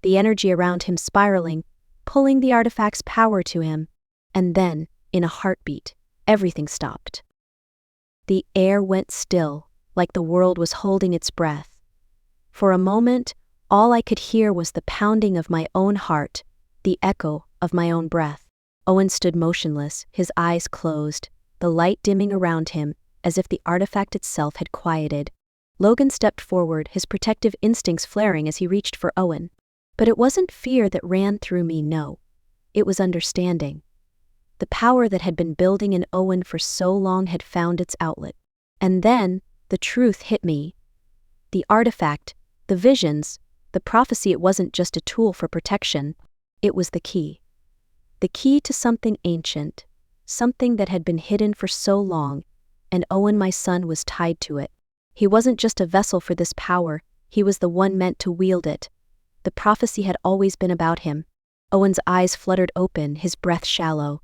the energy around him spiraling, pulling the artifact's power to him, and then, in a heartbeat, everything stopped. The air went still, like the world was holding its breath. For a moment, all I could hear was the pounding of my own heart, the echo of my own breath. Owen stood motionless, his eyes closed, the light dimming around him, as if the artifact itself had quieted. Logan stepped forward, his protective instincts flaring as he reached for Owen. But it wasn't fear that ran through me, no. It was understanding. The power that had been building in Owen for so long had found its outlet. And then, the truth hit me. The artifact, the visions, the prophecy, it wasn't just a tool for protection. It was the key. The key to something ancient, something that had been hidden for so long, and Owen, my son, was tied to it. He wasn't just a vessel for this power, he was the one meant to wield it. The prophecy had always been about him. Owen's eyes fluttered open, his breath shallow.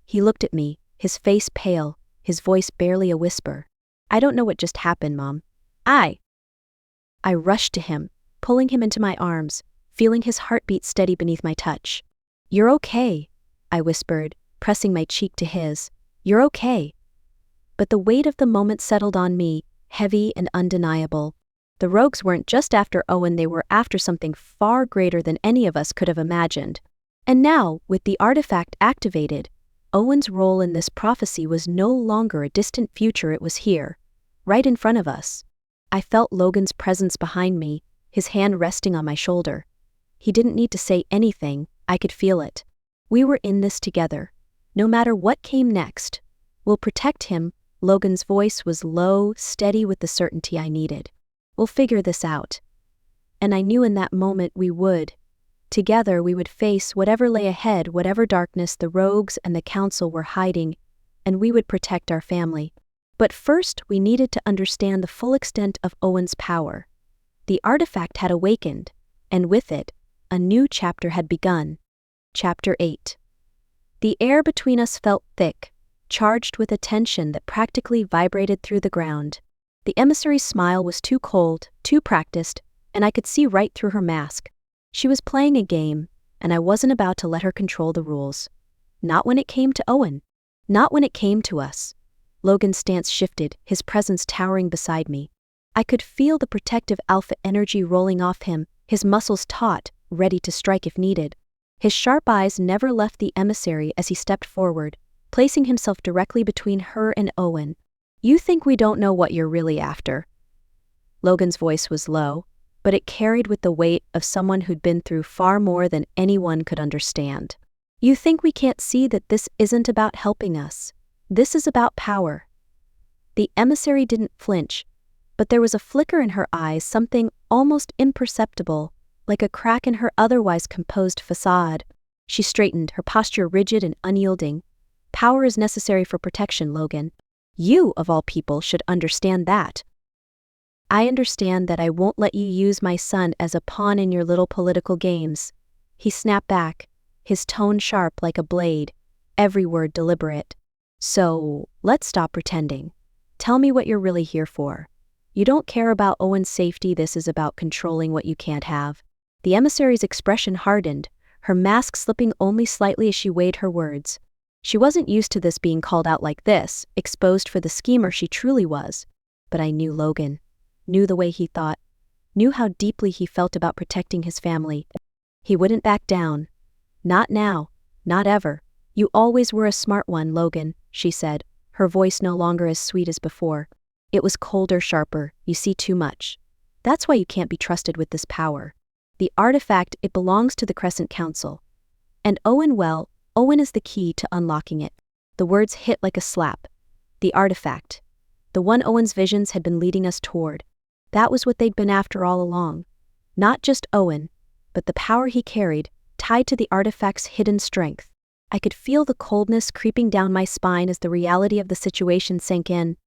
He looked at me, his face pale, his voice barely a whisper. "I don't know what just happened, Mom. I rushed to him, pulling him into my arms, feeling his heartbeat steady beneath my touch. "You're okay," I whispered, pressing my cheek to his. "You're okay." But the weight of the moment settled on me, heavy and undeniable. The rogues weren't just after Owen, they were after something far greater than any of us could have imagined. And now, with the artifact activated, Owen's role in this prophecy was no longer a distant future, it was here, right in front of us. I felt Logan's presence behind me, his hand resting on my shoulder. He didn't need to say anything, I could feel it. We were in this together. No matter what came next, we'll protect him. Logan's voice was low, steady with the certainty I needed. We'll figure this out. And I knew in that moment we would. Together we would face whatever lay ahead, whatever darkness the rogues and the council were hiding, and we would protect our family. But first we needed to understand the full extent of Owen's power. The artifact had awakened, and with it, a new chapter had begun. Chapter 8. The air between us felt thick, charged with a tension that practically vibrated through the ground. The emissary's smile was too cold, too practiced, and I could see right through her mask. She was playing a game, and I wasn't about to let her control the rules. Not when it came to Owen. Not when it came to us. Logan's stance shifted, his presence towering beside me. I could feel the protective alpha energy rolling off him, his muscles taut, ready to strike if needed. His sharp eyes never left the emissary as he stepped forward, placing himself directly between her and Owen. "You think we don't know what you're really after?" Logan's voice was low, but it carried with the weight of someone who'd been through far more than anyone could understand. "You think we can't see that this isn't about helping us? This is about power." The emissary didn't flinch, but there was a flicker in her eyes, something almost imperceptible, like a crack in her otherwise composed facade. She straightened, her posture rigid and unyielding. "Power is necessary for protection, Logan. You, of all people, should understand that." "I understand that I won't let you use my son as a pawn in your little political games." He snapped back, his tone sharp like a blade, every word deliberate. "So, let's stop pretending. Tell me what you're really here for. You don't care about Owen's safety, this is about controlling what you can't have." The emissary's expression hardened, her mask slipping only slightly as she weighed her words. She wasn't used to this being called out like this, exposed for the schemer she truly was. But I knew Logan, knew the way he thought, knew how deeply he felt about protecting his family. He wouldn't back down. "Not now, not ever. You always were a smart one, Logan," she said, her voice no longer as sweet as before. It was colder, sharper. "You see too much. That's why you can't be trusted with this power. The artifact, it belongs to the Crescent Council. And Owen, well, Owen is the key to unlocking it." The words hit like a slap. The artifact. The one Owen's visions had been leading us toward. That was what they'd been after all along. Not just Owen, but the power he carried, tied to the artifact's hidden strength. I could feel the coldness creeping down my spine as the reality of the situation sank in.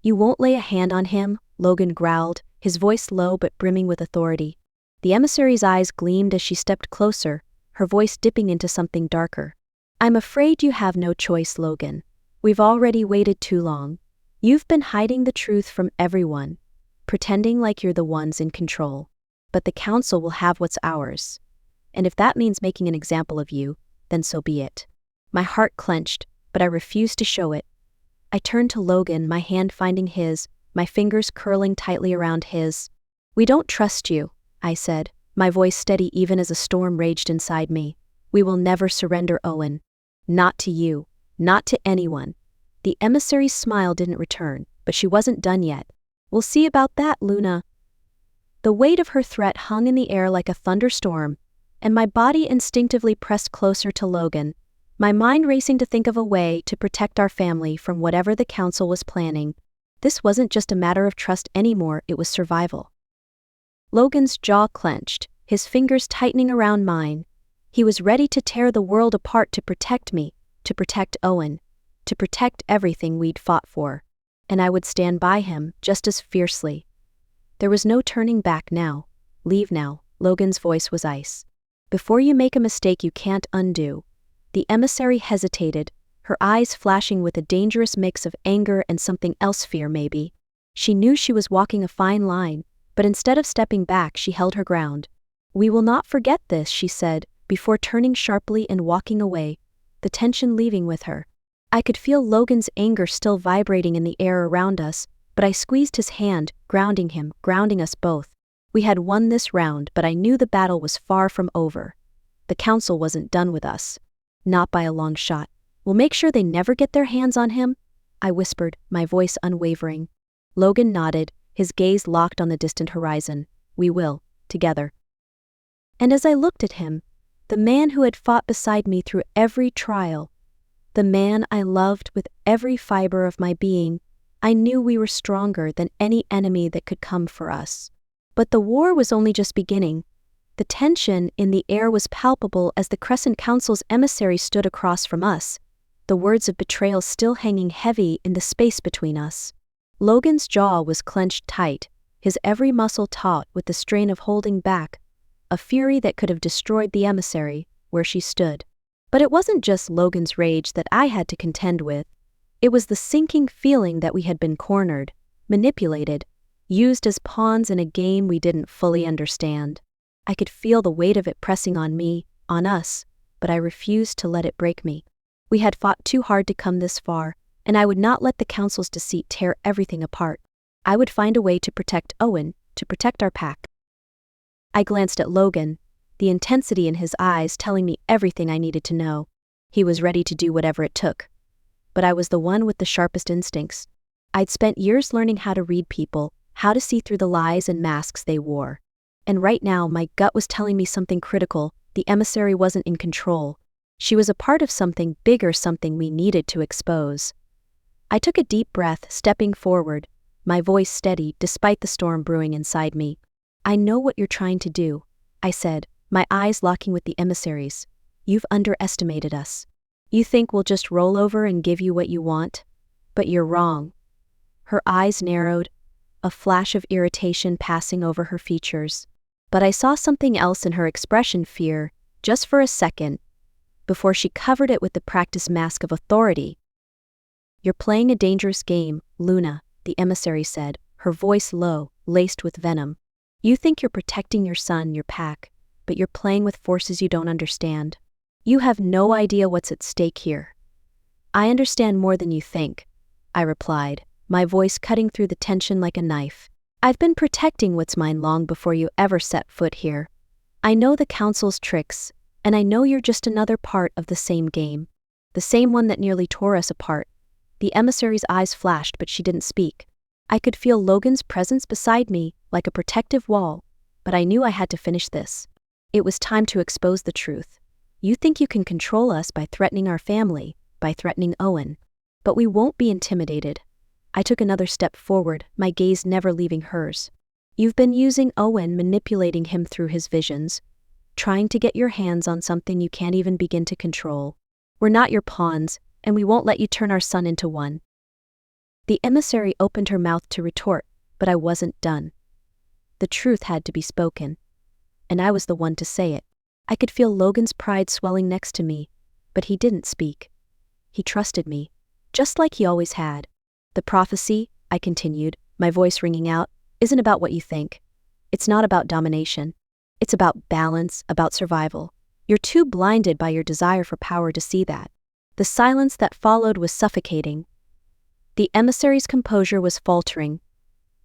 "You won't lay a hand on him?" Logan growled, his voice low but brimming with authority. The emissary's eyes gleamed as she stepped closer, her voice dipping into something darker. "I'm afraid you have no choice, Logan. We've already waited too long. You've been hiding the truth from everyone, pretending like you're the ones in control. But the council will have what's ours. And if that means making an example of you, then so be it." My heart clenched, but I refused to show it. I turned to Logan, my hand finding his, my fingers curling tightly around his. "We don't trust you," I said, my voice steady even as a storm raged inside me. "We will never surrender, Owen. Not to you. Not to anyone." The emissary's smile didn't return, but she wasn't done yet. We'll see about that, Luna. The weight of her threat hung in the air like a thunderstorm, and my body instinctively pressed closer to Logan, my mind racing to think of a way to protect our family from whatever the council was planning. This wasn't just a matter of trust anymore, it was survival. Logan's jaw clenched, his fingers tightening around mine. He was ready to tear the world apart to protect me, to protect Owen, to protect everything we'd fought for. And I would stand by him just as fiercely. There was no turning back now. Leave now, Logan's voice was ice. Before you make a mistake you can't undo. The emissary hesitated, her eyes flashing with a dangerous mix of anger and something else, fear maybe. She knew she was walking a fine line, but instead of stepping back she held her ground. We will not forget this, she said, before turning sharply and walking away, the tension leaving with her. I could feel Logan's anger still vibrating in the air around us, but I squeezed his hand, grounding him, grounding us both. We had won this round, but I knew the battle was far from over. The council wasn't done with us. Not by a long shot. We'll make sure they never get their hands on him, I whispered, my voice unwavering. Logan nodded, his gaze locked on the distant horizon. We will, together. And as I looked at him, the man who had fought beside me through every trial, the man I loved with every fiber of my being, I knew we were stronger than any enemy that could come for us. But the war was only just beginning. The tension in the air was palpable as the Crescent Council's emissary stood across from us, the words of betrayal still hanging heavy in the space between us. Logan's jaw was clenched tight, his every muscle taut with the strain of holding back, a fury that could have destroyed the emissary where she stood. But it wasn't just Logan's rage that I had to contend with. It was the sinking feeling that we had been cornered, manipulated, used as pawns in a game we didn't fully understand. I could feel the weight of it pressing on me, on us, but I refused to let it break me. We had fought too hard to come this far, and I would not let the council's deceit tear everything apart. I would find a way to protect Owen, to protect our pack. I glanced at Logan, the intensity in his eyes telling me everything I needed to know. He was ready to do whatever it took. But I was the one with the sharpest instincts. I'd spent years learning how to read people, how to see through the lies and masks they wore. And right now my gut was telling me something critical. The emissary wasn't in control. She was a part of something bigger, something we needed to expose. I took a deep breath, stepping forward, my voice steady despite the storm brewing inside me. I know what you're trying to do, I said, my eyes locking with the emissary's. You've underestimated us. You think we'll just roll over and give you what you want? But you're wrong. Her eyes narrowed, a flash of irritation passing over her features. But I saw something else in her expression, fear, just for a second, before she covered it with the practiced mask of authority. You're playing a dangerous game, Luna, the emissary said, her voice low, laced with venom. You think you're protecting your son, your pack, but you're playing with forces you don't understand. You have no idea what's at stake here. I understand more than you think, I replied, my voice cutting through the tension like a knife. I've been protecting what's mine long before you ever set foot here. I know the council's tricks, and I know you're just another part of the same game. The same one that nearly tore us apart. The emissary's eyes flashed, but she didn't speak. I could feel Logan's presence beside me, like a protective wall, but I knew I had to finish this. It was time to expose the truth. You think you can control us by threatening our family, by threatening Owen. But we won't be intimidated. I took another step forward, my gaze never leaving hers. You've been using Owen, manipulating him through his visions, trying to get your hands on something you can't even begin to control. We're not your pawns, and we won't let you turn our son into one. The emissary opened her mouth to retort, but I wasn't done. The truth had to be spoken, and I was the one to say it. I could feel Logan's pride swelling next to me, but he didn't speak. He trusted me, just like he always had. The prophecy, I continued, my voice ringing out, isn't about what you think. It's not about domination. It's about balance, about survival. You're too blinded by your desire for power to see that. The silence that followed was suffocating. The emissary's composure was faltering,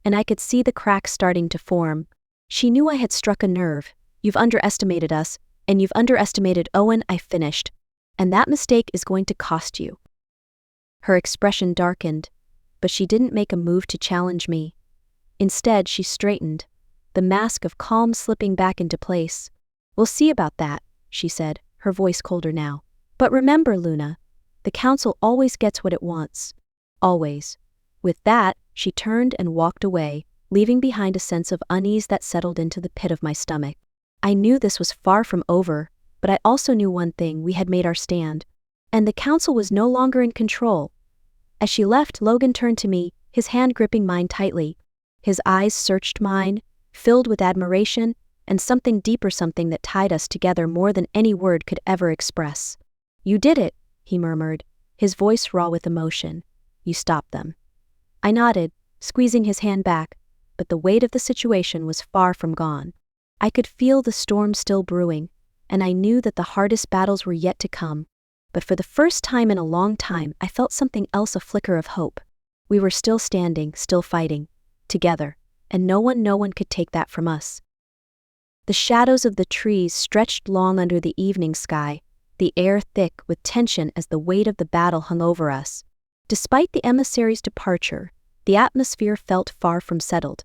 and I could see the cracks starting to form. She knew I had struck a nerve. You've underestimated us, and you've underestimated Owen, I finished. And that mistake is going to cost you. Her expression darkened, but she didn't make a move to challenge me. Instead, she straightened, the mask of calm slipping back into place. "We'll see about that," she said, her voice colder now. "But remember, Luna, the council always gets what it wants. Always." With that, she turned and walked away, leaving behind a sense of unease that settled into the pit of my stomach. I knew this was far from over, but I also knew one thing: we had made our stand, and the council was no longer in control. As she left, Logan turned to me, his hand gripping mine tightly. His eyes searched mine, filled with admiration and something deeper, something that tied us together more than any word could ever express. "You did it," he murmured, his voice raw with emotion. "You stopped them." I nodded, squeezing his hand back, but the weight of the situation was far from gone. I could feel the storm still brewing, and I knew that the hardest battles were yet to come. But for the first time in a long time, I felt something else, a flicker of hope. We were still standing, still fighting, together, and no one could take that from us. The shadows of the trees stretched long under the evening sky, the air thick with tension as the weight of the battle hung over us. Despite the emissary's departure, the atmosphere felt far from settled.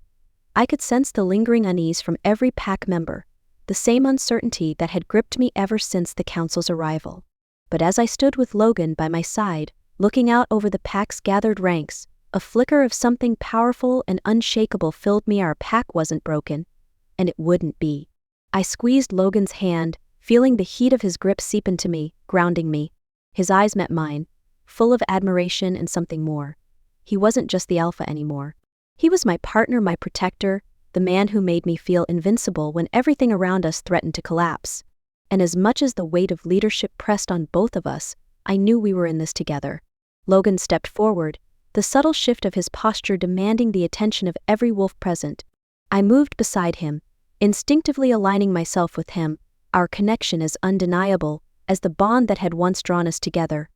I could sense the lingering unease from every pack member, the same uncertainty that had gripped me ever since the council's arrival. But as I stood with Logan by my side, looking out over the pack's gathered ranks, a flicker of something powerful and unshakable filled me. Our pack wasn't broken, and it wouldn't be. I squeezed Logan's hand, feeling the heat of his grip seep into me, grounding me. His eyes met mine, full of admiration and something more. He wasn't just the alpha anymore. He was my partner, my protector, the man who made me feel invincible when everything around us threatened to collapse. And as much as the weight of leadership pressed on both of us, I knew we were in this together. Logan stepped forward, the subtle shift of his posture demanding the attention of every wolf present. I moved beside him, instinctively aligning myself with him, our connection as undeniable as the bond that had once drawn us together.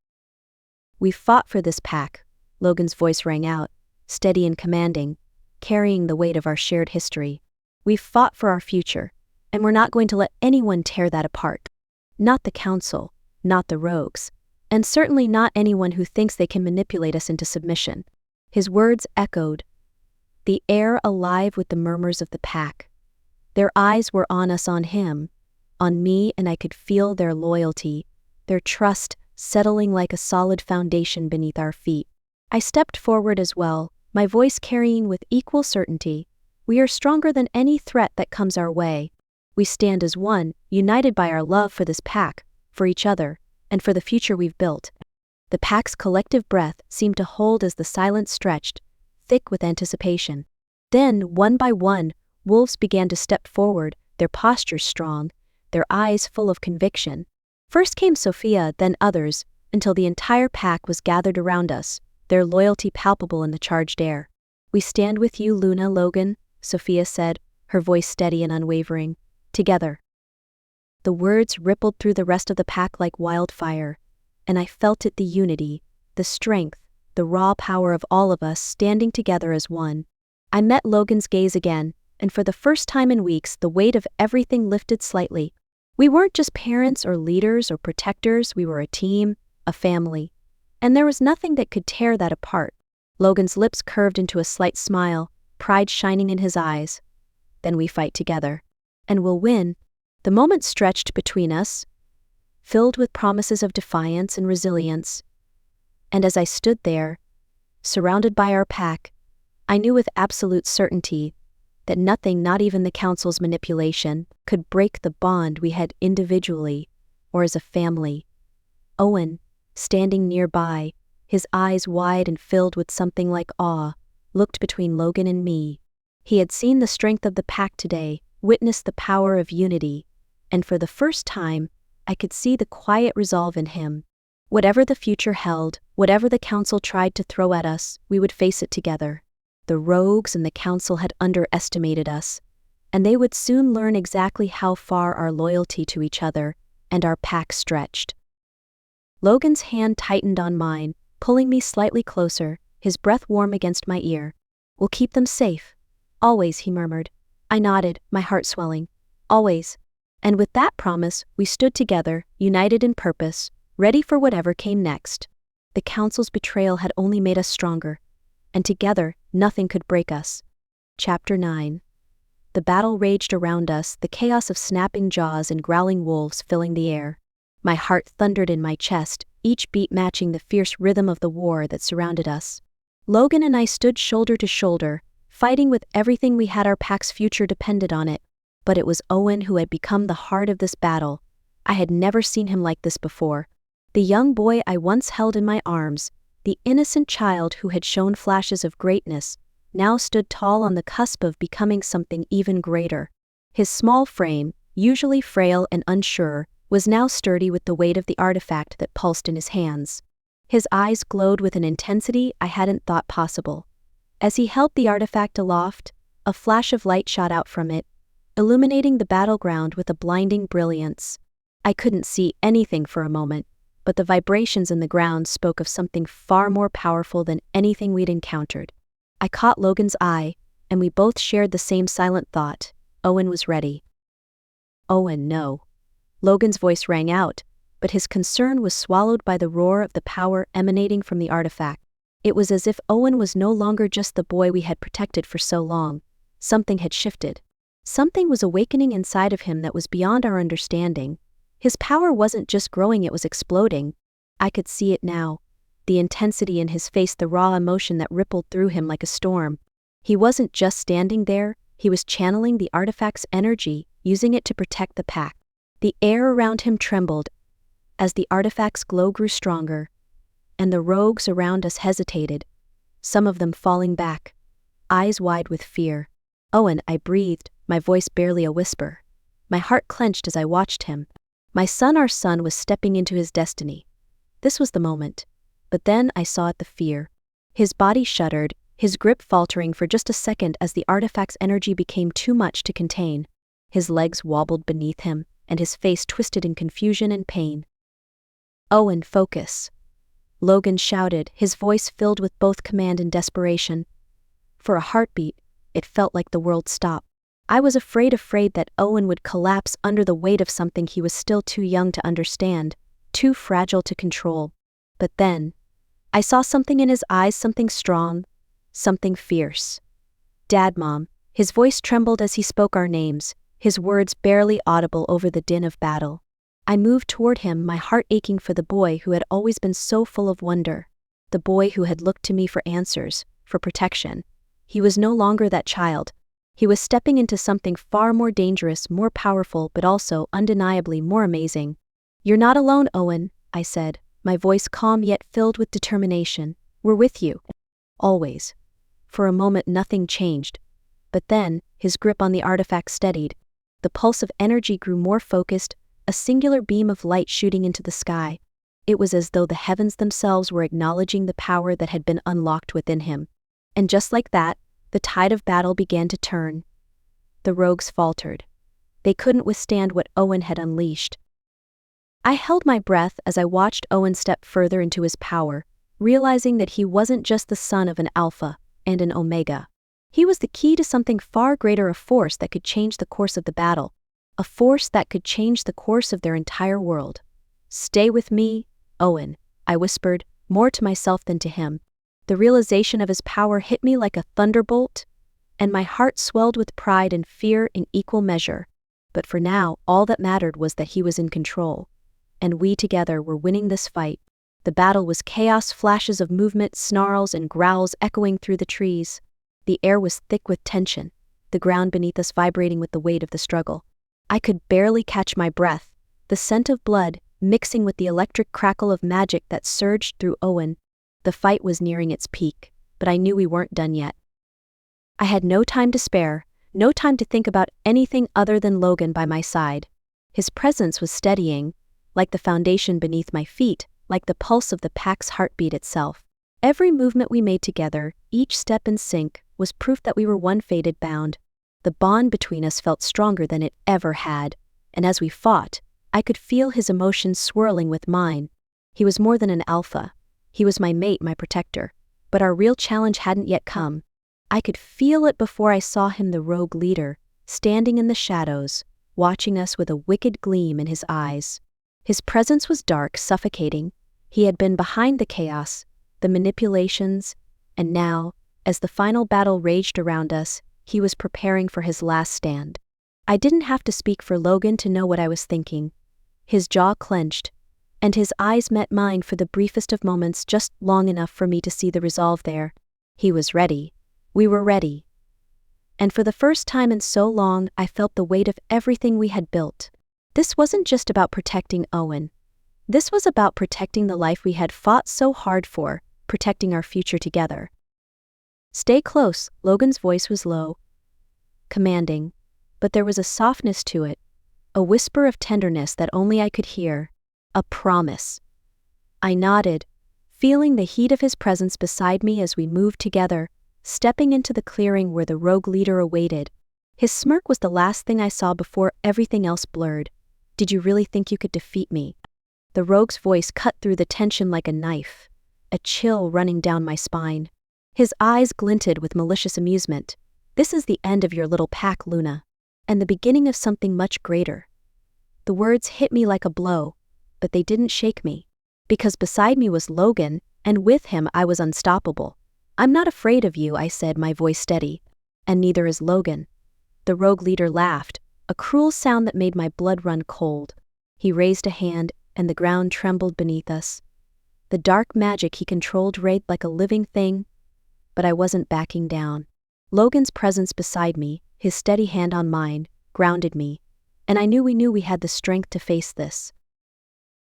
"We fought for this pack," Logan's voice rang out, steady and commanding, carrying the weight of our shared history. "We've fought for our future, and we're not going to let anyone tear that apart. Not the council, not the rogues, and certainly not anyone who thinks they can manipulate us into submission." His words echoed, the air alive with the murmurs of the pack. Their eyes were on us, on him, on me, and I could feel their loyalty, their trust settling like a solid foundation beneath our feet. I stepped forward as well, my voice carrying with equal certainty, "We are stronger than any threat that comes our way. We stand as one, united by our love for this pack, for each other, and for the future we've built." The pack's collective breath seemed to hold as the silence stretched, thick with anticipation. Then, one by one, wolves began to step forward, their postures strong, their eyes full of conviction. First came Sophia, then others, until the entire pack was gathered around us, their loyalty palpable in the charged air. "We stand with you, Luna, Logan," Sophia said, her voice steady and unwavering. "Together." The words rippled through the rest of the pack like wildfire, and I felt it, the unity, the strength, the raw power of all of us standing together as one. I met Logan's gaze again, and for the first time in weeks, the weight of everything lifted slightly. We weren't just parents or leaders or protectors, we were a team, a family. And there was nothing that could tear that apart. Logan's lips curved into a slight smile, pride shining in his eyes. "Then we fight together. And we'll win." The moment stretched between us, filled with promises of defiance and resilience. And as I stood there, surrounded by our pack, I knew with absolute certainty that nothing, not even the council's manipulation, could break the bond we had individually or as a family. Owen, standing nearby, his eyes wide and filled with something like awe, looked between Logan and me. He had seen the strength of the pack today, witnessed the power of unity, and for the first time, I could see the quiet resolve in him. Whatever the future held, whatever the council tried to throw at us, we would face it together. The rogues and the council had underestimated us, and they would soon learn exactly how far our loyalty to each other and our pack stretched. Logan's hand tightened on mine, pulling me slightly closer, his breath warm against my ear. "We'll keep them safe. Always," he murmured. I nodded, my heart swelling. "Always." And with that promise, we stood together, united in purpose, ready for whatever came next. The council's betrayal had only made us stronger, and together, nothing could break us. Chapter 9. The battle raged around us, the chaos of snapping jaws and growling wolves filling the air. My heart thundered in my chest, each beat matching the fierce rhythm of the war that surrounded us. Logan and I stood shoulder to shoulder, fighting with everything we had. Our pack's future depended on it. But it was Owen who had become the heart of this battle. I had never seen him like this before. The young boy I once held in my arms, the innocent child who had shown flashes of greatness, now stood tall on the cusp of becoming something even greater. His small frame, usually frail and unsure, was now sturdy with the weight of the artifact that pulsed in his hands. His eyes glowed with an intensity I hadn't thought possible. As he held the artifact aloft, a flash of light shot out from it, illuminating the battleground with a blinding brilliance. I couldn't see anything for a moment, but the vibrations in the ground spoke of something far more powerful than anything we'd encountered. I caught Logan's eye, and we both shared the same silent thought. Owen was ready. Owen, no. Logan's voice rang out, but his concern was swallowed by the roar of the power emanating from the artifact. It was as if Owen was no longer just the boy we had protected for so long. Something had shifted. Something was awakening inside of him that was beyond our understanding. His power wasn't just growing, it was exploding. I could see it now. The intensity in his face, the raw emotion that rippled through him like a storm. He wasn't just standing there, he was channeling the artifact's energy, using it to protect the pack. The air around him trembled as the artifact's glow grew stronger, and the rogues around us hesitated, some of them falling back, eyes wide with fear. Owen, I breathed, my voice barely a whisper. My heart clenched as I watched him. My son, our son, was stepping into his destiny. This was the moment. But then I saw it, the fear. His body shuddered, his grip faltering for just a second as the artifact's energy became too much to contain. His legs wobbled beneath him, and his face twisted in confusion and pain. Owen, focus. Logan shouted, his voice filled with both command and desperation. For a heartbeat, it felt like the world stopped. I was afraid that Owen would collapse under the weight of something he was still too young to understand, too fragile to control. But then, I saw something in his eyes, something strong, something fierce. Dad, Mom. His voice trembled as he spoke our names, his words barely audible over the din of battle. I moved toward him, my heart aching for the boy who had always been so full of wonder, the boy who had looked to me for answers, for protection. He was no longer that child. He was stepping into something far more dangerous, more powerful, but also undeniably more amazing. You're not alone, Owen, I said, my voice calm yet filled with determination. We're with you. Always. For a moment nothing changed. But then, his grip on the artifact steadied. The pulse of energy grew more focused, a singular beam of light shooting into the sky. It was as though the heavens themselves were acknowledging the power that had been unlocked within him. And just like that, the tide of battle began to turn. The rogues faltered. They couldn't withstand what Owen had unleashed. I held my breath as I watched Owen step further into his power, realizing that he wasn't just the son of an alpha and an omega. He was the key to something far greater, a force that could change the course of the battle, a force that could change the course of their entire world. Stay with me, Owen, I whispered, more to myself than to him. The realization of his power hit me like a thunderbolt, and my heart swelled with pride and fear in equal measure. But for now, all that mattered was that he was in control. And we together were winning this fight. The battle was chaos, flashes of movement, snarls and growls echoing through the trees. The air was thick with tension, the ground beneath us vibrating with the weight of the struggle. I could barely catch my breath, the scent of blood mixing with the electric crackle of magic that surged through Owen. The fight was nearing its peak, but I knew we weren't done yet. I had no time to spare, no time to think about anything other than Logan by my side. His presence was steadying, like the foundation beneath my feet, like the pulse of the pack's heartbeat itself. Every movement we made together, each step in sync, was proof that we were one fated bound. The bond between us felt stronger than it ever had, and as we fought, I could feel his emotions swirling with mine. He was more than an alpha. He was my mate, my protector. But our real challenge hadn't yet come. I could feel it before I saw him, the rogue leader, standing in the shadows, watching us with a wicked gleam in his eyes. His presence was dark, suffocating. He had been behind the chaos, the manipulations, and now, as the final battle raged around us, He was preparing for his last stand. I didn't have to speak for Logan to know what I was thinking. His jaw clenched, and his eyes met mine for the briefest of moments, just long enough for me to see the resolve there. He was ready. We were ready. And for the first time in so long, I felt the weight of everything we had built. This wasn't just about protecting Owen. This was about protecting the life we had fought so hard for, protecting our future together. "Stay close," Logan's voice was low, commanding, but there was a softness to it, a whisper of tenderness that only I could hear, a promise. I nodded, feeling the heat of his presence beside me as we moved together, stepping into the clearing where the rogue leader awaited. His smirk was the last thing I saw before everything else blurred. "Did you really think you could defeat me?" The rogue's voice cut through the tension like a knife, a chill running down my spine. His eyes glinted with malicious amusement. "This is the end of your little pack, Luna, and the beginning of something much greater." The words hit me like a blow, but they didn't shake me, because beside me was Logan, and with him I was unstoppable. "I'm not afraid of you," I said, my voice steady, "and neither is Logan." The rogue leader laughed, a cruel sound that made my blood run cold. He raised a hand, and the ground trembled beneath us. The dark magic he controlled raged like a living thing, but I wasn't backing down. Logan's presence beside me, his steady hand on mine, grounded me, and I knew we had the strength to face this.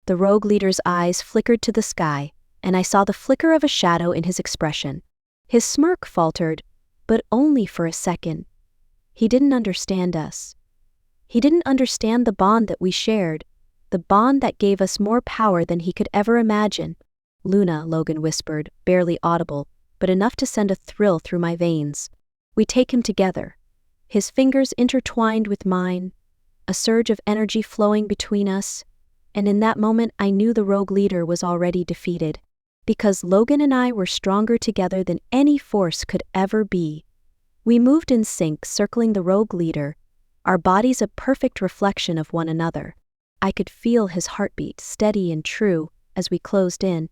The rogue leader's eyes flickered to the sky, and I saw the flicker of a shadow in his expression. His smirk faltered, but only for a second. He didn't understand us. He didn't understand the bond that we shared, the bond that gave us more power than he could ever imagine. "Luna," Logan whispered, barely audible, but enough to send a thrill through my veins. We take him together. His fingers intertwined with mine, a surge of energy flowing between us, and in that moment I knew the rogue leader was already defeated, because Logan and I were stronger together than any force could ever be. We moved in sync, circling the rogue leader, our bodies a perfect reflection of one another. I could feel his heartbeat, steady and true, as we closed in.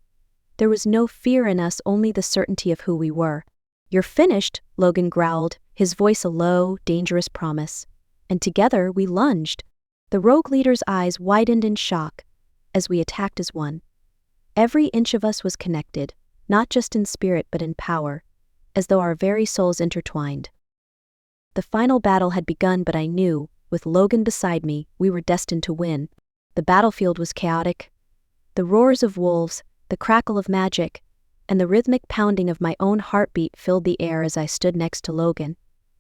There was no fear in us, only the certainty of who we were. "You're finished," Logan growled, his voice a low, dangerous promise. And together we lunged. The rogue leader's eyes widened in shock as we attacked as one. Every inch of us was connected, not just in spirit but in power, as though our very souls intertwined. The final battle had begun, but I knew, with Logan beside me, we were destined to win. The battlefield was chaotic. The roars of wolves, the crackle of magic, and the rhythmic pounding of my own heartbeat filled the air as I stood next to Logan,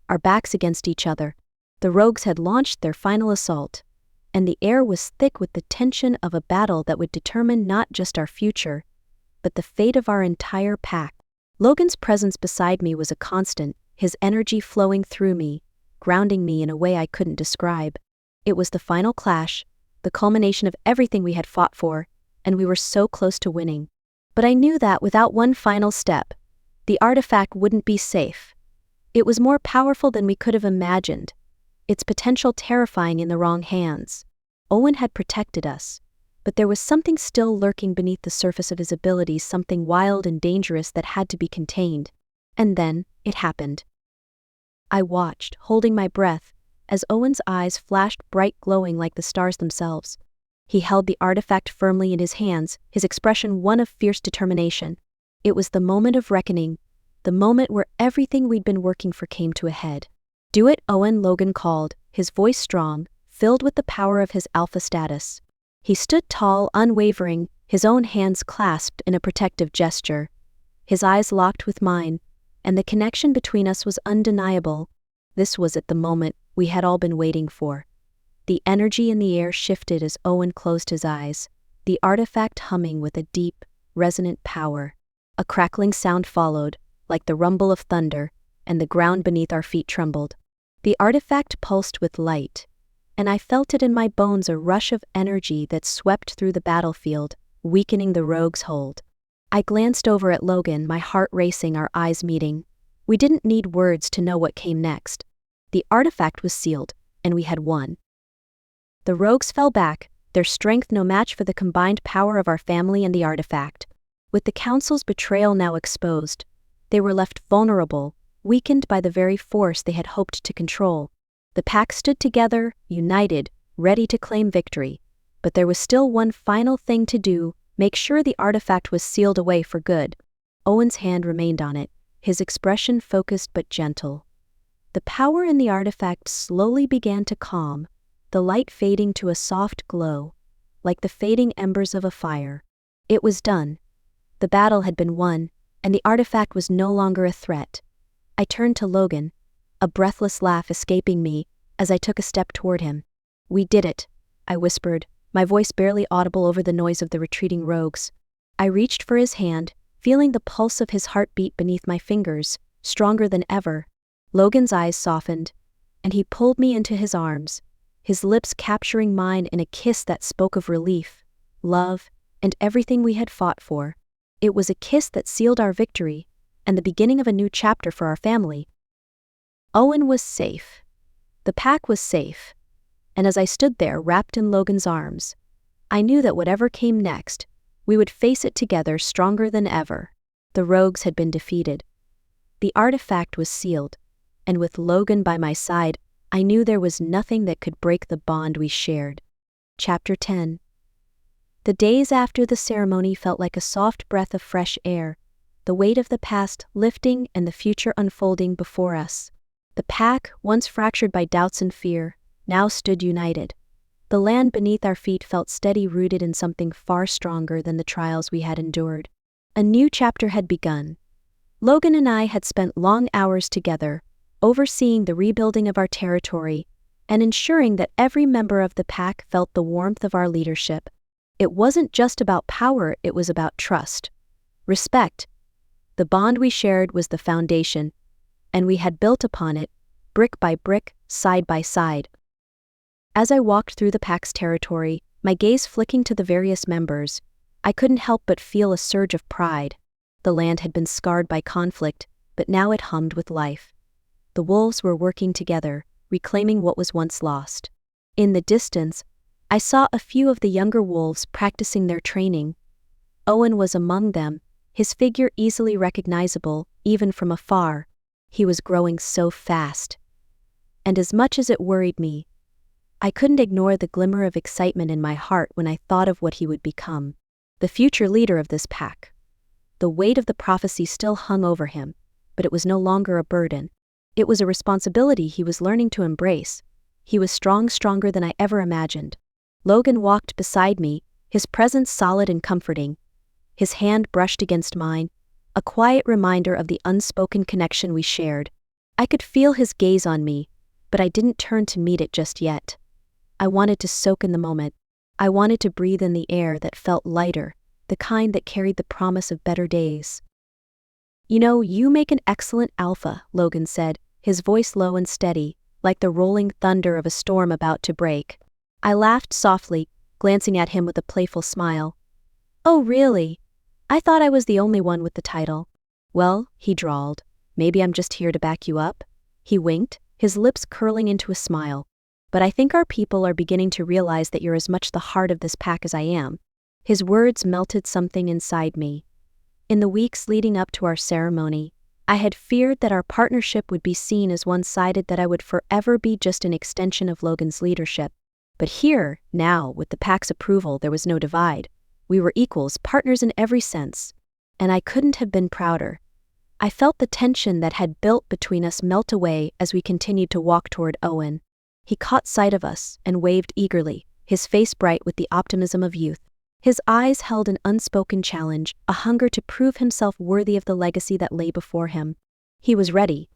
our backs against each other. The rogues had launched their final assault, and the air was thick with the tension of a battle that would determine not just our future, but the fate of our entire pack. Logan's presence beside me was a constant, his energy flowing through me, grounding me in a way I couldn't describe. It was the final clash, the culmination of everything we had fought for, and we were so close to winning. But I knew that without one final step, the artifact wouldn't be safe. It was more powerful than we could have imagined, its potential terrifying in the wrong hands. Owen had protected us, but there was something still lurking beneath the surface of his abilities, something wild and dangerous that had to be contained. And then, it happened. I watched, holding my breath, as Owen's eyes flashed bright, glowing like the stars themselves. He held the artifact firmly in his hands, his expression one of fierce determination. It was the moment of reckoning, the moment where everything we'd been working for came to a head. "Do it, Owen," Logan called, his voice strong, filled with the power of his alpha status. He stood tall, unwavering, his own hands clasped in a protective gesture. His eyes locked with mine, and the connection between us was undeniable. This was at the moment we had all been waiting for. The energy in the air shifted as Owen closed his eyes, the artifact humming with a deep, resonant power. A crackling sound followed, like the rumble of thunder, and the ground beneath our feet trembled. The artifact pulsed with light, and I felt it in my bones, a rush of energy that swept through the battlefield, weakening the rogue's hold. I glanced over at Logan, my heart racing, our eyes meeting. We didn't need words to know what came next. The artifact was sealed, and we had won. The rogues fell back, their strength no match for the combined power of our family and the artifact. With the Council's betrayal now exposed, they were left vulnerable, weakened by the very force they had hoped to control. The pack stood together, united, ready to claim victory. But there was still one final thing to do: make sure the artifact was sealed away for good. Owen's hand remained on it, his expression focused but gentle. The power in the artifact slowly began to calm, the light fading to a soft glow, like the fading embers of a fire. It was done. The battle had been won, and the artifact was no longer a threat. I turned to Logan, a breathless laugh escaping me as I took a step toward him. "We did it," I whispered, my voice barely audible over the noise of the retreating rogues. I reached for his hand, feeling the pulse of his heart beat beneath my fingers, stronger than ever. Logan's eyes softened, and he pulled me into his arms, his lips capturing mine in a kiss that spoke of relief, love, and everything we had fought for. It was a kiss that sealed our victory, and the beginning of a new chapter for our family. Owen was safe. The pack was safe. And as I stood there wrapped in Logan's arms, I knew that whatever came next, we would face it together stronger than ever. The rogues had been defeated. The artifact was sealed, and with Logan by my side, I knew there was nothing that could break the bond we shared. Chapter 10. The days after the ceremony felt like a soft breath of fresh air, the weight of the past lifting and the future unfolding before us. The pack, once fractured by doubts and fear, now stood united. The land beneath our feet felt steady, rooted in something far stronger than the trials we had endured. A new chapter had begun. Logan and I had spent long hours together, overseeing the rebuilding of our territory and ensuring that every member of the pack felt the warmth of our leadership. It wasn't just about power, it was about trust, respect. The bond we shared was the foundation, and we had built upon it, brick by brick, side by side. As I walked through the pack's territory, my gaze flicking to the various members, I couldn't help but feel a surge of pride. The land had been scarred by conflict, but now it hummed with life. The wolves were working together, reclaiming what was once lost. In the distance, I saw a few of the younger wolves practicing their training. Owen was among them, his figure easily recognizable, even from afar. He was growing so fast. And as much as it worried me, I couldn't ignore the glimmer of excitement in my heart when I thought of what he would become, the future leader of this pack. The weight of the prophecy still hung over him, but it was no longer a burden. It was a responsibility he was learning to embrace. He was stronger than I ever imagined. Logan walked beside me, his presence solid and comforting. His hand brushed against mine, a quiet reminder of the unspoken connection we shared. I could feel his gaze on me, but I didn't turn to meet it just yet. I wanted to soak in the moment. I wanted to breathe in the air that felt lighter, the kind that carried the promise of better days. "You know, you make an excellent alpha," Logan said, his voice low and steady, like the rolling thunder of a storm about to break. I laughed softly, glancing at him with a playful smile. "Oh, really? I thought I was the only one with the title." "Well," he drawled, "maybe I'm just here to back you up." He winked, his lips curling into a smile. "But I think our people are beginning to realize that you're as much the heart of this pack as I am." His words melted something inside me. In the weeks leading up to our ceremony, I had feared that our partnership would be seen as one-sided, that I would forever be just an extension of Logan's leadership. But here, now, with the pack's approval, there was no divide. We were equals, partners in every sense. And I couldn't have been prouder. I felt the tension that had built between us melt away as we continued to walk toward Owen. He caught sight of us and waved eagerly, his face bright with the optimism of youth. His eyes held an unspoken challenge, a hunger to prove himself worthy of the legacy that lay before him. He was ready.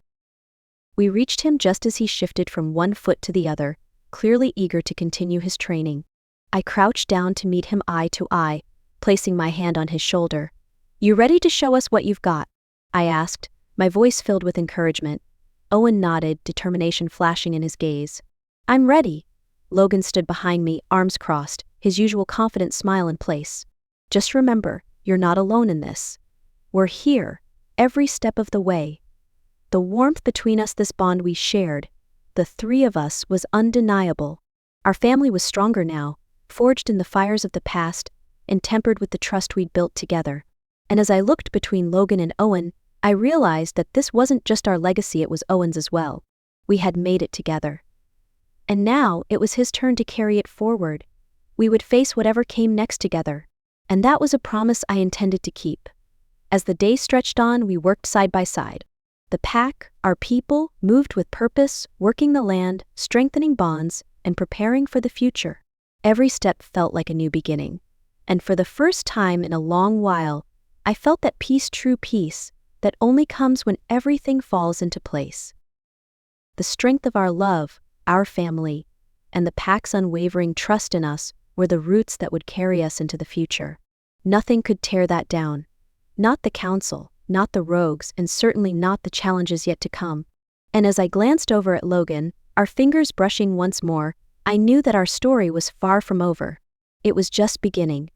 We reached him just as he shifted from one foot to the other, clearly eager to continue his training. I crouched down to meet him eye to eye, placing my hand on his shoulder. "You ready to show us what you've got?" I asked, my voice filled with encouragement. Owen nodded, determination flashing in his gaze. "I'm ready." Logan stood behind me, arms crossed, his usual confident smile in place. "Just remember, you're not alone in this. We're here, every step of the way." The warmth between us, this bond we shared, the three of us, was undeniable. Our family was stronger now, forged in the fires of the past, and tempered with the trust we'd built together. And as I looked between Logan and Owen, I realized that this wasn't just our legacy, it was Owen's as well. We had made it together. And now it was his turn to carry it forward. We would face whatever came next together. And that was a promise I intended to keep. As the day stretched on, we worked side by side. The pack, our people, moved with purpose, working the land, strengthening bonds, and preparing for the future. Every step felt like a new beginning. And for the first time in a long while, I felt that peace, true peace, that only comes when everything falls into place. The strength of our love, our family, and the pack's unwavering trust in us were the roots that would carry us into the future. Nothing could tear that down. Not the council, not the rogues, and certainly not the challenges yet to come. And as I glanced over at Logan, our fingers brushing once more, I knew that our story was far from over. It was just beginning.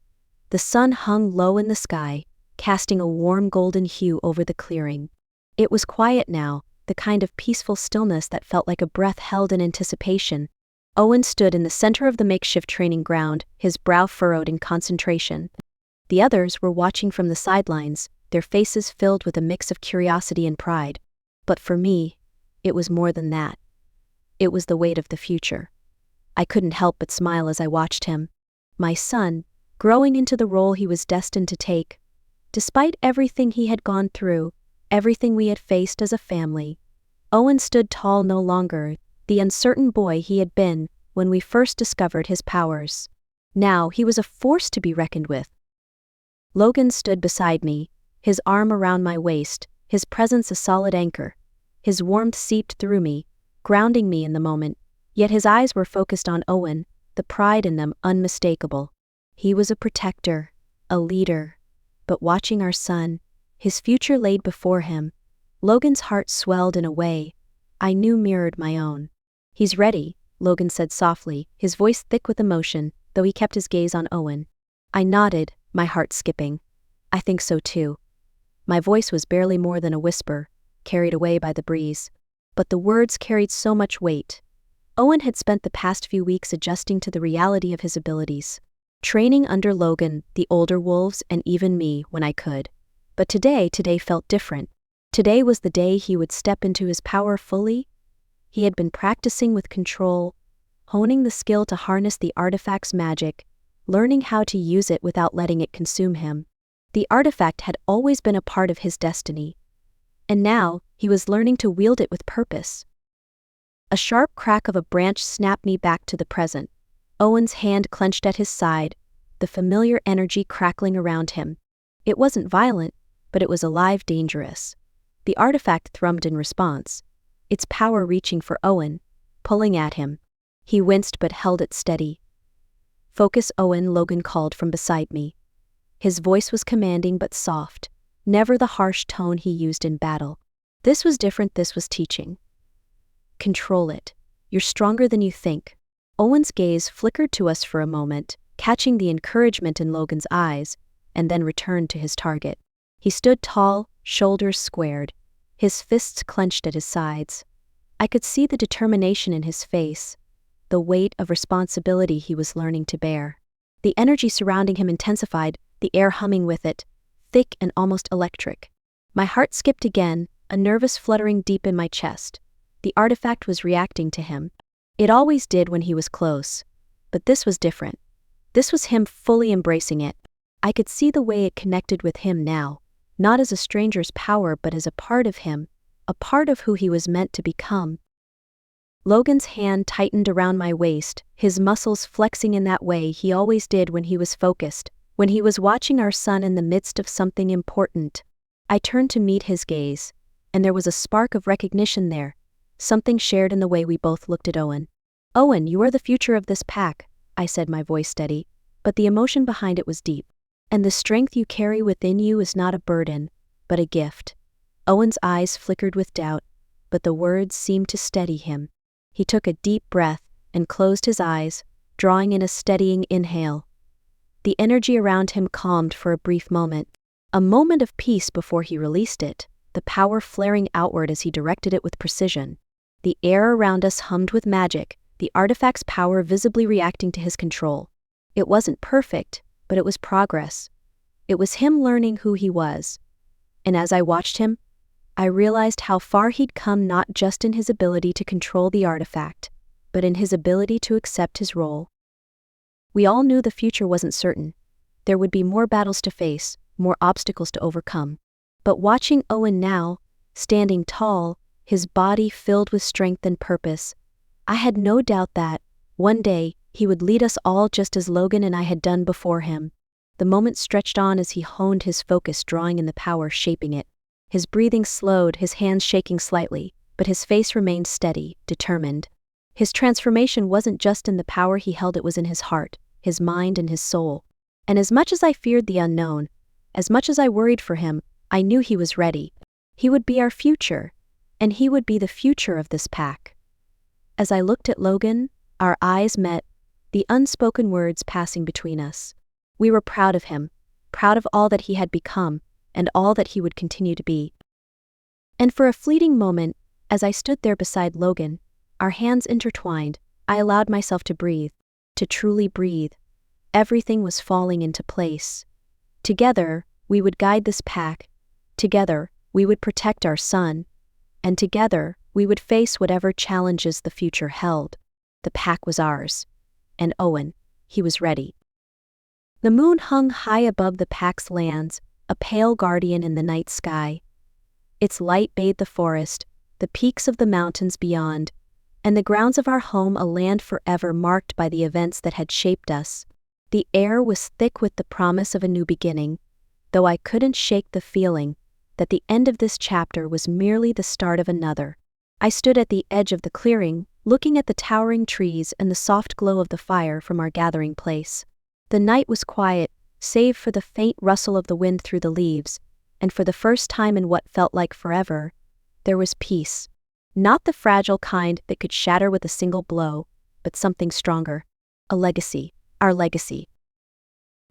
The sun hung low in the sky, casting a warm golden hue over the clearing. It was quiet now, the kind of peaceful stillness that felt like a breath held in anticipation. Owen stood in the center of the makeshift training ground, his brow furrowed in concentration. The others were watching from the sidelines, their faces filled with a mix of curiosity and pride. But for me, it was more than that. It was the weight of the future. I couldn't help but smile as I watched him. My son, growing into the role he was destined to take. Despite everything he had gone through, everything we had faced as a family, Owen stood tall no longer, the uncertain boy he had been when we first discovered his powers. Now he was a force to be reckoned with. Logan stood beside me, his arm around my waist, his presence a solid anchor. His warmth seeped through me, grounding me in the moment, yet his eyes were focused on Owen, the pride in them unmistakable. He was a protector, a leader, but watching our son, his future laid before him, Logan's heart swelled in a way I knew mirrored my own. "He's ready," Logan said softly, his voice thick with emotion, though he kept his gaze on Owen. I nodded, my heart skipping. "I think so too." My voice was barely more than a whisper, carried away by the breeze. But the words carried so much weight. Owen had spent the past few weeks adjusting to the reality of his abilities, training under Logan, the older wolves, and even me when I could. But today felt different. Today was the day he would step into his power fully. He had been practicing with control, honing the skill to harness the artifact's magic, learning how to use it without letting it consume him. The artifact had always been a part of his destiny. And now, he was learning to wield it with purpose. A sharp crack of a branch snapped me back to the present. Owen's hand clenched at his side, the familiar energy crackling around him. It wasn't violent, but it was alive, dangerous. The artifact thrummed in response, its power reaching for Owen, pulling at him. He winced but held it steady. "Focus, Owen," Logan called from beside me. His voice was commanding but soft, never the harsh tone he used in battle. This was different, this was teaching. "Control it. You're stronger than you think." Owen's gaze flickered to us for a moment, catching the encouragement in Logan's eyes, and then returned to his target. He stood tall, shoulders squared, his fists clenched at his sides. I could see the determination in his face, the weight of responsibility he was learning to bear. The energy surrounding him intensified, the air humming with it, thick and almost electric. My heart skipped again, a nervous fluttering deep in my chest. The artifact was reacting to him. It always did when he was close. But this was different. This was him fully embracing it. I could see the way it connected with him now, not as a stranger's power but as a part of him, a part of who he was meant to become. Logan's hand tightened around my waist, his muscles flexing in that way he always did when he was focused, when he was watching our son in the midst of something important. I turned to meet his gaze, and there was a spark of recognition there, something shared in the way we both looked at Owen. "Owen, you are the future of this pack," I said, my voice steady, but the emotion behind it was deep. "And the strength you carry within you is not a burden, but a gift." Owen's eyes flickered with doubt, but the words seemed to steady him. He took a deep breath and closed his eyes, drawing in a steadying inhale. The energy around him calmed for a brief moment, a moment of peace before he released it, the power flaring outward as he directed it with precision. The air around us hummed with magic, the artifact's power visibly reacting to his control. It wasn't perfect, but it was progress. It was him learning who he was. And as I watched him, I realized how far he'd come, not just in his ability to control the artifact, but in his ability to accept his role. We all knew the future wasn't certain. There would be more battles to face, more obstacles to overcome. But watching Owen now, standing tall, his body filled with strength and purpose, I had no doubt that, one day, he would lead us all just as Logan and I had done before him. The moment stretched on as he honed his focus, drawing in the power, shaping it. His breathing slowed, his hands shaking slightly, but his face remained steady, determined. His transformation wasn't just in the power he held, it was in his heart, his mind, and his soul. And as much as I feared the unknown, as much as I worried for him, I knew he was ready. He would be our future, and he would be the future of this pack. As I looked at Logan, our eyes met, the unspoken words passing between us. We were proud of him, proud of all that he had become, and all that he would continue to be. And for a fleeting moment, as I stood there beside Logan, our hands intertwined, I allowed myself to breathe, to truly breathe. Everything was falling into place. Together, we would guide this pack. Together, we would protect our son. And together, we would face whatever challenges the future held. The pack was ours. And Owen, he was ready. The moon hung high above the pack's lands, a pale guardian in the night sky. Its light bathed the forest, the peaks of the mountains beyond, and the grounds of our home, a land forever marked by the events that had shaped us. The air was thick with the promise of a new beginning, though I couldn't shake the feeling that the end of this chapter was merely the start of another. I stood at the edge of the clearing, looking at the towering trees and the soft glow of the fire from our gathering place. The night was quiet, save for the faint rustle of the wind through the leaves, and for the first time in what felt like forever, there was peace. Not the fragile kind that could shatter with a single blow, but something stronger. A legacy, our legacy.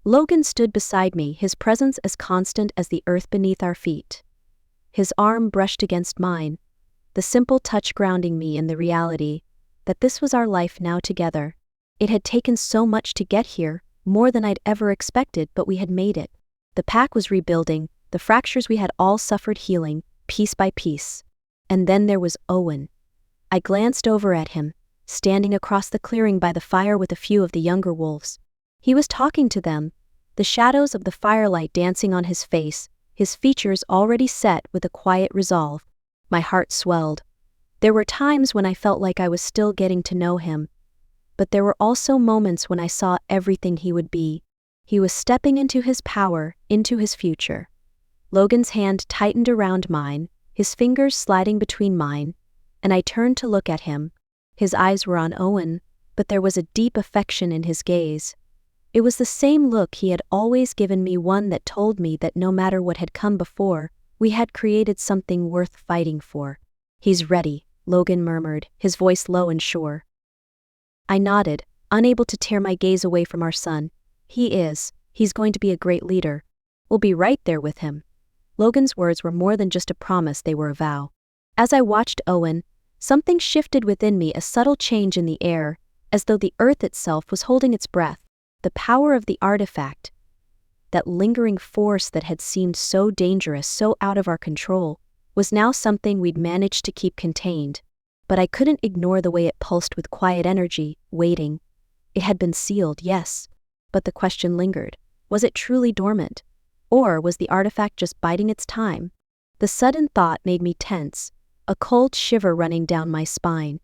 Logan stood beside me, his presence as constant as the earth beneath our feet. His arm brushed against mine, the simple touch grounding me in the reality that this was our life now together. It had taken so much to get here, more than I'd ever expected, but we had made it. The pack was rebuilding, the fractures we had all suffered healing, piece by piece. And then there was Owen. I glanced over at him, standing across the clearing by the fire with a few of the younger wolves. He was talking to them, the shadows of the firelight dancing on his face, his features already set with a quiet resolve. My heart swelled. There were times when I felt like I was still getting to know him, but there were also moments when I saw everything he would be. He was stepping into his power, into his future. Logan's hand tightened around mine, his fingers sliding between mine, and I turned to look at him. His eyes were on Owen, but there was a deep affection in his gaze. It was the same look he had always given me, one that told me that no matter what had come before, we had created something worth fighting for. "He's ready," Logan murmured, his voice low and sure. I nodded, unable to tear my gaze away from our son. He's going to be a great leader. We'll be right there with him." Logan's words were more than just a promise, they were a vow. As I watched Owen, something shifted within me, a subtle change in the air, as though the earth itself was holding its breath. The power of the artifact, that lingering force that had seemed so dangerous, so out of our control, was now something we'd managed to keep contained. But I couldn't ignore the way it pulsed with quiet energy, waiting. It had been sealed, yes, but the question lingered. Was it truly dormant? Or was the artifact just biding its time? The sudden thought made me tense, a cold shiver running down my spine.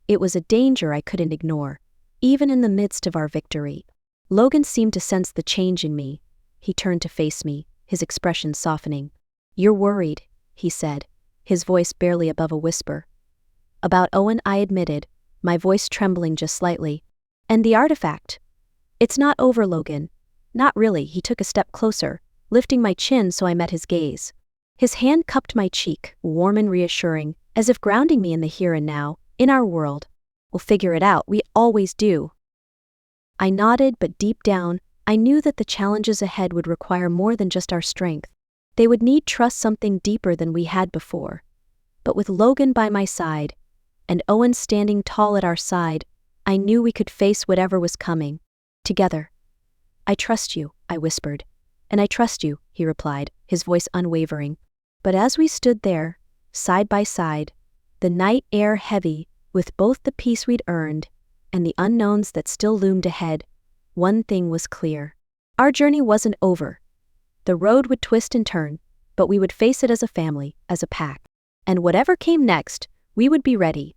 It was a danger I couldn't ignore, even in the midst of our victory. Logan seemed to sense the change in me. He turned to face me, his expression softening. "You're worried," he said, his voice barely above a whisper. "About Owen," I admitted, my voice trembling just slightly. "And the artifact?" "It's not over, Logan." "Not really." He took a step closer, lifting my chin so I met his gaze. His hand cupped my cheek, warm and reassuring, as if grounding me in the here and now, in our world. "We'll figure it out, we always do." I nodded, but deep down, I knew that the challenges ahead would require more than just our strength. They would need trust, something deeper than we had before. But with Logan by my side, and Owen standing tall at our side, I knew we could face whatever was coming. Together. "I trust you," I whispered. "And I trust you," he replied, his voice unwavering. But as we stood there, side by side, the night air heavy with both the peace we'd earned and the unknowns that still loomed ahead. One thing was clear. Our journey wasn't over. The road would twist and turn, but we would face it as a family, as a pack. And whatever came next, we would be ready,